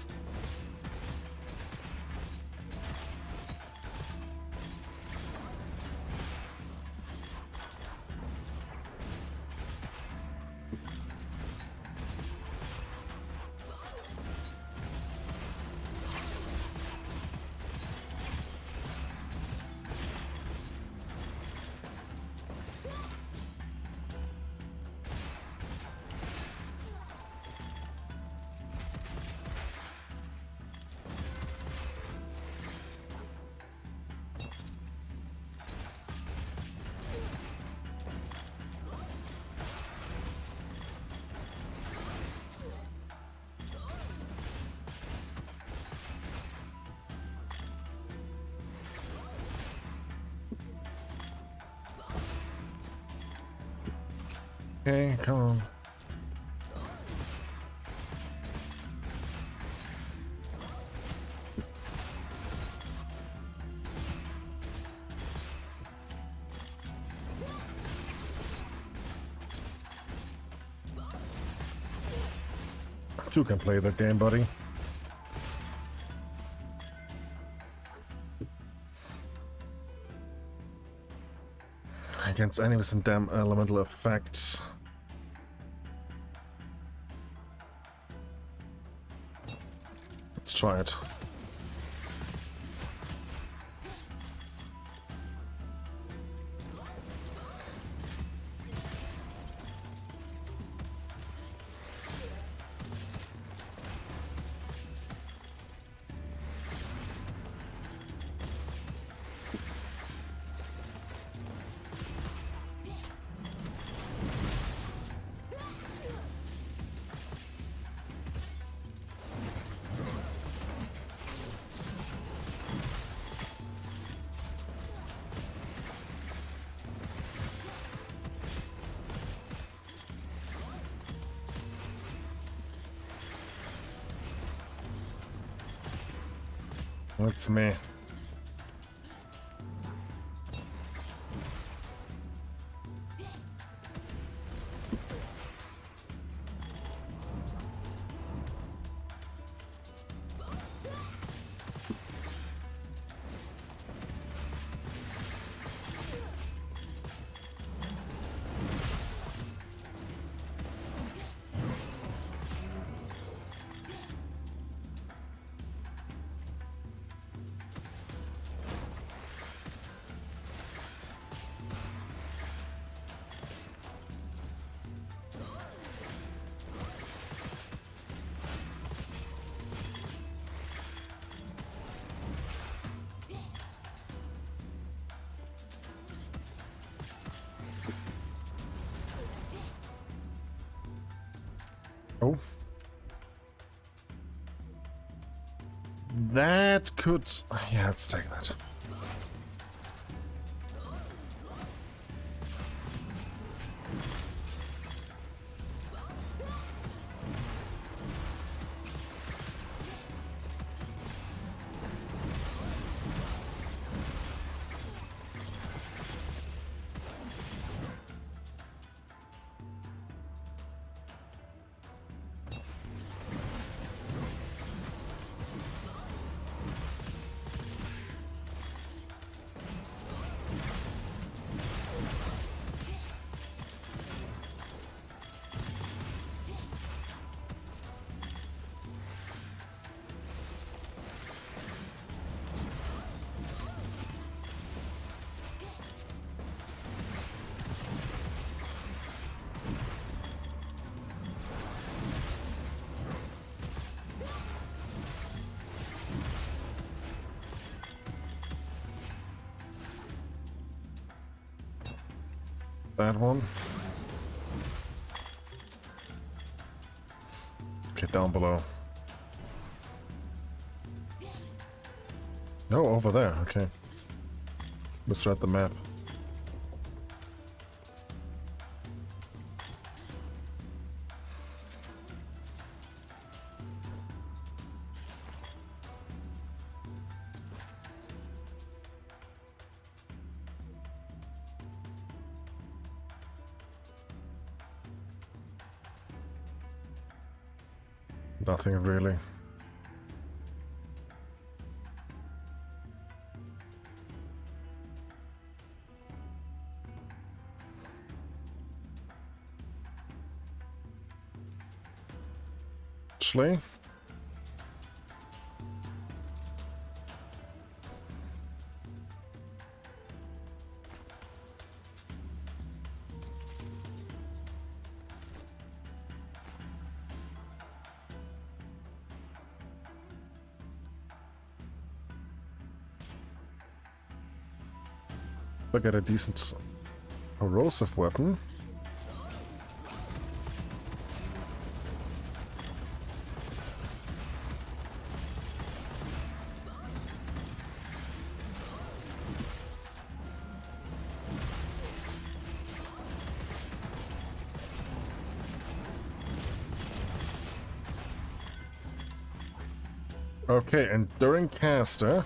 Okay, come on. You can play that game, buddy. Against enemies and damn elemental effects. Let's try it. It's me. Oh. That could... Yeah, let's take that. That one. Okay, down below. No, over there, okay. Let's read the map. Nothing really. Actually, if I get a decent corrosive weapon. Okay, and during caster,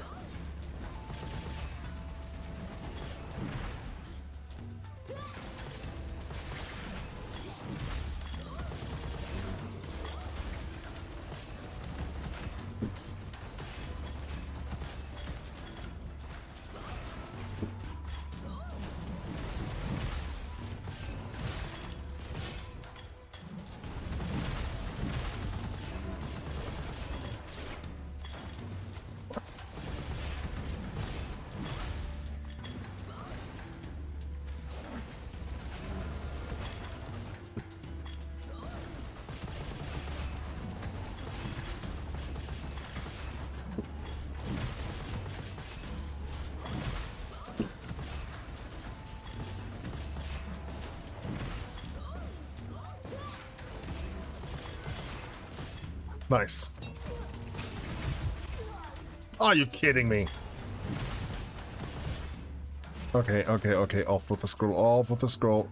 nice. Are you kidding me? Okay, okay, okay, off with the scroll, off with the scroll.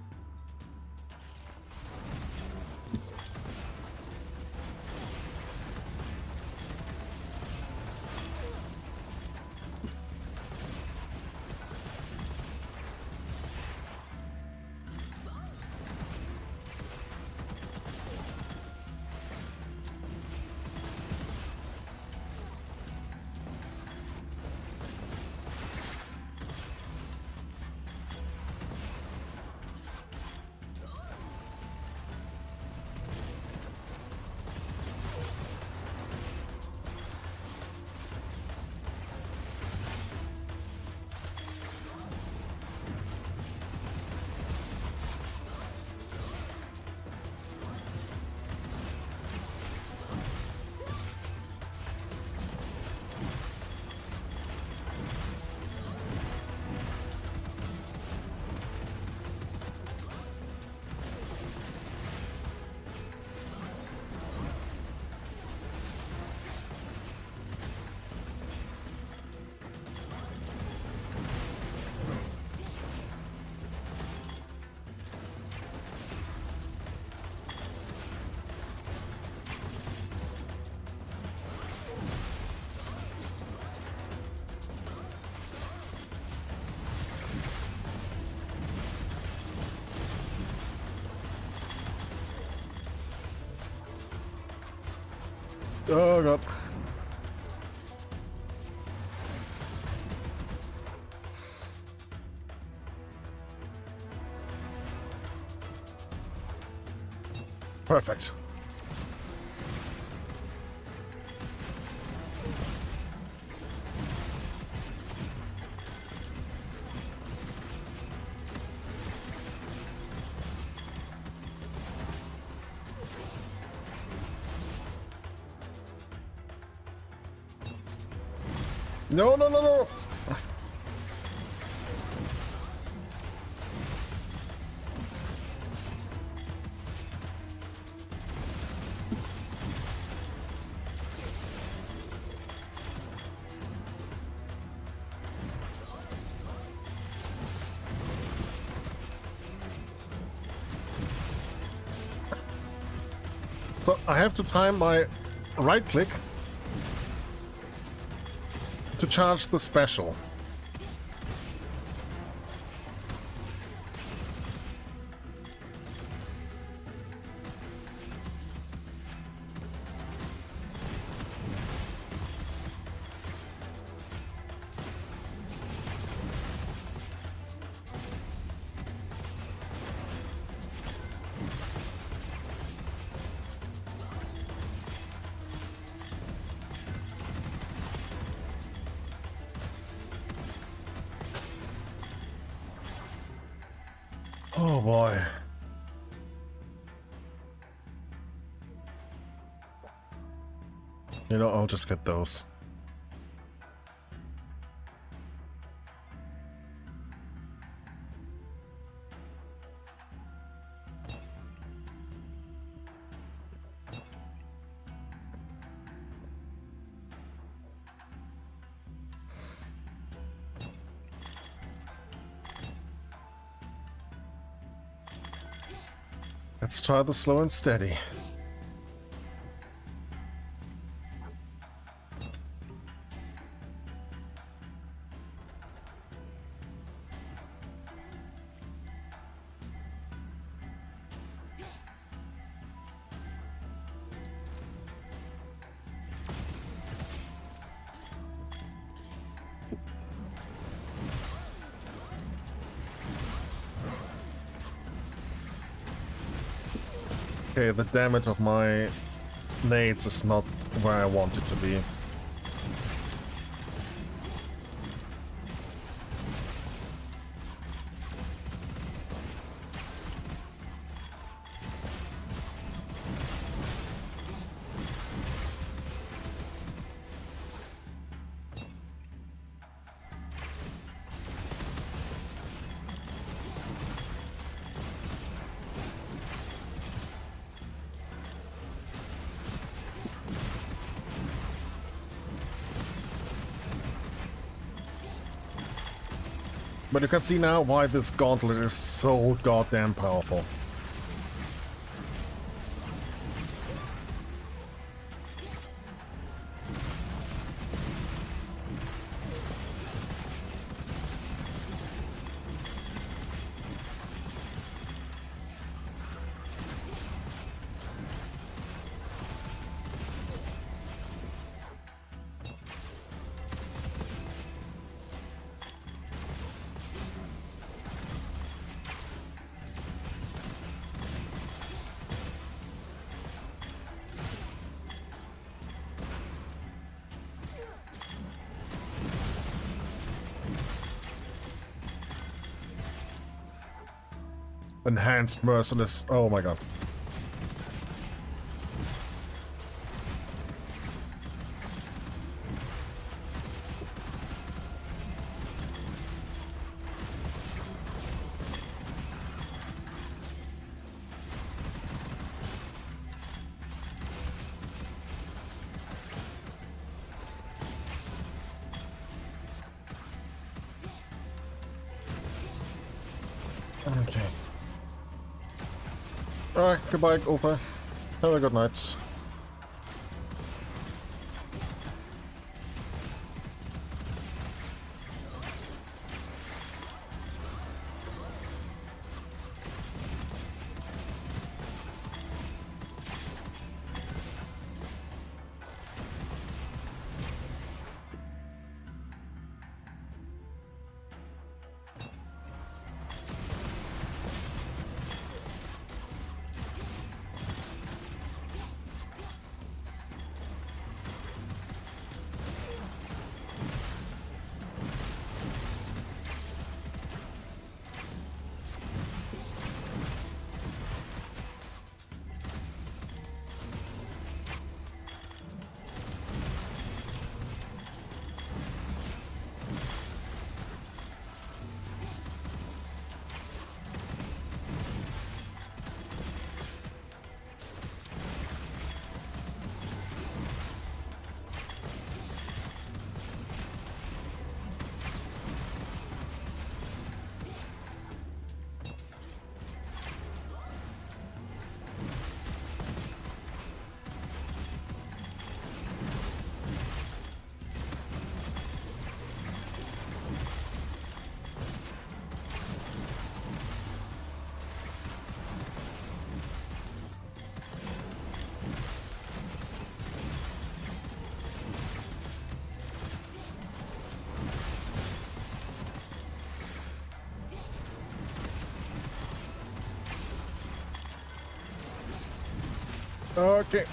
Oh god. Perfect. No, no, no, no! So I have to time my right click to charge the special. Oh boy. You know, I'll just get those. Let's try the slow and steady. Okay, the damage of my nades is not where I want it to be. But you can see now why this gauntlet is so goddamn powerful. Enhanced merciless. Oh my god. Okay. Alright, goodbye, Ultra. Have a good night. Okay.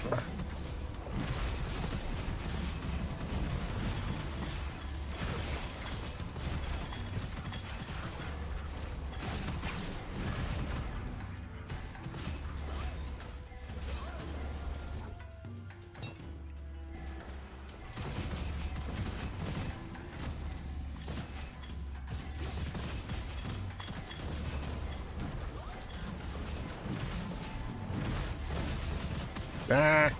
Ah.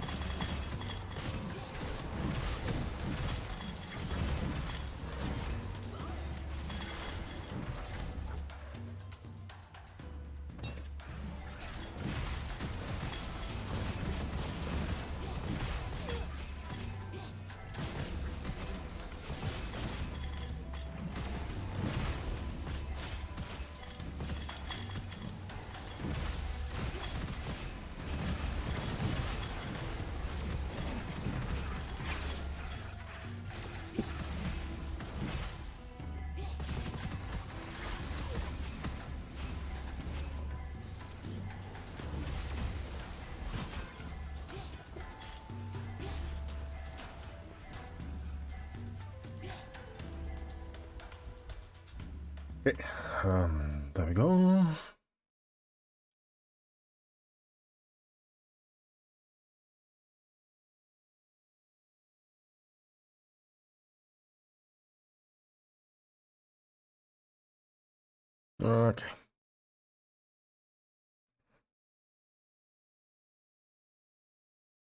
Okay. There we go. Okay.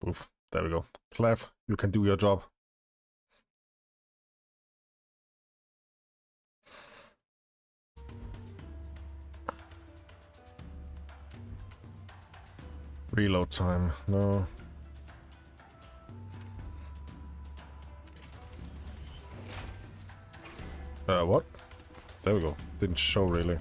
Oof. There we go. Clef, you can do your job. Reload time. No. What? There we go. Didn't show really.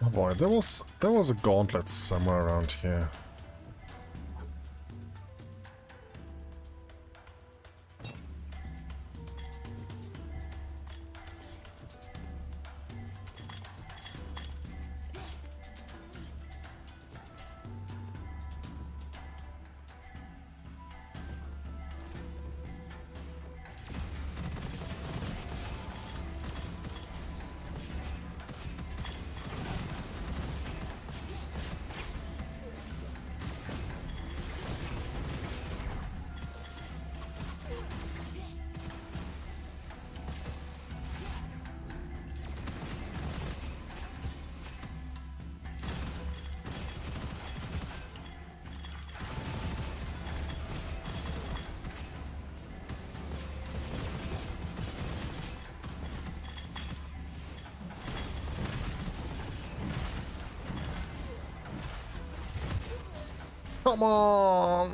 Oh boy, there was a gauntlet somewhere around here. Come on!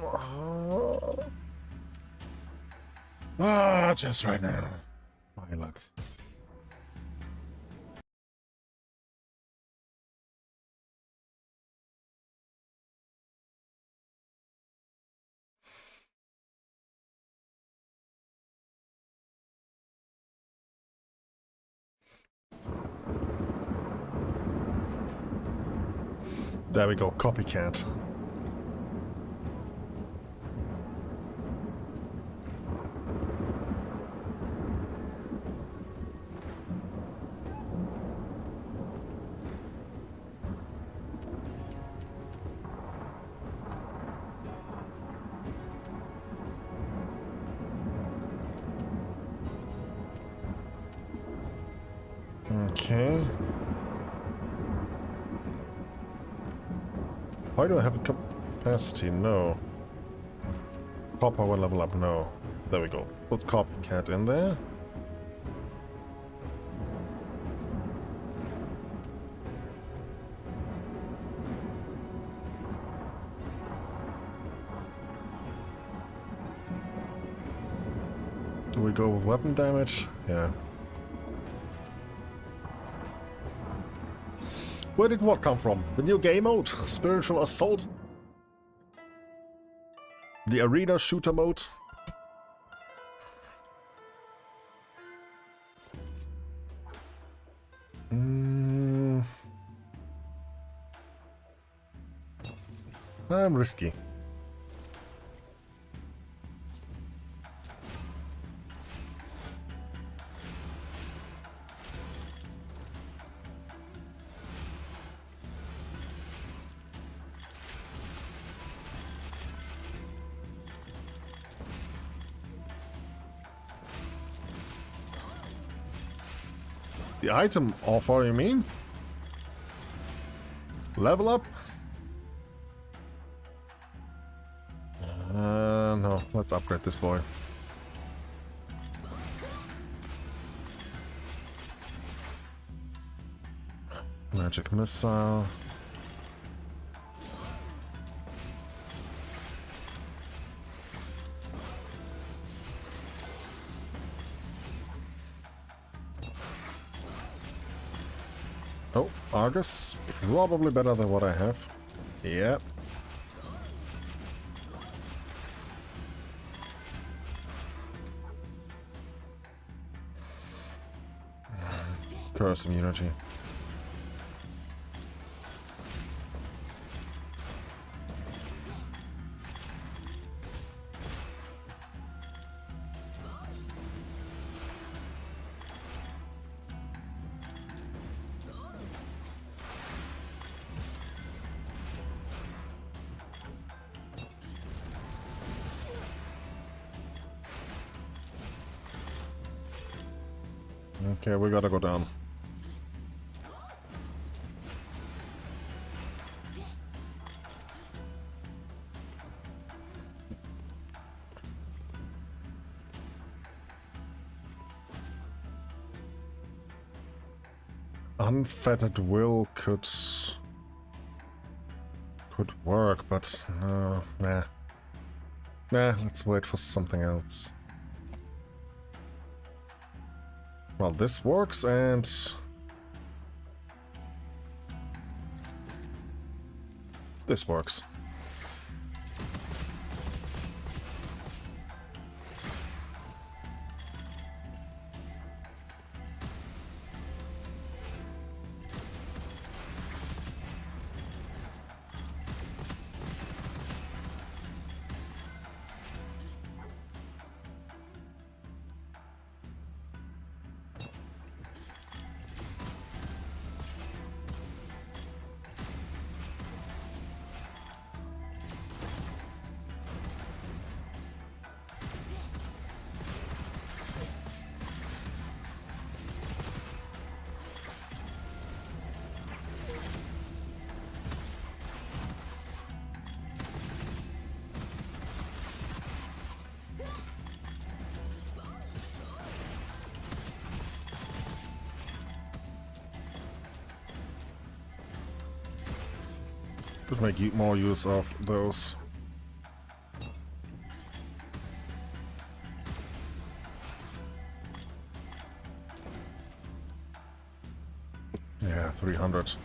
Ah, just right now. My luck. There we go, copycat. Okay. Why do I have a capacity? No. Core power level up? No. There we go. Put copycat in there. Do we go with weapon damage? Yeah. Where did what come from? The new game mode? Spiritual Assault? The arena shooter mode? I'm risky. The item offer, you mean? Level up? No, let's upgrade this boy. Magic missile. Oh, Argus. Probably better than what I have. Yep. Curse immunity. Okay, we gotta go down. Unfettered will could work, but no, nah. Nah, let's wait for something else. Well, this works, and this works. Could make more use of those. Yeah, 300.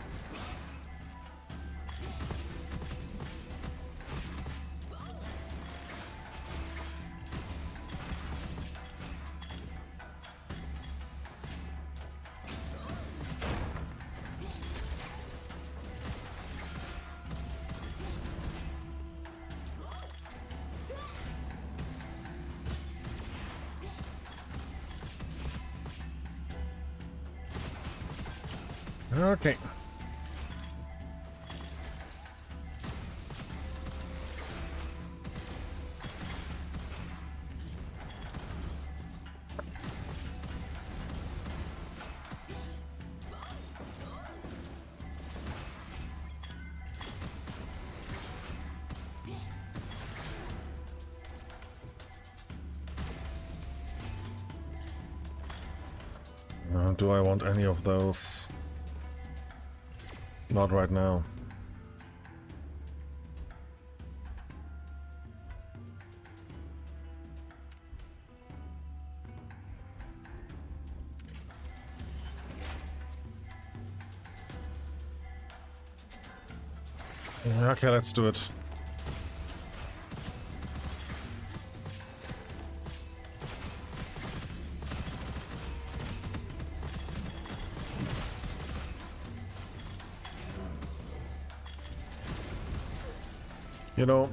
Okay. Do I want any of those? Not right now. Okay, let's do it. You know,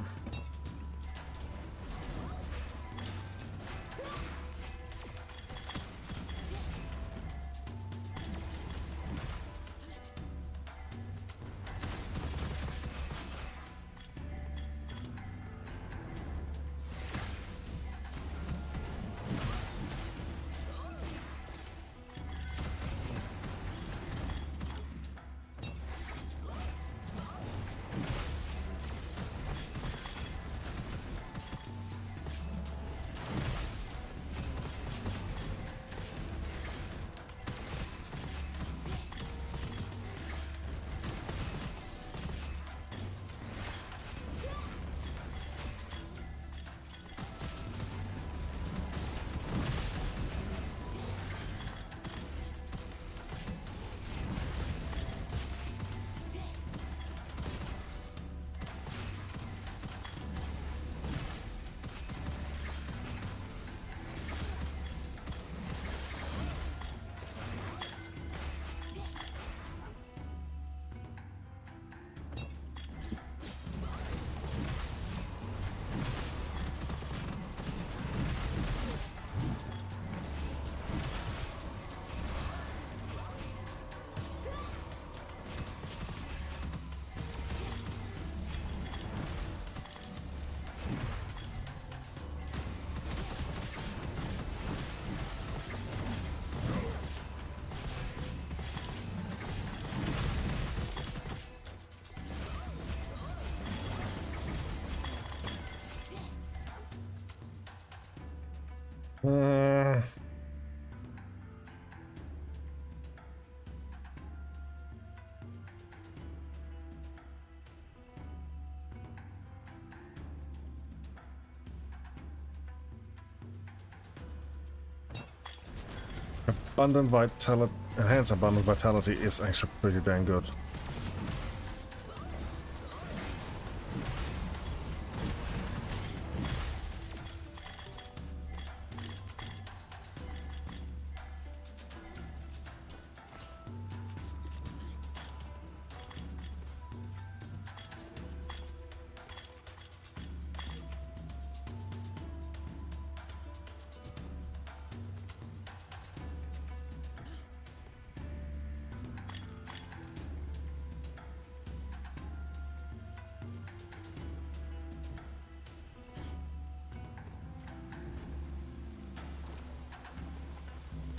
abundant vitality, enhanced abundant vitality is actually pretty dang good.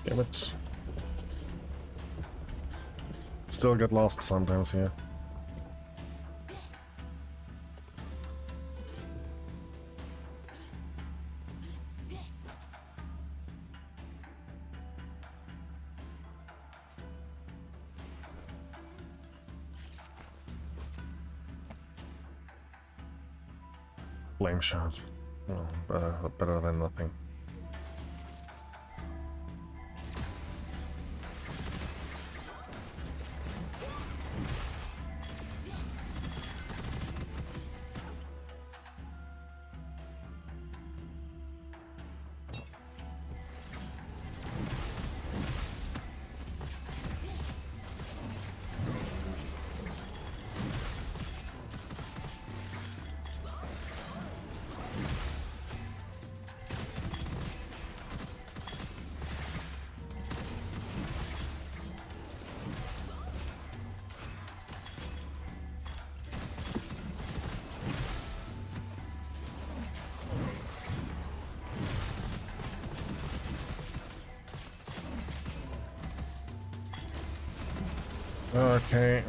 Damn it. Still get lost sometimes here. Flame shot. Oh, better than nothing. Okay.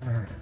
Help.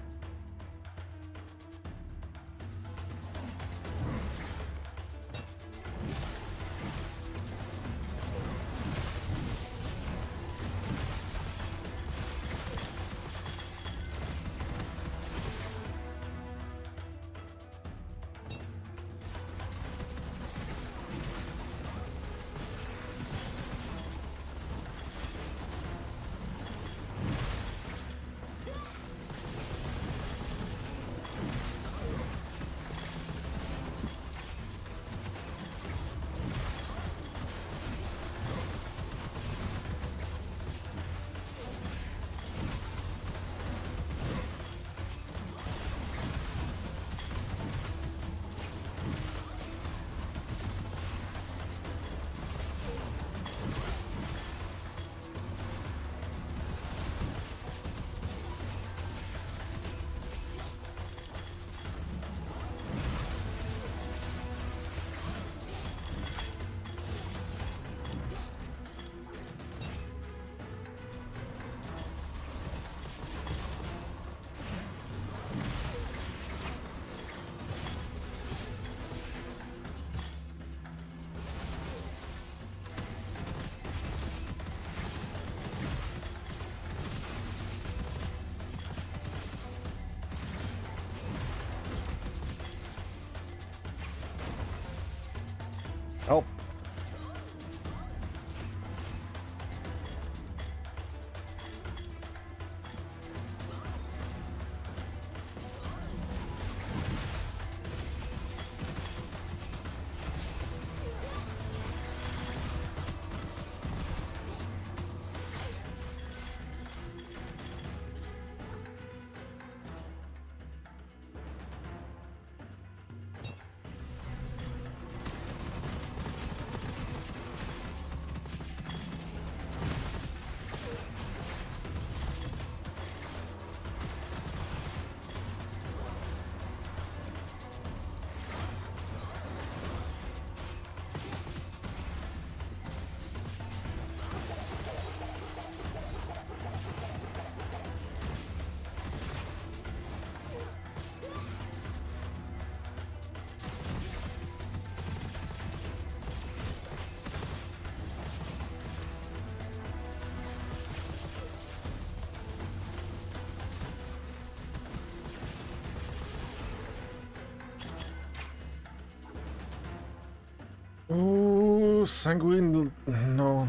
Oh, sanguine. No.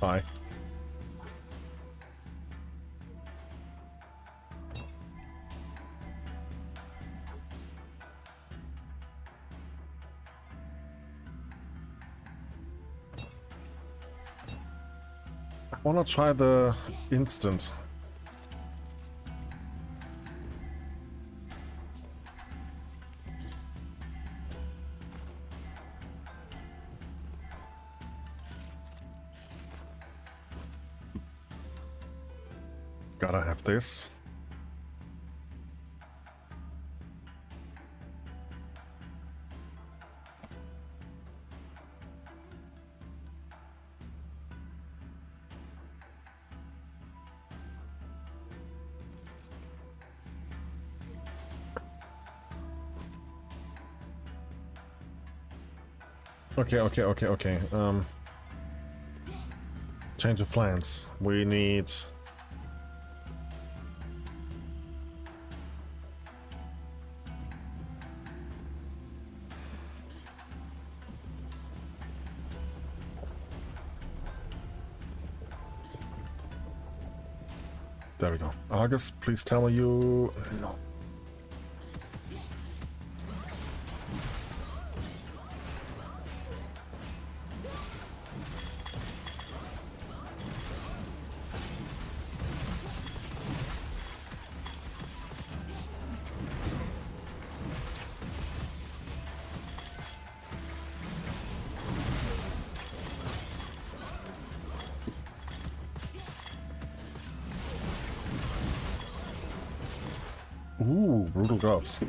Bye. I wanna try the instant. Gotta have this. Okay. Change of plans. We need... There we go. Argus, please tell me you... No. Ooh, brutal gloves.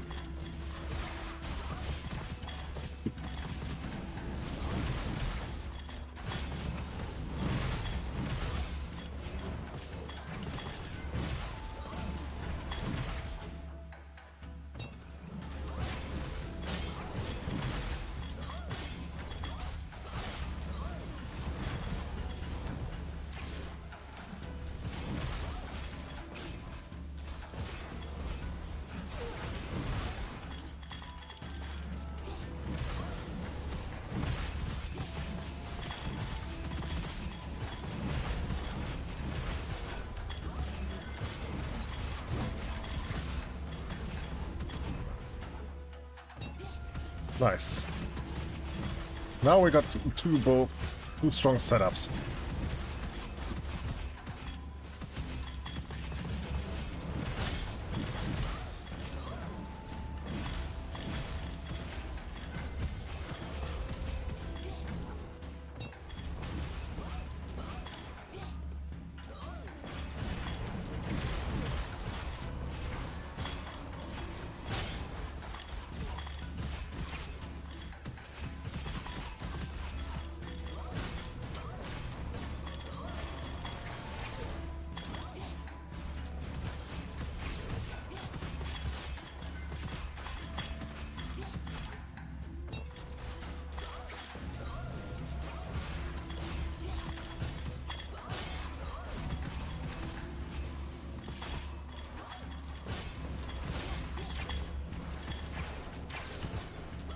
Nice. Now we got two strong setups.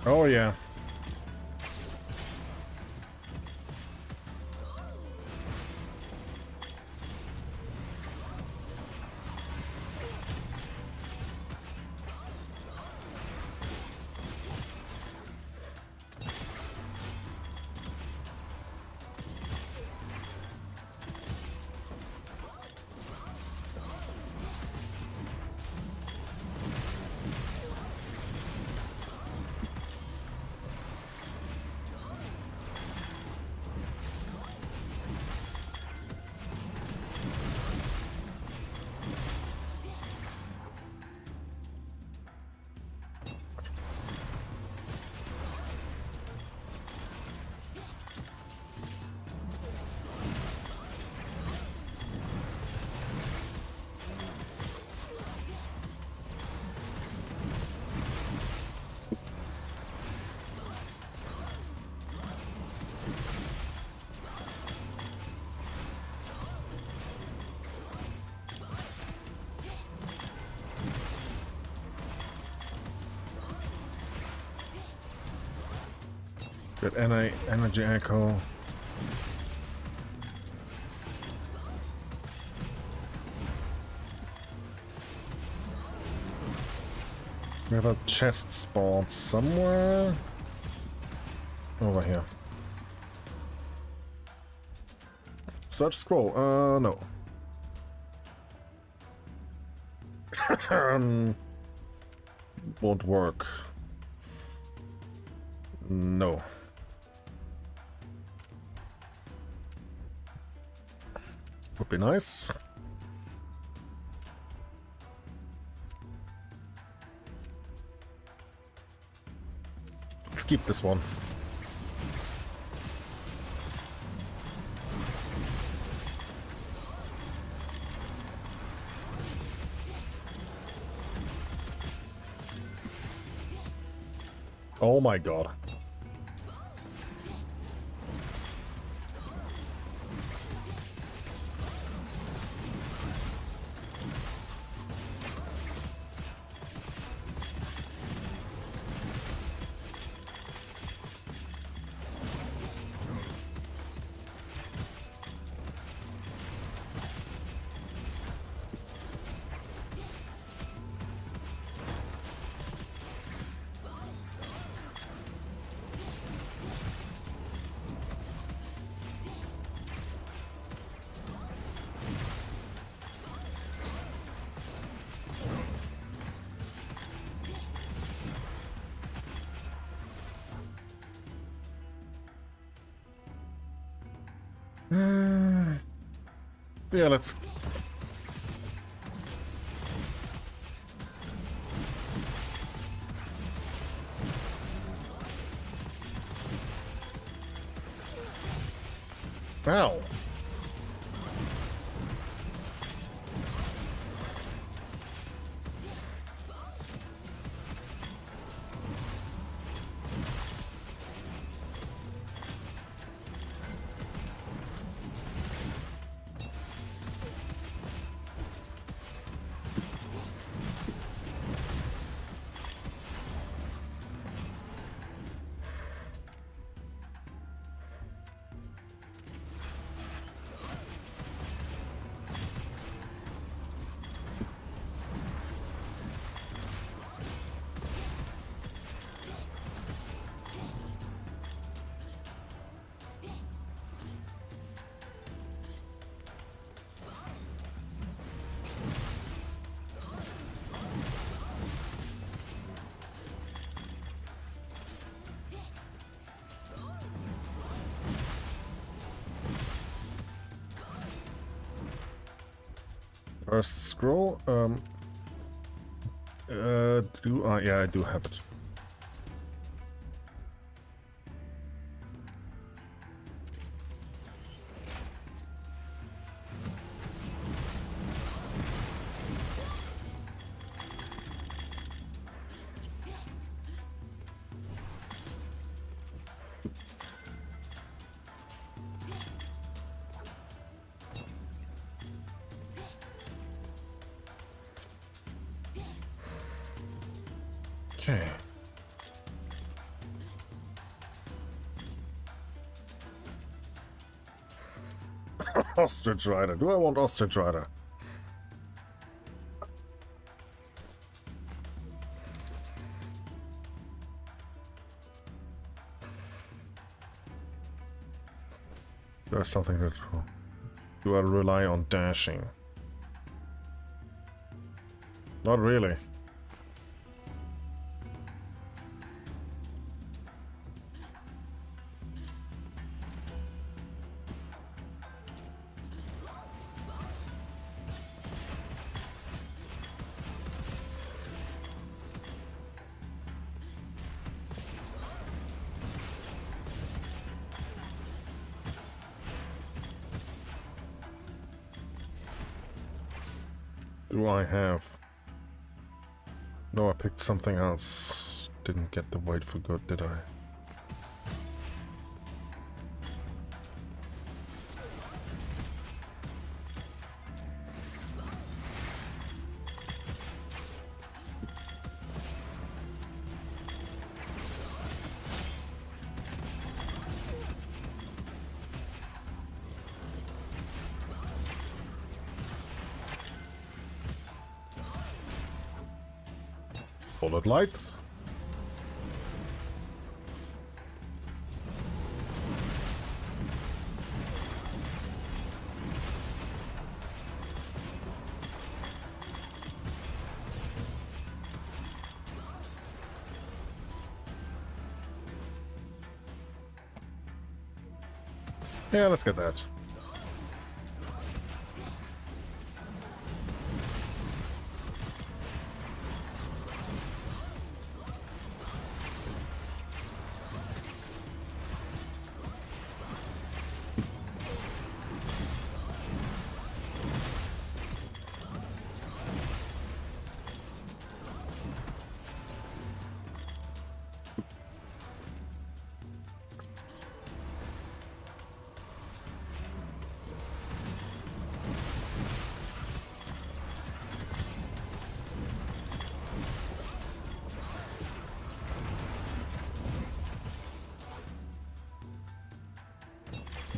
Oh yeah. Good energy echo. We have a chest spawned somewhere. Over here. Search scroll. No. Won't work. No. Would be nice. Let's keep this one. Oh my god. Yeah, let's... Ow! First scroll, yeah, I do have it. Okay. Ostrich Rider. Do I want Ostrich Rider? There's something that... Do I rely on dashing? Not really. Do I have? No, I picked something else. Didn't get the weight for good, did I? Bullet light. Yeah, let's get that.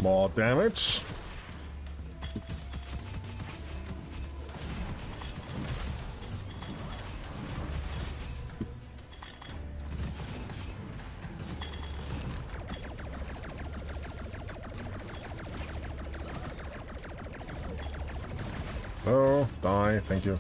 More damage. Oh, die, thank you.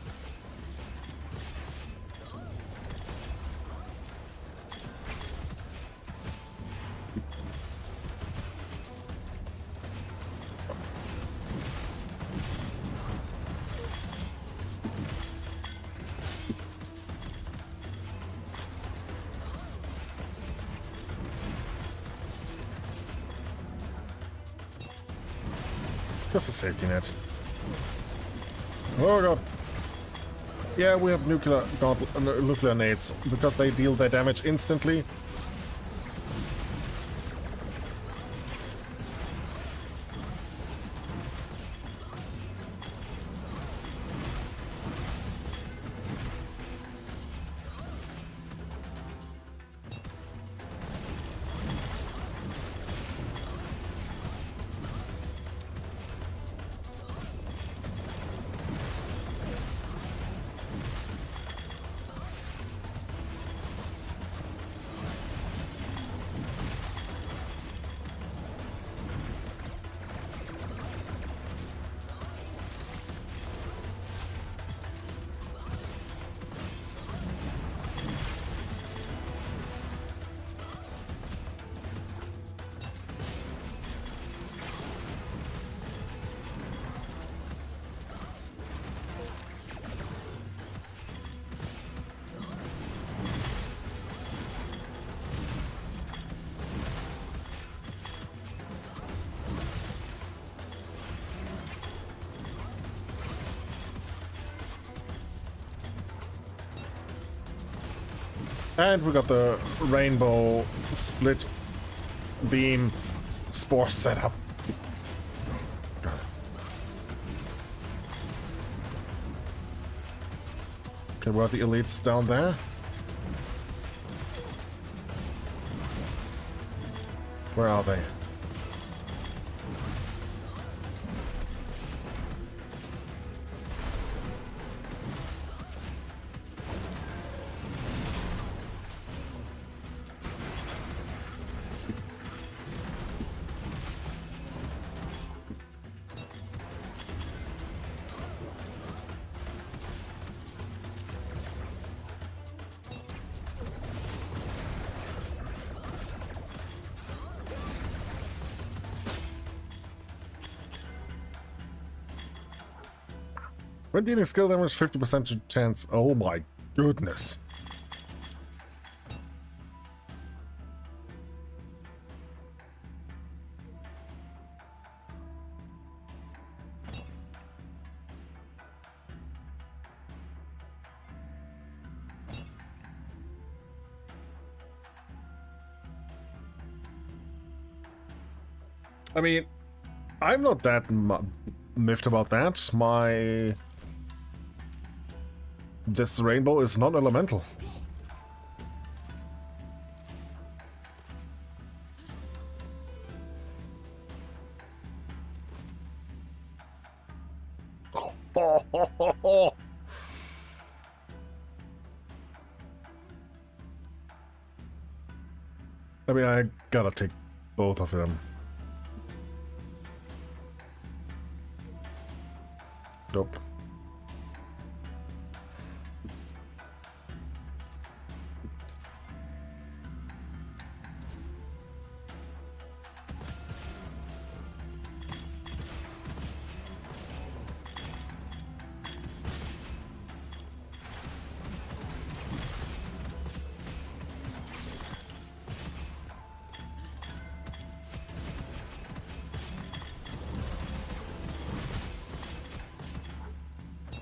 Just a safety net. Oh god. Yeah, we have nuclear nades because they deal their damage instantly. And we got the rainbow split beam spore setup. Okay, we have the elites down there. Where are they? When dealing skill damage, 50% chance. Oh my goodness. I mean, I'm not that miffed about that. This rainbow is non-elemental. I mean, I gotta take both of them. Nope.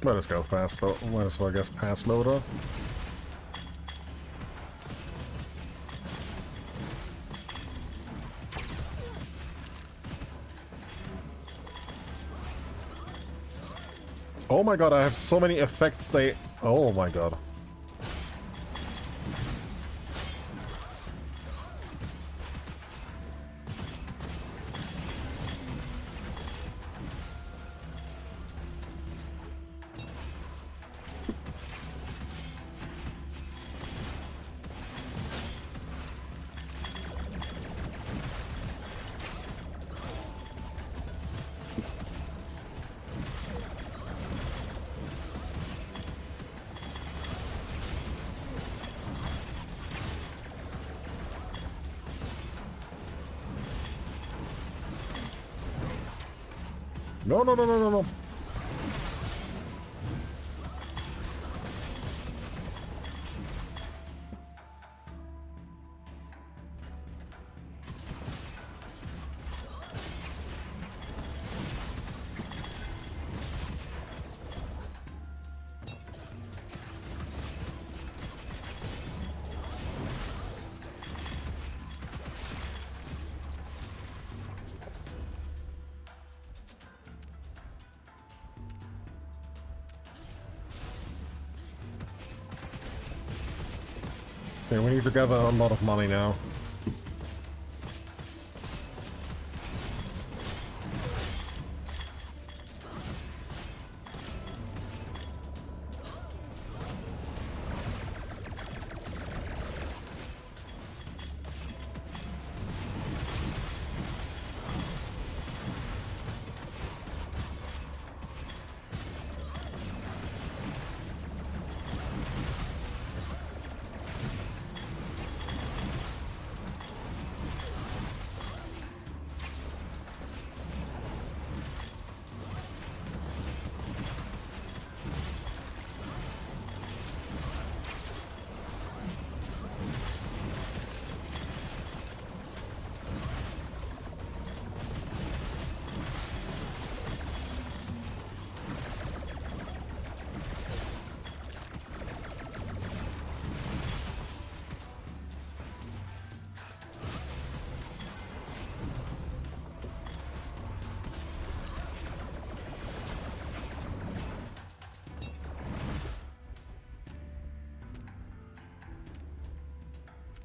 Might as well fast, but might as well guess pass motor. Oh my god, I have so many effects they... Oh my god. No, no, no, no, no, no. Okay, we need to gather a lot of money now.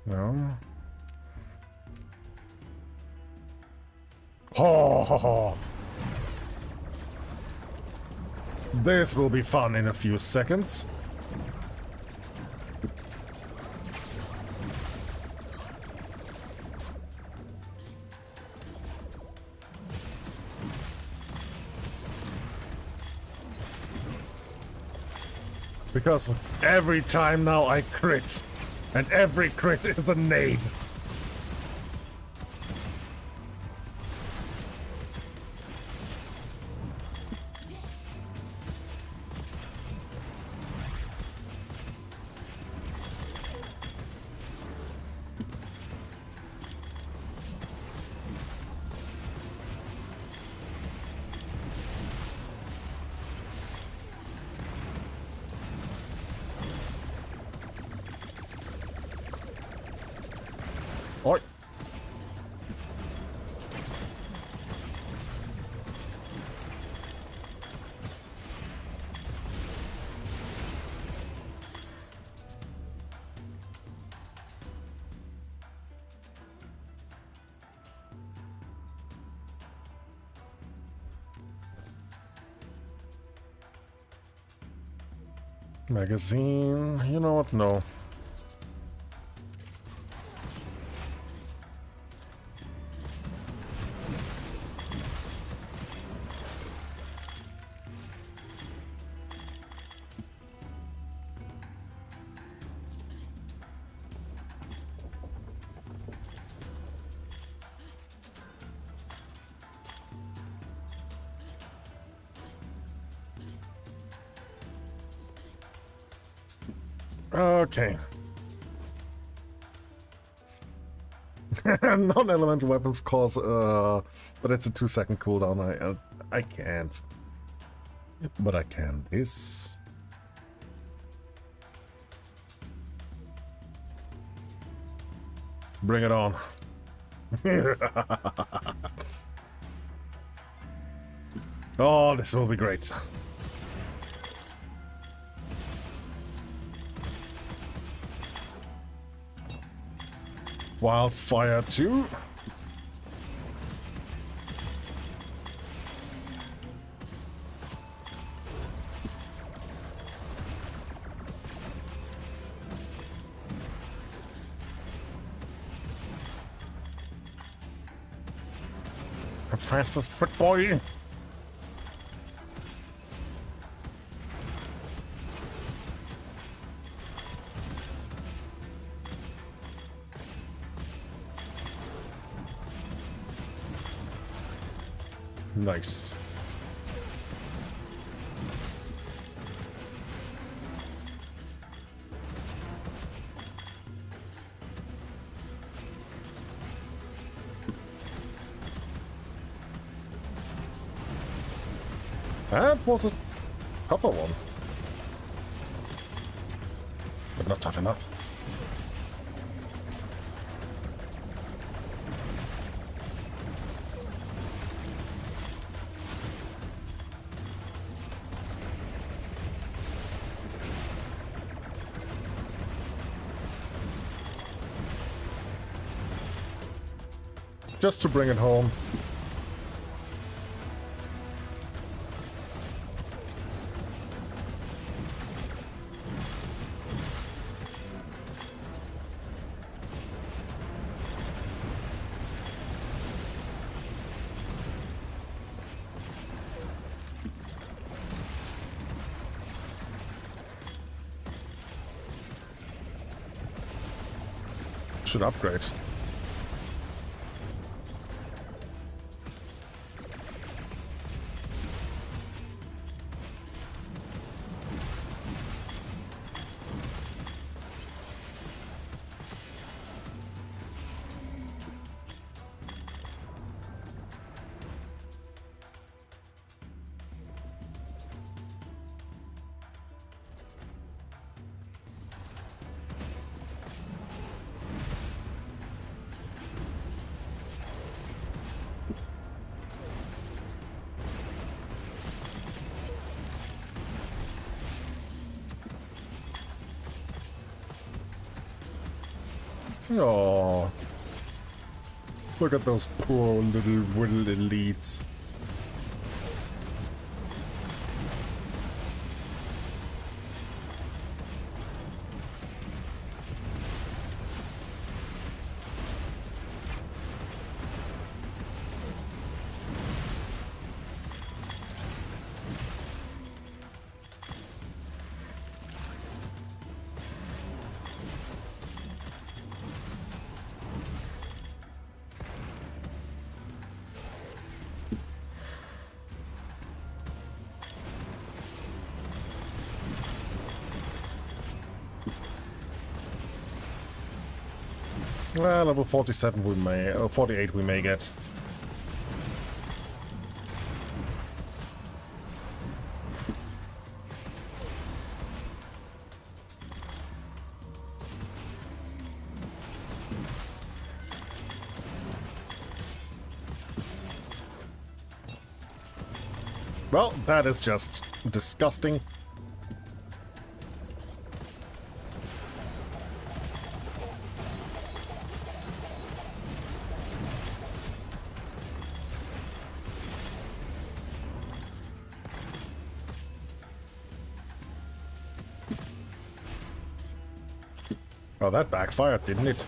No. Ho, ho, ho. This will be fun in a few seconds. Because every time now I crit, and every crit is a nade. Oi. Magazine, you know what? No. Okay. Non-elemental weapons cause, but it's a 2-second cooldown. I can't. But I can. This. Bring it on. Oh, this will be great. Wildfire 2. The fastest foot boy. Nice. That was a tougher one. But not tough enough. Just to bring it home. Should upgrade. Oh, look at those poor little elites. Well, level 47 we may, 48 we may get. Well, that is just disgusting. Well, that backfired, didn't it?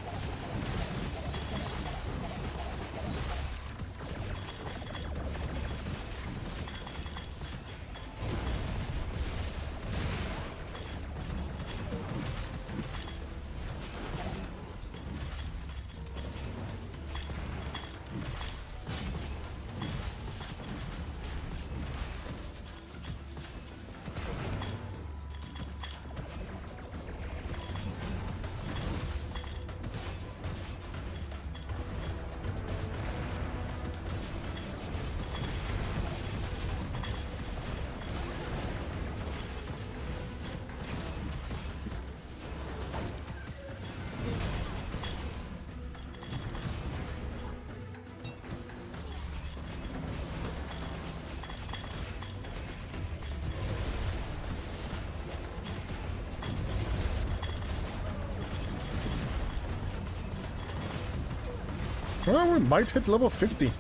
Well, we might hit level 50.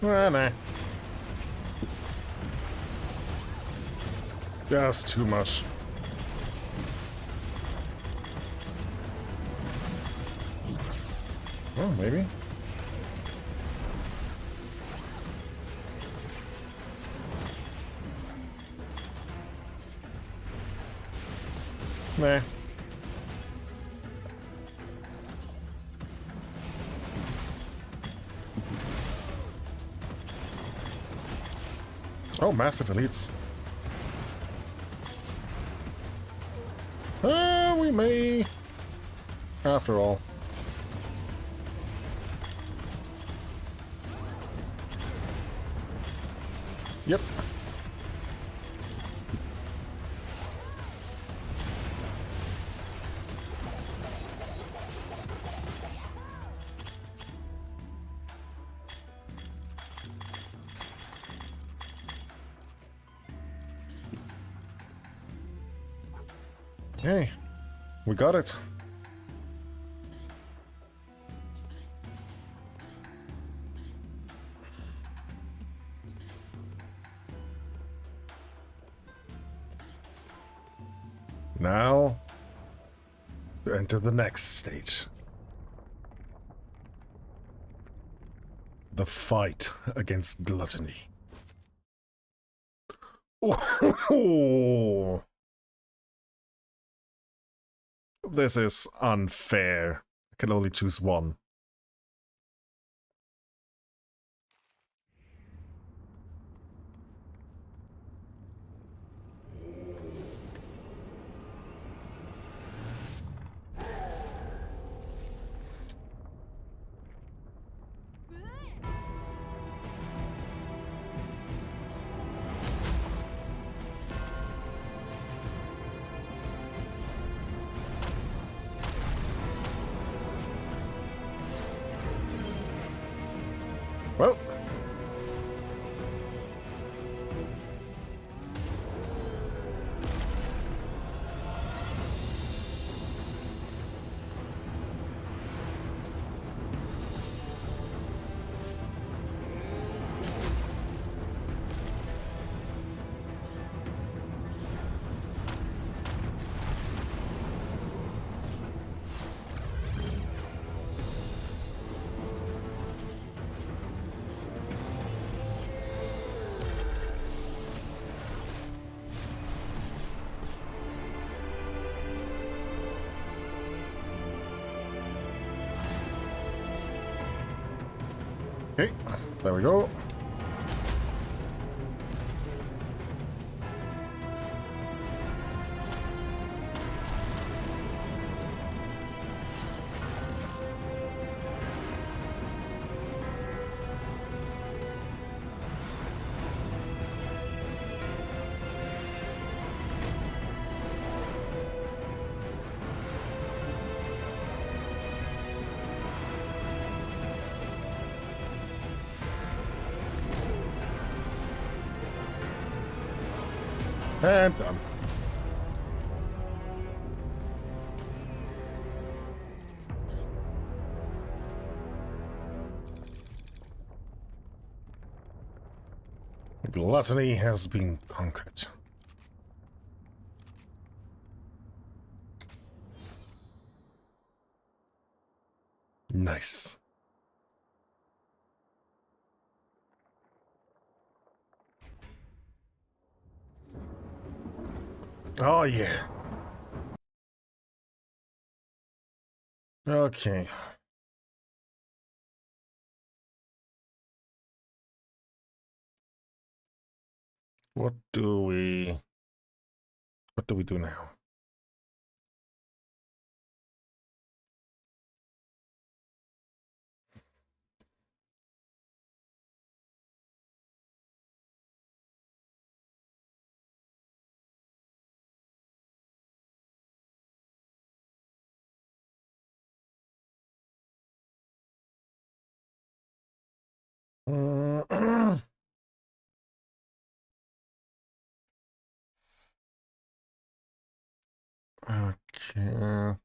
Well, nah. Just too much. Oh, maybe. Nah. Oh, massive elites. We may... After all. Yep. Hey, we got it. Now, to enter the next stage. The fight against gluttony. Oh, this is unfair. I can only choose one. Well, okay, there we go. And done. Gluttony has been conquered. Nice. Oh, yeah. Okay. What do we do now? Okay.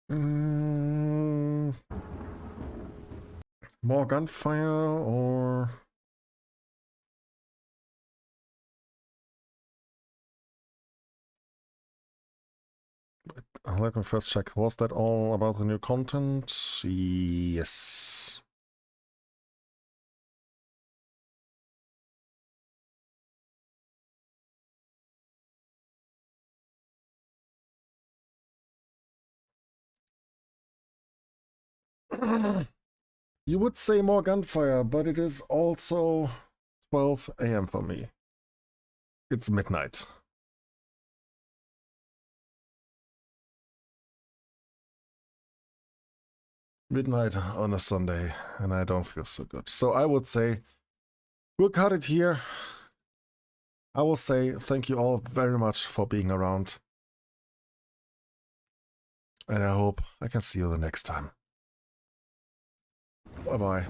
Mm, more gunfire or... Let me first check. Was that all about the new content? Yes. You would say more gunfire, but it is also 12 a.m. for me. It's midnight. Midnight on a Sunday, and I don't feel so good. So I would say we'll cut it here. I will say thank you all very much for being around. And I hope I can see you the next time. Bye-bye.